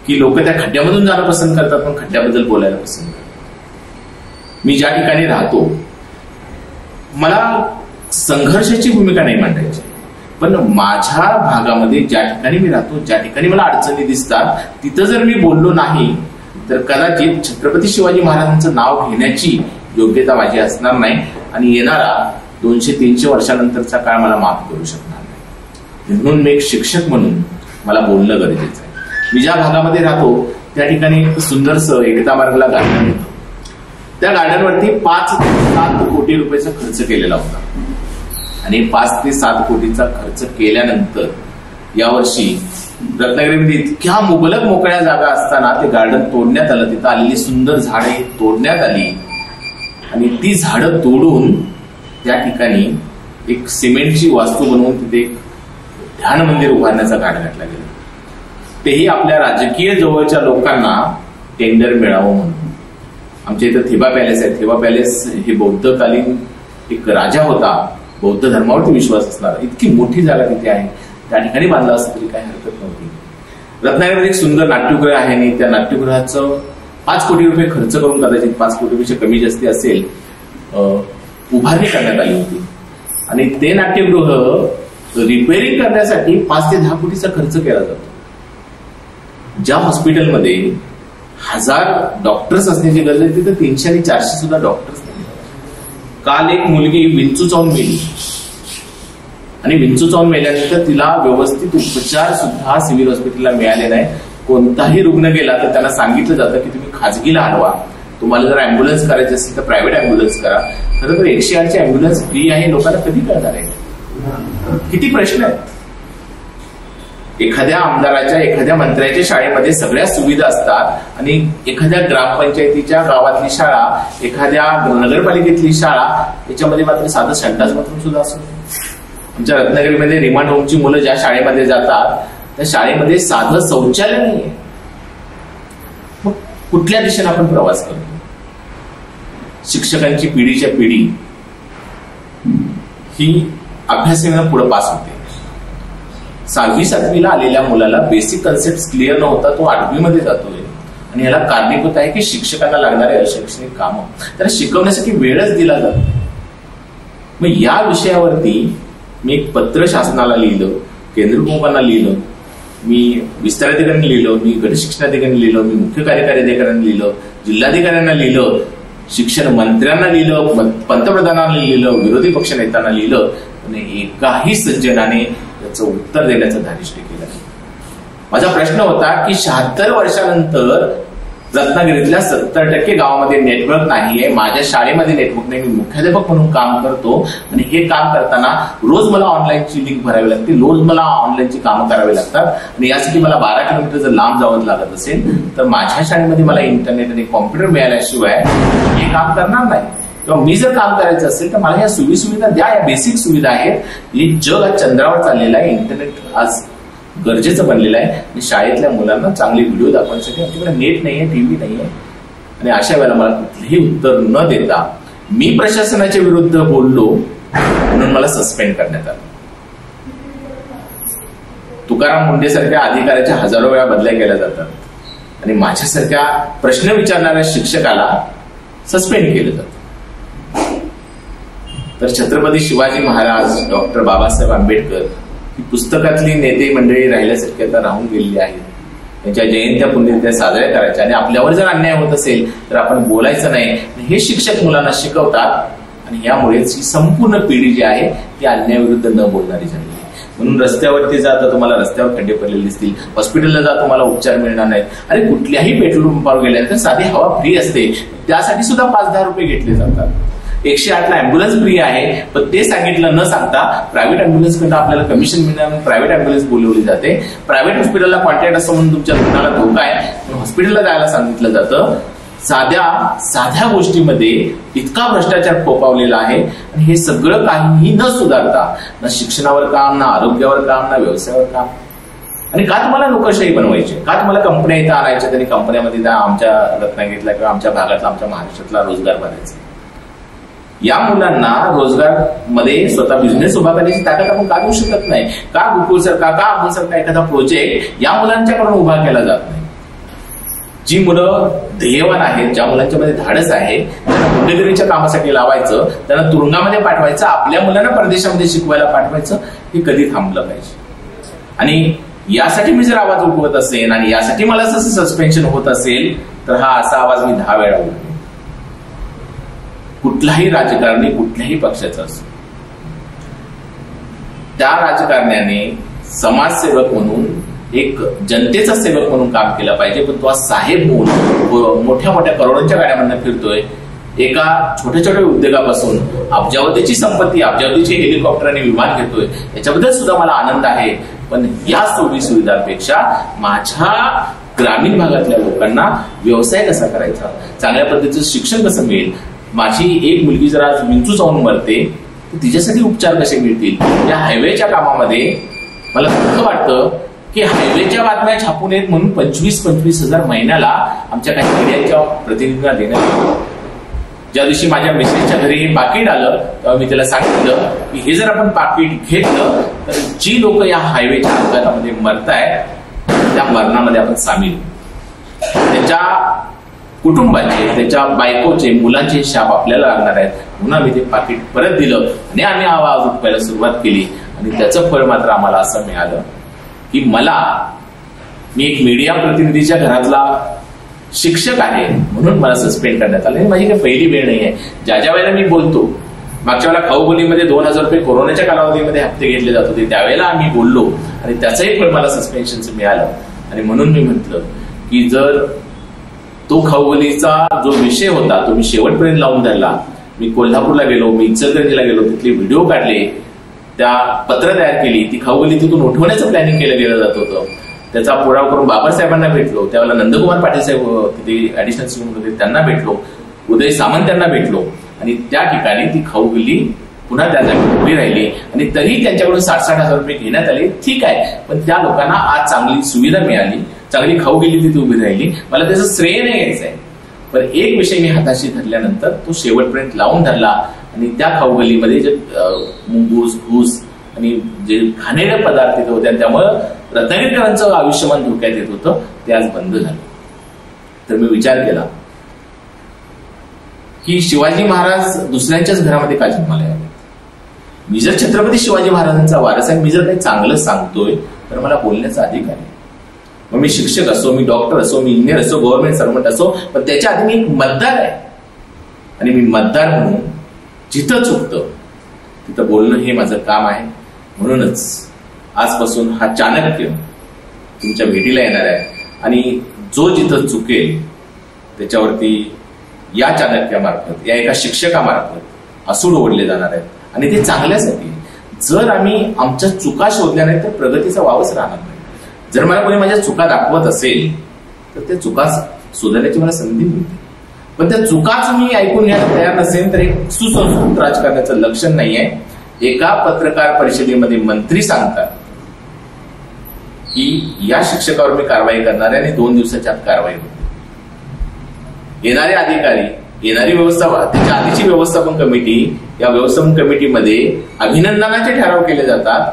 की लोक त्या खड्ड्यामधून जाणं पसंत करतात पण खड्ड्याबद्दल बोलायला पसंत करतात. मी ज्या ठिकाणी राहतो मला संघर्षाची भूमिका नाही मांडायची, पण माझ्या भागामध्ये ज्या ठिकाणी मी राहतो, ज्या ठिकाणी मला अडचणी दिसतात तिथं जर मी बोललो नाही तर कदाचित छत्रपती शिवाजी महाराजांचं नाव घेण्याची योग्यता माझी असणार नाही आणि येणारा 200-300 वर्षानंतरचा काळ मला माफ करू शकणार नाही. म्हणून मी एक शिक्षक म्हणून मला बोलणं गरजेचं आहे. मी ज्या भागामध्ये राहतो त्या ठिकाणी एक सुंदरसं एकता मार्गला गार्डन होतं. त्या गार्डनवरती 5 ते 7 कोटी रुपयाचा खर्च केलेला होता आणि 5 ते 7 कोटीचा खर्च केल्यानंतर यावर्षी रत्नागिरीमध्ये इतक्या मुबलक मोकळ्या जागा असताना ते गार्डन तोडण्यात आलं. तिथं आलेली सुंदर झाडे तोडण्यात आली आणि ती झाडं तोडून त्या ठिकाणी एक सिमेंटची वास्तू बनवून तिथे एक ध्यान मंदिर उभारण्याचा घाट घातला गेला. तेही आपल्या राजकीय जवळच्या लोकांना टेंडर मिळावं म्हणून. आमच्या इथं थेबा पॅलेस आहे. थेबा पॅलेस हे बौद्धकालीन एक राजा होता, बौद्ध धर्मावरती विश्वास असणारा. इतकी मोठी जागा तिथे आहे, त्या ठिकाणी बांधला असं तरी काही हरकत नव्हती. रत्नागिरीमध्ये एक सुंदर नाट्यगृह आहे आणि त्या नाट्यगृहाचं 5 कोटी रुपये खर्च करून, कदाचित 5 कोटीपेक्षा कमी जास्ती असेल, उभारणी करण्यात आली होती. आणि ते नाट्यगृह रिपेअरिंग करण्यासाठी 5 ते 10 कोटीचा खर्च केला जातो. ज्या हॉस्पिटलमध्ये 1000 डॉक्टर्स असण्याची गरज आहे तिथे 300 आणि 400 सुद्धा डॉक्टर्स नाही. काल एक मुलगी विंचू चावून मेली आणि विंचू चावून मेल्यानंतर तिला व्यवस्थित उपचार सुद्धा सिव्हिल हॉस्पिटलला मिळाले नाही. कोणताही रुग्ण गेला तर त्यांना सांगितलं जातं की तुम्ही खाजगीला हलवा, तुम्हाला जर अँब्युलन्स करायची असेल तर प्रायव्हेट अँब्युलन्स करा. खरं तर 108ची अँब्युलन्स फ्री आहे, लोकांना कधी कळणार आहे? किती प्रश्न आहेत. एखाद्या आमदाराच्या, एखाद्या मंत्र्याच्या शाळेमध्ये सगळ्या सुविधा असतात आणि एखाद्या ग्रामपंचायतीच्या गावातली शाळा, एखाद्या नगरपालिकेतली शाळा याच्यामध्ये मात्र साधं संडास बाथरूम सुद्धा असतो. आमच्या रत्नागिरीमध्ये रिमांड होमची मुलं ज्या शाळेमध्ये जातात त्या शाळेमध्ये साधं शौचालय नाहीये. मग कुठल्या दिशेने आपण प्रवास करतो? शिक्षकांची पिढीच्या पिढी ही अभ्यासाने पुढे पास होते. 6वी 7वीला आलेल्या मुलाला बेसिक कन्सेप्ट क्लिअर नव्हता, तो 8वी मध्ये जातोय आणि याला कारणीभूत आहे की शिक्षकांना लागणारे अशैक्षणिक कामं त्याला शिकवण्यासाठी वेळच दिला जातो. मग या विषयावरती मी एक पत्र शासनाला लिहिलं, केंद्र प्रमुखांना लिहिलं, मी विस्ताराधिकाऱ्यांनी लिहिलं, मी गट शिक्षणाधिकाऱ्यांनी लिहिलं, मी मुख्य कार्यकारी अधिकाऱ्यांना लिहिलं, जिल्हाधिकाऱ्यांना लिहिलं, शिक्षण मंत्र्यांना लिहिलं, पंतप्रधानांना लिहिलं, विरोधी पक्ष नेत्यांना लिहिलं, आणि एकाही सज्जनाने त्याचं उत्तर देण्याचं धारिष्ट्य केलं. माझा प्रश्न होता की 76 वर्षानंतर रत्नागिरीतल्या 70% गावामध्ये नेटवर्क नाहीये. माझ्या शाळेमध्ये नेटवर्क नाही, मी मुख्याध्यापक म्हणून काम करतो आणि हे काम करताना रोज मला ऑनलाईनची लिंक भरावी लागते, रोज मला ऑनलाईनची कामं करावी लागतात आणि यासाठी मला 12 किलोमीटर जर लांब जावं लागत असेल तर माझ्या शाळेमध्ये मला इंटरनेट आणि कॉम्प्युटर मिळाल्याशिवाय हे काम करणार नाही. किंवा मी जर काम करायचं असेल तर मला या सुविधा द्या, या बेसिक सुविधा आहेत. हे जग आज चंद्रावर चाललेलं आहे, इंटरनेट आज गरजेचं बनलेलं आहे आणि शाळेतल्या मुलांना चांगले व्हिडिओ दाखवण्यासाठी आमच्याकडे नेट नाहीये, टीव्ही नाहीये. आणि अशा वेळेला मला कुठलंही उत्तर न देता मी प्रशासनाच्या विरुद्ध बोललो म्हणून मला सस्पेंड करण्यात आलं. तुकाराम मुंडे सारख्या अधिकाऱ्याच्या हजारो वेळा बदल्या केल्या जातात आणि माझ्यासारख्या प्रश्न विचारणाऱ्या शिक्षकाला सस्पेंड केलं जातं. तर छत्रपती शिवाजी महाराज, डॉक्टर बाबासाहेब आंबेडकर ही पुस्तकातली नेते मंडळी राहिल्यासारखी आता राहून गेलेली आहेत. त्यांच्या जयंत्या पुण्यतिथ्या साजऱ्या करायच्या आणि आपल्यावर जर अन्याय होत असेल तर आपण बोलायचं नाही. हे शिक्षक मुलांना शिकवतात आणि यामुळेच ही संपूर्ण पिढी जी आहे ती अन्यायाविरुद्ध न बोलणारी झाली. म्हणून रस्त्यावरती जाता तुम्हाला रस्त्यावर खड्डे पडलेले दिसतील, हॉस्पिटलला जा तुम्हाला उपचार मिळणार नाहीत. अरे कुठल्याही पेट्रोल पंपावर गेल्यानंतर साधी हवा फ्री असते, त्यासाठी सुद्धा 5-10 रुपये घेतले जातात. 108ला अँब्युलन्स फ्री आहे, पण ते सांगितलं न सांगता प्रायव्हेट अँब्युलन्स कडनं आपल्याला कमिशन मिळणार, प्रायव्हेट अँब्युलन्स बोलवली जाते. प्रायव्हेट हॉस्पिटलला कॉन्टॅक्ट असं म्हणून तुमच्या रुग्णाला धोका आहे पण हॉस्पिटलला जायला सांगितलं जातं. साध्या गोष्टीमध्ये इतका भ्रष्टाचार फोपावलेला आहे आणि हे सगळं काहीही न सुधारता, ना शिक्षणावर काम, ना आरोग्यावर काम, ना व्यवसायावर काम. आणि का तुम्हाला नोकरशाही बनवायची, का तुम्हाला कंपन्या इथं आणायच्या आणि कंपन्यामध्ये आमच्या रत्नागिरीतला किंवा आमच्या भागातला, आमच्या महाराष्ट्रातला रोजगार बनायचा? या मुलांना रोजगार मध्ये स्वतः बिझनेस उभा करण्याची ताकद आपण का देऊ शकत नाही? का गोकुळसारखा, का अमोलसारखा एखादा प्रोजेक्ट या मुलांच्याकडून उभा केला जात नाही? जी मुलं ध्येयवान आहेत, ज्या मुलांच्यामध्ये धाडस आहे, त्यांना गुंडगिरीच्या कामासाठी लावायचं, त्यांना तुरुंगामध्ये पाठवायचं, आपल्या मुलांना परदेशामध्ये शिकवायला पाठवायचं, हे कधी थांबलं पाहिजे. आणि यासाठी मी जर आवाज उठवत असेल आणि यासाठी मला सस्पेन्शन होत असेल तर हा असा आवाज मी 10 वेळा उठवेन. कुठलाही राजकारणी कुठल्याही पक्षाचा असो, त्या राजकारण्याने समाजसेवक म्हणून, एक जनतेचा सेवक म्हणून काम केलं पाहिजे. पण तो आज साहेब म्हणून मोठ्या मोठ्या करोडोंच्या गाड्यांमधून फिरतोय. एका छोट्या छोट्या उद्योगापासून अब्जावधीची संपत्ती, अब्जावधीची हेलिकॉप्टर आणि विमान घेतोय, याच्याबद्दल सुद्धा मला आनंद आहे. पण या सोयी सुविधांपेक्षा माझ्या ग्रामीण भागातल्या लोकांना व्यवसाय कसा करायचा, चांगल्या पद्धतीचं शिक्षण कसं मिळेल, माझी एक मुलगी जर आज विंचू चावून मरते तर तिच्यासाठी उपचार कसे मिळतील, या हायवेच्या कामामध्ये मला दुःख वाटतं की हायवेच्या बातम्या छापून नयेत म्हणून 25-25 हजार महिन्याला आमच्या काही मीडियाच्या प्रतिनिधींना देण्यात येतं. ज्या दिवशी माझ्या मिसेसच्या घरी पाकिट आलं तेव्हा मी त्याला सांगितलं की हे जर आपण पाकिट घेतलं तर जी लोक या हायवेच्या अपघातामध्ये मरतायत त्या मरणामध्ये आपण सामील. त्याच्या कुटुंबाचे, त्याच्या बायकोचे, मुलांचे शाप आपल्याला लागणार आहेत. म्हणून आम्ही ते पाकिट परत दिलं आणि आम्ही आवाज उठवायला सुरुवात केली. आणि त्याचं फळ मात्र आम्हाला असं मिळालं की मी एक मीडिया प्रतिनिधीच्या घरातला शिक्षक आहे म्हणून मला सस्पेंड करण्यात आलं. माझी काही पहिली वेळ नाही आहे. ज्या वेळेला मी बोलतो, मागच्या वेळेला खाऊगलीमध्ये 2000 रुपये कोरोनाच्या कालावधीमध्ये हप्ते घेतले जात होते, त्यावेळेला आम्ही बोललो आणि त्याचंही फळ मला सस्पेन्शनचं मिळालं. आणि म्हणून मी म्हटलं की जर तो खाऊगलीचा जो विषय होता तो मी शेवटपर्यंत लावून धरला. मी कोल्हापूरला गेलो, मी इचलकरंजीला गेलो, तिथले व्हिडिओ काढले, त्या पत्र तयार केली, ती खाऊगली तिथून उठवण्याचं प्लॅनिंग केलं गेलं जात होतं. त्याचा पुरावा करून बाबासाहेबांना भेटलो, त्यावेळेला नंदकुमार पाटील साहेब तिथे ऍडिशनल सीएम होते, त्यांना भेटलो, उदय सामंत यांना भेटलो आणि त्या ठिकाणी ती खाऊगली पुन्हा त्या जागी उभी राहिली. आणि तरी त्यांच्याकडून 60-60 हजार रुपये घेण्यात आले. ठीक आहे, पण त्या लोकांना आज चांगली सुविधा मिळाली, चांगली खाऊगली तिथे उभी राहिली. मला त्याचं श्रेय नाही घ्यायचं आहे, पण एक विषय मी हाताशी धरल्यानंतर तो शेवटपर्यंत लावून धरला. आणि त्या खाऊगलीमध्ये जे मुंगूस, घूस आणि जे घाणेरडे पदार्थ तिथे होते, त्यामुळं रत्नागिरीकरांचं आयुष्यमान धोक्यात येत होतं, ते आज बंद झालं. तर मी विचार केला की शिवाजी महाराज दुसऱ्यांच्याच घरामध्ये का जन्माला यावे. मी जर छत्रपती शिवाजी महाराजांचा वारस आहे, मी जर काही चांगलं सांगतोय तर मला बोलण्याचा अधिकार आहे. मग मी शिक्षक असो, मी डॉक्टर असो, मी इंजिनियर असो, गव्हर्नमेंट सर्वंट असो, पण त्याच्या आधी मी एक मतदार आहे. आणि मी मतदार म्हणून जिथं चुकतं तिथं बोलणं हे माझं काम आहे. म्हणूनच आजपासून हा चाणक्य तुमच्या भेटीला येणार आहे आणि जो जिथं चुकेल त्याच्यावरती या चाणक्यामार्फत, या एका शिक्षकामार्फत असूड ओढले जाणार आहेत. आणि ते चांगल्यासाठी. जर आम्ही आमच्या चुका शोधल्या नाही तर प्रगतीचा वावच राहणार नाही. जर मला कोणी माझ्या चुका दाखवत असेल तर त्या चुका सुधारण्याची मला संधी मिळते, पण त्या चुकाच मी ऐकून घ्यायला तयार नसेल तर एक सुसंस्कृत राजकारणाचं लक्षण नाहीये. एका पत्रकार परिषदेमध्ये मंत्री सांगतात की या शिक्षकावर मी कारवाई करणार आहे आणि 2 दिवसाच्या आत कारवाई होते. येणारे अधिकारी, येणारी व्यवस्था, त्याच्या आधीची व्यवस्थापन कमिटी, या व्यवस्थापन कमिटीमध्ये अभिनंदनाचे ठराव केले जातात.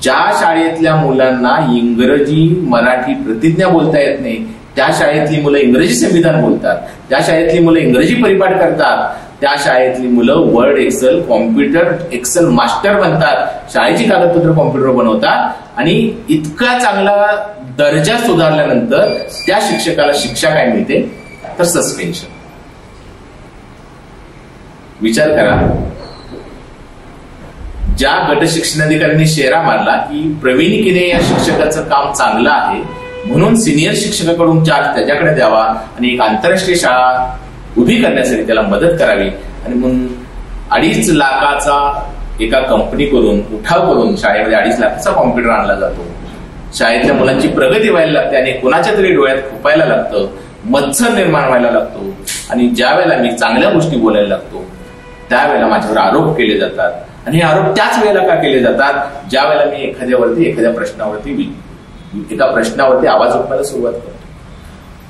ज्या शाळेतल्या मुलांना इंग्रजी मराठी प्रतिज्ञा बोलता येत नाही त्या शाळेतली मुलं इंग्रजी संविधान बोलतात, त्या शाळेतली मुलं इंग्रजी परिपाठ करतात, त्या शाळेतली मुलं Word, Excel, computer, Excel master बनतात, शाळेची कागदपत्र कॉम्प्युटर बनवतात. आणि इतका चांगला दर्जा सुधारल्यानंतर त्या शिक्षकाला शिक्षा काय मिळते तर सस्पेन्शन. विचार करा, ज्या गट शिक्षणाधिकाऱ्यांनी शेरा मारला की प्रवीणिकीने या शिक्षकाचं काम चांगलं आहे म्हणून सिनियर शिक्षकाकडून चार्ज त्याच्याकडे द्यावा आणि एक आंतरराष्ट्रीय शाळा उभी करण्यासाठी त्याला मदत करावी. आणि म्हणून 2.5 लाखाचा एका कंपनीकडून उठाव करून शाळेमध्ये 2.5 लाखाचा कॉम्प्युटर आणला जातो. शाळेतल्या मुलांची प्रगती व्हायला लागते आणि कोणाच्या तरी डोळ्यात खुपायला लागतं, मत्सर निर्माण व्हायला लागतो. आणि ज्या वेळेला मी चांगल्या गोष्टी बोलायला लागतो त्यावेळेला माझ्यावर आरोप केले जातात. आणि हे आरोप त्याच वेळेला का केले जातात ज्या वेळेला मी एखाद्या प्रश्नावरती आवाज उठवायला सुरुवात करतो.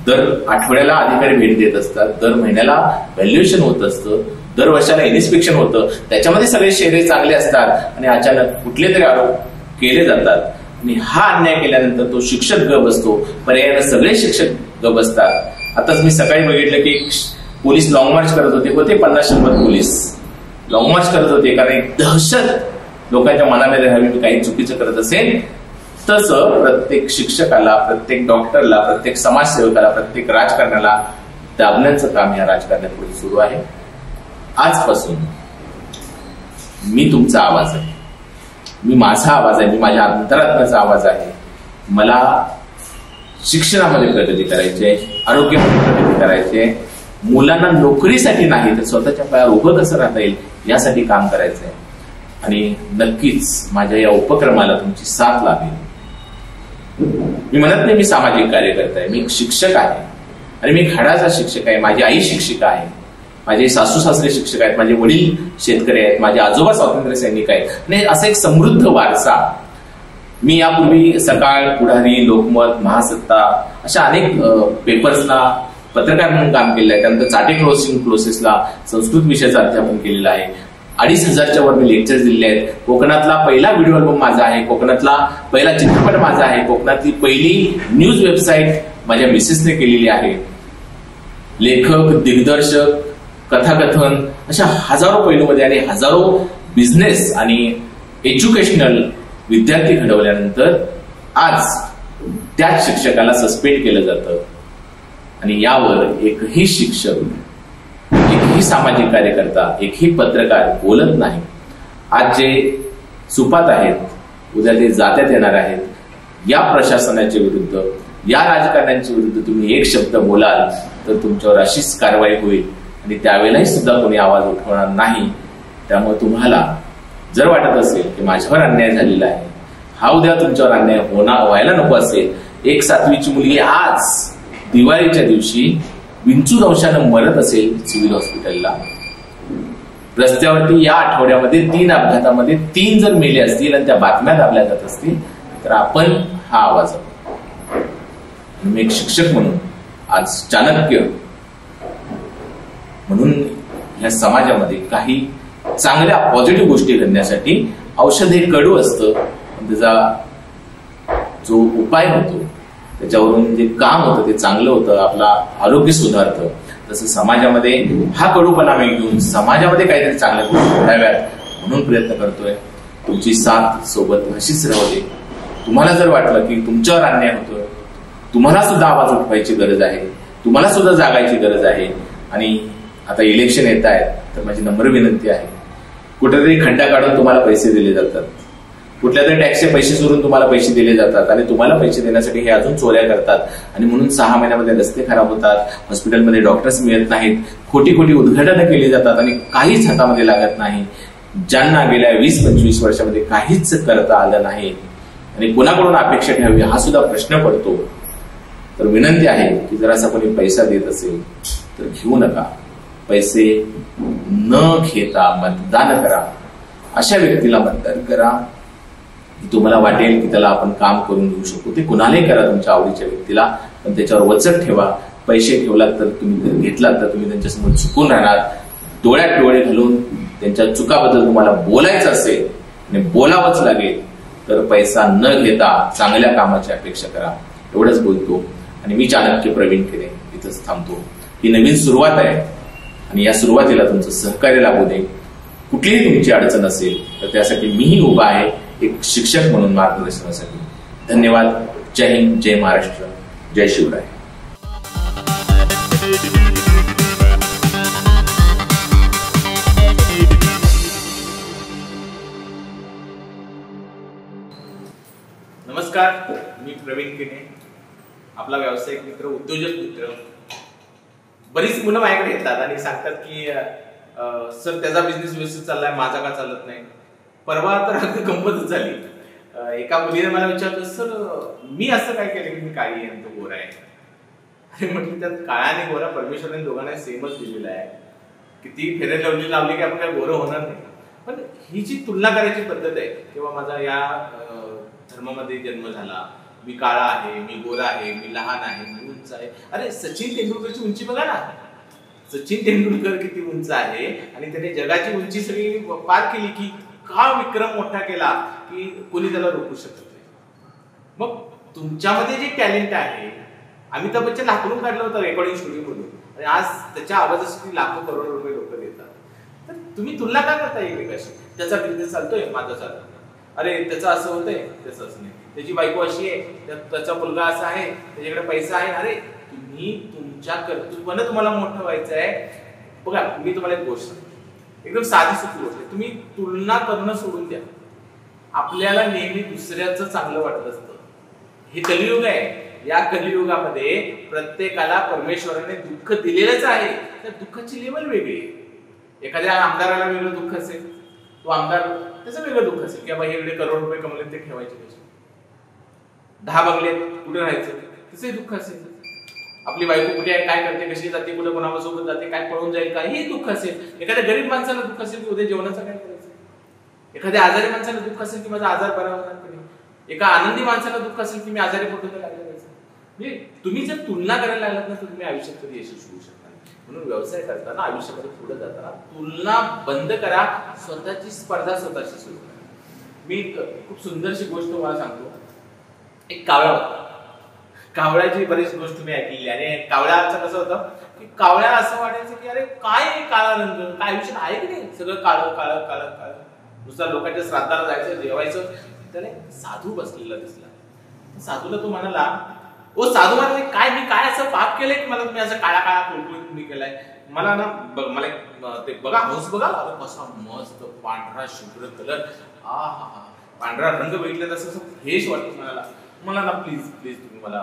दर आठवड्याला अधिकारी भेट देत असतात, दर महिन्याला व्हॅल्युएशन होत असतं, दर वर्षाला इन्स्पेक्शन होतं, त्याच्यामध्ये सगळे शेरे चांगले असतात आणि अचानक कुठले तरी आरोप केले जातात. आणि हा अन्याय केल्यानंतर तो शिक्षक गप बसतो, पर्यायाने सगळे शिक्षक गप बसतात. आताच मी सकाळी बघितलं की पोलीस लॉंग मार्च करत होते 50-100 पोलीस लॉंग मार्च करत होते, कारण एक दहशत लोकांच्या मनामध्ये राहावी मी काही चुकीचं करत असेल. तसं प्रत्येक शिक्षकाला, प्रत्येक डॉक्टरला, प्रत्येक समाजसेवकाला, प्रत्येक राजकारण्याला दाबण्याचं काम या राजकारणात पुढे सुरू आहे. आजपासून मी तुमचा आवाज आहे, मी माझा आवाज आहे, मी माझ्या अंतरात्म्याचा आवाज आहे. मला शिक्षणामध्ये प्रगती करायची आहे, आरोग्यामध्ये प्रगती करायची आहे, मुलांना नोकरीसाठी नाही तर स्वतःच्या पायावर उभं कसं राहता येईल यासाठी काम करायचं आहे. आणि नक्कीच माझ्या या उपक्रमाला तुमची साथ लाभेल. मी म्हणत नाही मी सामाजिक कार्यकर्ता आहे, मी एक शिक्षक आहे आणि मी घाडाचा शिक्षक आहे. माझी आई शिक्षिका आहे, माझे सासू सासरे शिक्षक आहेत, माझे वडील शेतकरी आहेत, माझे आजोबा स्वातंत्र्य सैनिक आहेत. आणि असा एक समृद्ध वारसा मी यापूर्वी सकाळ, पुढारी, लोकमत, महासत्ता अशा अनेक पेपर्सला पत्रकार म्हणून काम केलं आहे. त्यानंतर चाटे क्लोसिंग प्रोसेसला संस्कृत विषयाचं अध्यापन केलेलं आहे. 2,500च्या वर मी लेक्चर्स दिले आहेत. कोकणातला पहिला व्हिडिओ अल्बम माझा आहे, कोकणातला पहिला चित्रपट माझा आहे, कोकणातली पहिली न्यूज वेबसाईट माझ्या मिसेसने केलेली आहे. लेखक, दिग्दर्शक, कथाकथन अशा हजारो पैलूमध्ये आणि हजारो बिझनेस आणि एज्युकेशनल विद्यार्थी घडवल्यानंतर आज त्याच शिक्षकाला सस्पेंड केलं जातं आणि यावर एकही शिक्षक, एकही सामाजिक कार्यकर्ता, एकही पत्रकार बोलत नाही. आज जे सुपात आहेत, उद्या ते जात्यात येणार आहेत. या प्रशासनाच्या विरुद्ध, या राजकारण्यांच्या विरुद्ध तुम्ही एक शब्द बोलाल तर तुमच्यावर अशीच कारवाई होईल आणि त्यावेळेलाही सुद्धा कोणी आवाज उठवणार नाही. त्यामुळे तुम्हाला जर वाटत असेल की माझ्यावर अन्याय झालेला आहे, हा उद्या तुमच्यावर अन्याय व्हायला नको असेल, 1/7ची मुलगी आज दिवाळीच्या दिवशी विंचू दंशानं मरत असेल सिव्हिल हॉस्पिटलला, रस्त्यावरती या आठवड्यामध्ये 3 अपघातामध्ये 3 जर मेले असतील आणि त्या बातम्या दाबल्या जात असतील तर आपण हा आवाज मी एक शिक्षक म्हणून आज चाणक्य म्हणून या समाजामध्ये काही चांगल्या पॉझिटिव्ह गोष्टी घडण्यासाठी औषध हे कडू असतं, त्याचा जो उपाय होतो त्याच्यावरून जे काम होतं ते चांगलं होतं, आपला आरोग्य सुधारतं. तसं समाजामध्ये हा कडूपणा मी घेऊन समाजामध्ये काहीतरी चांगल्या गोष्टी घडाव्यात म्हणून प्रयत्न करतोय. तुमची साथ सोबत अशीच राहू दे. तुम्हाला जर वाटलं की तुमच्यावर अन्याय होतोय, तुम्हाला सुद्धा आवाज उठवायची गरज आहे, तुम्हाला सुद्धा जागायची गरज आहे आणि आता इलेक्शन येत आहेत तर माझी नम्र विनंती आहे, कुठेतरी खड्डा काढून तुम्हाला पैसे दिले जातात, कुठल्या तरी टॅक्सचे पैसे सोडून तुम्हाला पैसे दिले जातात आणि तुम्हाला पैसे देण्यासाठी हे अजून चोऱ्या करतात आणि म्हणून 6 महिन्यामध्ये रस्ते खराब होतात, हॉस्पिटलमध्ये डॉक्टर्स मिळत नाहीत, खोटी खोटी उद्घाटनं केली जातात आणि काहीच हातामध्ये लागत नाही. ज्यांना गेल्या 20-25 वर्षामध्ये काहीच करता आलं नाही आणि कोणाकडून अपेक्षा ठेवावी हा सुद्धा प्रश्न पडतो. तर विनंती आहे की जर असा कोणी पैसा देत असेल तर घेऊ नका. पैसे न घेता मतदान करा. अशा व्यक्तीला मतदान करा की तुम्हाला वाटेल की त्याला आपण काम करून घेऊ शकू. ते कुणालाही करा तुमच्या आवडीच्या व्यक्तीला, पण त्याच्यावर वचक ठेवा. पैसे ठेवलात तर तुम्ही घेतलात तर तुम्ही त्यांच्यासमोर चुकून राहणार. डोळ्यात डोळे घालून त्यांच्या चुकाबद्दल तुम्हाला बोलायचं असेल आणि बोलावंच लागेल तर पैसा न घेता चांगल्या कामाची अपेक्षा करा. एवढंच बोलतो आणि मी चाणक्य प्रवीण केले इथंच थांबतो. ही नवीन सुरुवात आहे आणि या सुरुवातीला तुमचं सहकार्य लाभू दे. कुठलीही तुमची अडचण असेल तर त्यासाठी मीही उभा आहे एक शिक्षक म्हणून मार्गदर्शनासाठी. धन्यवाद. जय हिंद, जय महाराष्ट्र, जय शिवराय. नमस्कार, मी प्रवीण केने, आपला व्यावसायिक मित्र, उद्योजक मित्र. बरीच मुलं माझ्याकडे येतात आणि सांगतात की सर त्याचा बिझनेस व्यवस्थित चाललाय, माझा का चालत नाही. परवा तर अगदी गंमतच झाली. एका मुलीने मला विचारलं, सर मी असं काय केलं की मी काळी आहे तो गोरा आहे. अरे म्हटलं त्यात काळा आणि गोरा परमेश्वराने दोघांना सेमच दिलेला आहे. किती फेरे लावली की आपण काय गोरं होणार नाही. पण ही जी तुलना करायची पद्धत आहे, तेव्हा माझा या धर्मामध्ये जन्म झाला, मी काळा आहे, मी गोरा आहे, मी लहान आहे, मी उंच आहे. अरे सचिन तेंडुलकरची उंची बघा ना. सचिन तेंडुलकर किती उंच आहे आणि त्याने जगाची उंची सगळी पार केली की का विक्रम मोठा केला की कोणी त्याला रोखू शकत नाही. मग तुमच्यामध्ये जे टॅलेंट आहे, अमिताभ बच्चन लाकडून काढलं होतं रेकॉर्डिंग स्टुडिओ मधून आणि आज त्याच्या आवाजासाठी लाखो करोड रुपये लोक देतात. तर तुम्ही तुलना का करता एकमेकाशी? त्याचा बिझनेस चालतोय, माझा चालत नाही. अरे त्याचं असं होतंय, त्याचं असं नाही. त्याची बायको अशी आहे, त्याचा मुलगा असा आहे, त्याच्याकडे पैसा आहे. अरे तुम्ही तुमच्या कर्तृत्वानं तुम्हाला मोठं व्हायचं आहे. बघा मी तुम्हाला एक गोष्ट सांगतो, एकदम साधी सोपी गोष्ट आहे. तुम्ही तुलना करणं सोडून द्या. आपल्याला नेहमी दुसऱ्याचं चांगलं वाटत असतं. हे कलियुग आहे. या कलियुगामध्ये प्रत्येकाला परमेश्वराने दुःख दिलेलंच आहे. त्या दुःखाची लेवल वेगळी आहे. एखाद्या आमदाराला वेगळं दुःख असेल, तो आमदार त्याचं वेगळं दुःख असेल की बाबा एवढे करोड रुपये कमवले ते ठेवायचे कसे, 10 बंगले कुठे राहायचं, तसंही दुःख असेल. आपली बायको कुठे आहे, काय करते, कशी जाते, कुठे कोणासोबत जाते, काय पळून जाईल, काय हे दुःख असेल. एखाद्या गरीब माणसाला दुःख असेल की उद्या जेवणाचं काय करायचं. एखाद्या आजारी माणसाला दुःख असेल की माझा आजार बरा होणार कधी. एका आनंदी माणसाला दुःख असेल की मी आजारी पडतो तर काय करायचं. म्हणजे तुम्ही जर तुलना करायला लागलात ना तर तुम्ही आयुष्यात कधी यशस्वी होऊ शकता. म्हणून व्यवसाय करताना आयुष्यामध्ये पुढे जाताना तुलना बंद करा, स्वतःची स्पर्धा स्वतःशी सुरू करा. मी खूप सुंदरशी गोष्ट तुम्हाला सांगतो. एक कावळा होता. कावळ्याची बरीच गोष्ट मी ऐकलेली आणि कावळ्याचं कसं होतं की कावळ्याला असं वाटायचं की अरे काय काळा रंग, काय आयुष्यात आहे की नाही सगळं काळं काळं काळं काळं. नुसतं लोकांच्या श्राद्धाला जायचं, जेवायचं. त्याला साधू बसलेला दिसला. साधूला तो म्हणाला, ओ साधू महाराज, काय मी काय असं पाप केलंय की मला तुम्ही असं काळा काळा कुळकुळीत तुम्ही केलाय? मला ना मला ते बघा, हंस बघा, कसा मस्त पांढरा शुभ्र कलर, हा हा हा, पांढरा रंग बघितलं तसं फ्रेश वाटतं म्हणाला. मला ना प्लीज प्लीज तुम्ही मला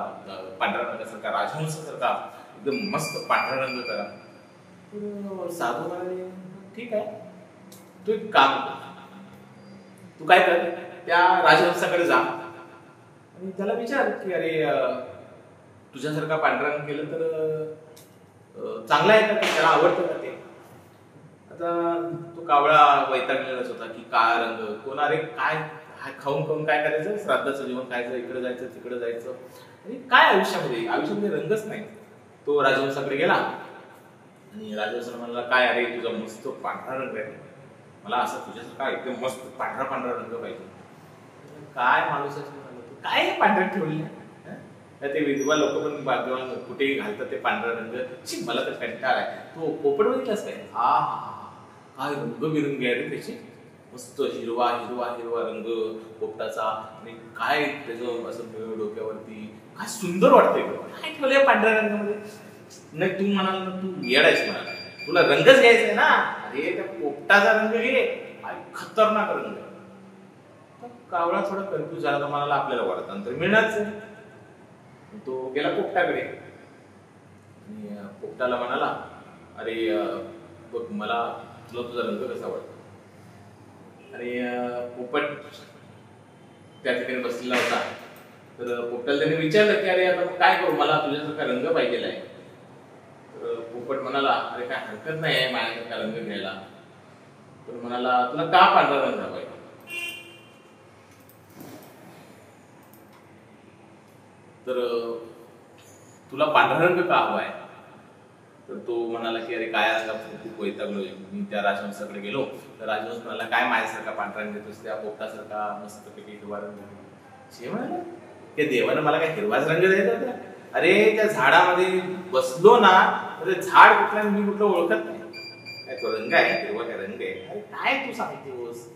पांढऱ्या रंगासारखा, राजहंसासारखा एकदम मस्त पांढरा रंग करा. साधू म्हणाले, ठीक आहे, तू एक काम कर, तू काय कर, त्या राजहंसाकडे जा आणि त्याला विचार की अरे तुझ्यासारखा पांढरा रंग केलं तर चांगला आहे का, त्याला आवडतं का ते? आता तो कावळा वैतागलेलाच होता की काळा रंग कोण, अरे काय खाऊन खाऊन काय करायचं, श्राद्धाचं जेवण खायचं, इकडे जायचं तिकडे जायचं, आणि काय आयुष्यामध्ये रंगच नाही. तो राजहंसाकडे गेला आणि राजहंसाला म्हणाला, काय अरे तुझा मस्त पांढरा रंग आहे, मला असं तुझ्यासारखा एकदम मस्त पांढरा पांढरा रंग पाहिजे. काय माणूस काय पांढरा ठेवले, ते विधवा लोक पण कुठेही घालतात ते पांढरा रंग, मला तर कंटाळा आहे. तो पोपट बघितलास काय, हा हा, काय रंगबिरंगी आहे रे त्याची, मस्त हिरवा हिरवा हिरवा रंग पोपटाचा, आणि काय त्याचं असं डोक्यावरती, काय सुंदर वाटतंय, काय ठेवलंय पांढऱ्या रंगामध्ये. नाही तू म्हणाल ना, तू येडायच म्हणाला, तुला रंगच घ्यायचाय ना, अरे त्या पोपटाचा रंग घे, खतरनाक रंग आहे. कावळा थोडा कन्फ्युज झाला, तर म्हणाला आपल्याला वरदान मिळणारच आहे. तो गेला पोपटाकडे आणि पोपटाला म्हणाला, अरे बघ, मला तुझा रंग कसा वाटतो. आणि पोपट त्या ठिकाणी बसलेला होता. तर पोपटाला त्याने विचारलं की अरे आता काय करू, मला तुझ्यासारखा रंग पाहिजे आहे. तर पोपट म्हणाला, अरे काय हरकत नाही आहे माझ्यासारखा रंग घ्यायला. तर म्हणाला, तुला का पांढरा रंग पाहिजे? तर तुला पांढरा रंग का हवाय? तर तो म्हणाला की अरे काय रंगापासून खूप वैतागलोय. मी त्या राजहंसाकडे गेलो, तर राजहंस म्हणाला, काय माझ्यासारखा पांढरा रंग देतोस, त्या पोपटासारखा मस्तपैकी हिरवा रंग. शे म्हणाला, त्या देवानं मला काय हिरवाच रंग द्यायचा होता? अरे त्या झाडामध्ये बसलो ना, तर झाड कुठला मी कुठलं ओळखत नाही. काय तो रंग आहे, हिरवा काय रंग आहे? अरे काय तू सांगतोस?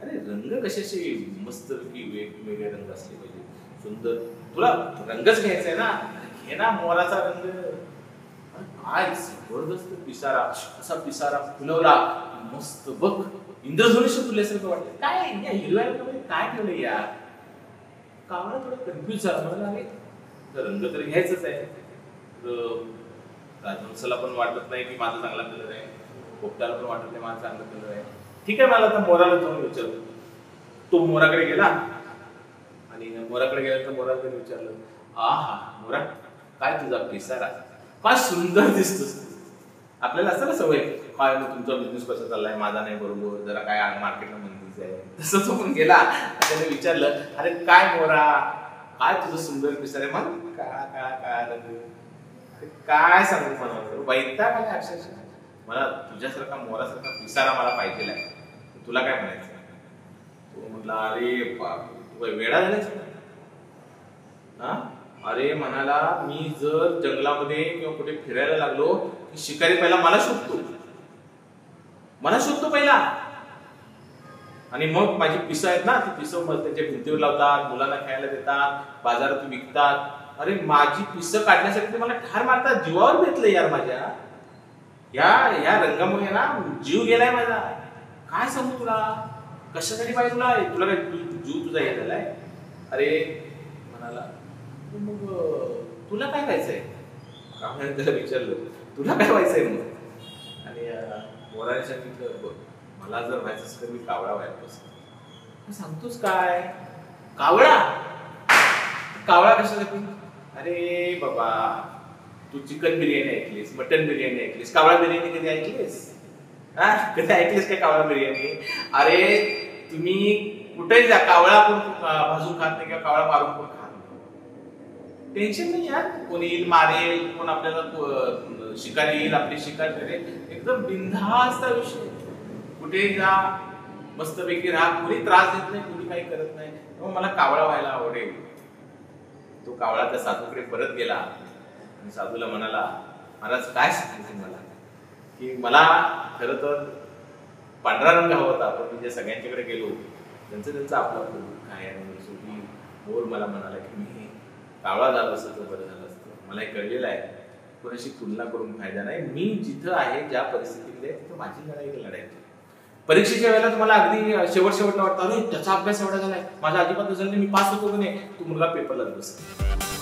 अरे रंग कशाचे मस्तपैकी वेगवेगळे रंग असले पाहिजे, सुंदर. तुला रंगच घ्यायचा आहे ना, घे ना मोराचा रंग. काय जबरदस्त पिसारा, असा पिसारा फुलवला मस्त, बघ इंद्रधनुष्य तुल्यासारखं वाटतं. काय या हिरव्या रंगामध्ये काय ठेवलं यार? कावळा थोडा कन्फ्युज झाला, म्हणाला, अरे रंग तर घ्यायचंच आहे. राजहंसाला पण वाटत नाही की माझा चांगला कलर आहे, पोपटाला पण वाटत नाही माझा चांगला कलर आहे. ठीक आहे, मला आता मोराला जाऊन विचारतो. तो मोराकडे गेला आणि मोराकडे गेल्यानंतर मोराला त्याने विचारलं, हा मोरा, काय तुझा पिसारा, काय सुंदर दिसतोस. आपल्याला असं ना सवय, काय तुमचा बिझनेस कसा चाललाय, माझा नाही बरोबर, जरा काय मार्केटला मंदीच आहे. तसं तो पण गेला, त्याने विचारलं, अरे काय मोरा, काय तुझं सुंदर पिसारा आहे, मला काय काय सांगू, मला वैताग आलाय अक्षरशः, मला तुझ्यासारखा मोरासारखा पिसारा मला पाहिजे आहे. तुला काय म्हणायचं? तो म्हटला, अरे बाप, तू काय वेडा झालायस ना? अरे म्हणाला, मी जर जंगलामध्ये किंवा कुठे फिरायला लागलो की शिकारी पहिला मला शोधतो पहिला, आणि मग माझी पिसं आहेत ना, ती पिसं त्यांच्या भिंतीवर लावतात, मुलांना खेळायला देतात, बाजारात विकतात. अरे माझी पिसं काढण्यासाठी ते मला ठार मारतात. जीवावर बेतलं यार, माझ्या या रंगामुळे ना जीव गेलाय माझा. काय सांगू तुला, कशासाठी पाहिजे तुला काय जीव तुझा हे झालाय? अरे म्हणाला, मग तुला काय व्हायचंय? त्याला विचारलं, तुला काय व्हायचंय मग? आणि मोराने सांगितलं, बघ मला जर व्हायचं असेल तर मी कावळा व्हायचं. सांगतोस काय? कावळा कशासाठी? अरे बाबा, तू चिकन बिर्याणी ऐकलीस, मटन बिर्याणी ऐकलीस, कावळा बिर्याणी कधी ऐकलीस? कधी ऐकलीस काय कावळा बिर्याणी? अरे तुम्ही कुठेही जा, कावळा कोण भाजून खात नाही किंवा कावळा मारून कोण खात नाही. टेन्शन नाही यार, कोणी मारेल, कोण आपल्याला शिकार येईल आपली शिकार करेल, एकदम बिनधास्त आयुष्य, कुठे जा, मस्तपैकी राहा, कोणी त्रास देत नाही, कोणी काही करत नाही. मग मला कावळा व्हायला आवडेल. तो कावळा त्या साधूकडे परत गेला आणि साधूला म्हणाला, महाराज काय सांगायचं मला, की मला खरं तर पांढरा रंग हवा होता, पण मी जे सगळ्यांच्याकडे गेलो त्यांचं आपलं काय आहे. शेवटी मोर मला म्हणाला की मी कावळा झालो असतं तर बरं झालं असतं. मला हे कळलेलं आहे, कोणाशी तुलना करून फायदा नाही. मी जिथं आहे, ज्या परिस्थितीमध्ये तिथं माझी लढाई लढायची. परीक्षेच्या वेळेला तुम्हाला अगदी शेवटला वाटतं, अरे त्याचा अभ्यास एवढा झालाय, माझा अजिबात झाला नाही, मी पास होतो की नाही, तो मुलगा पेपरला बसतो.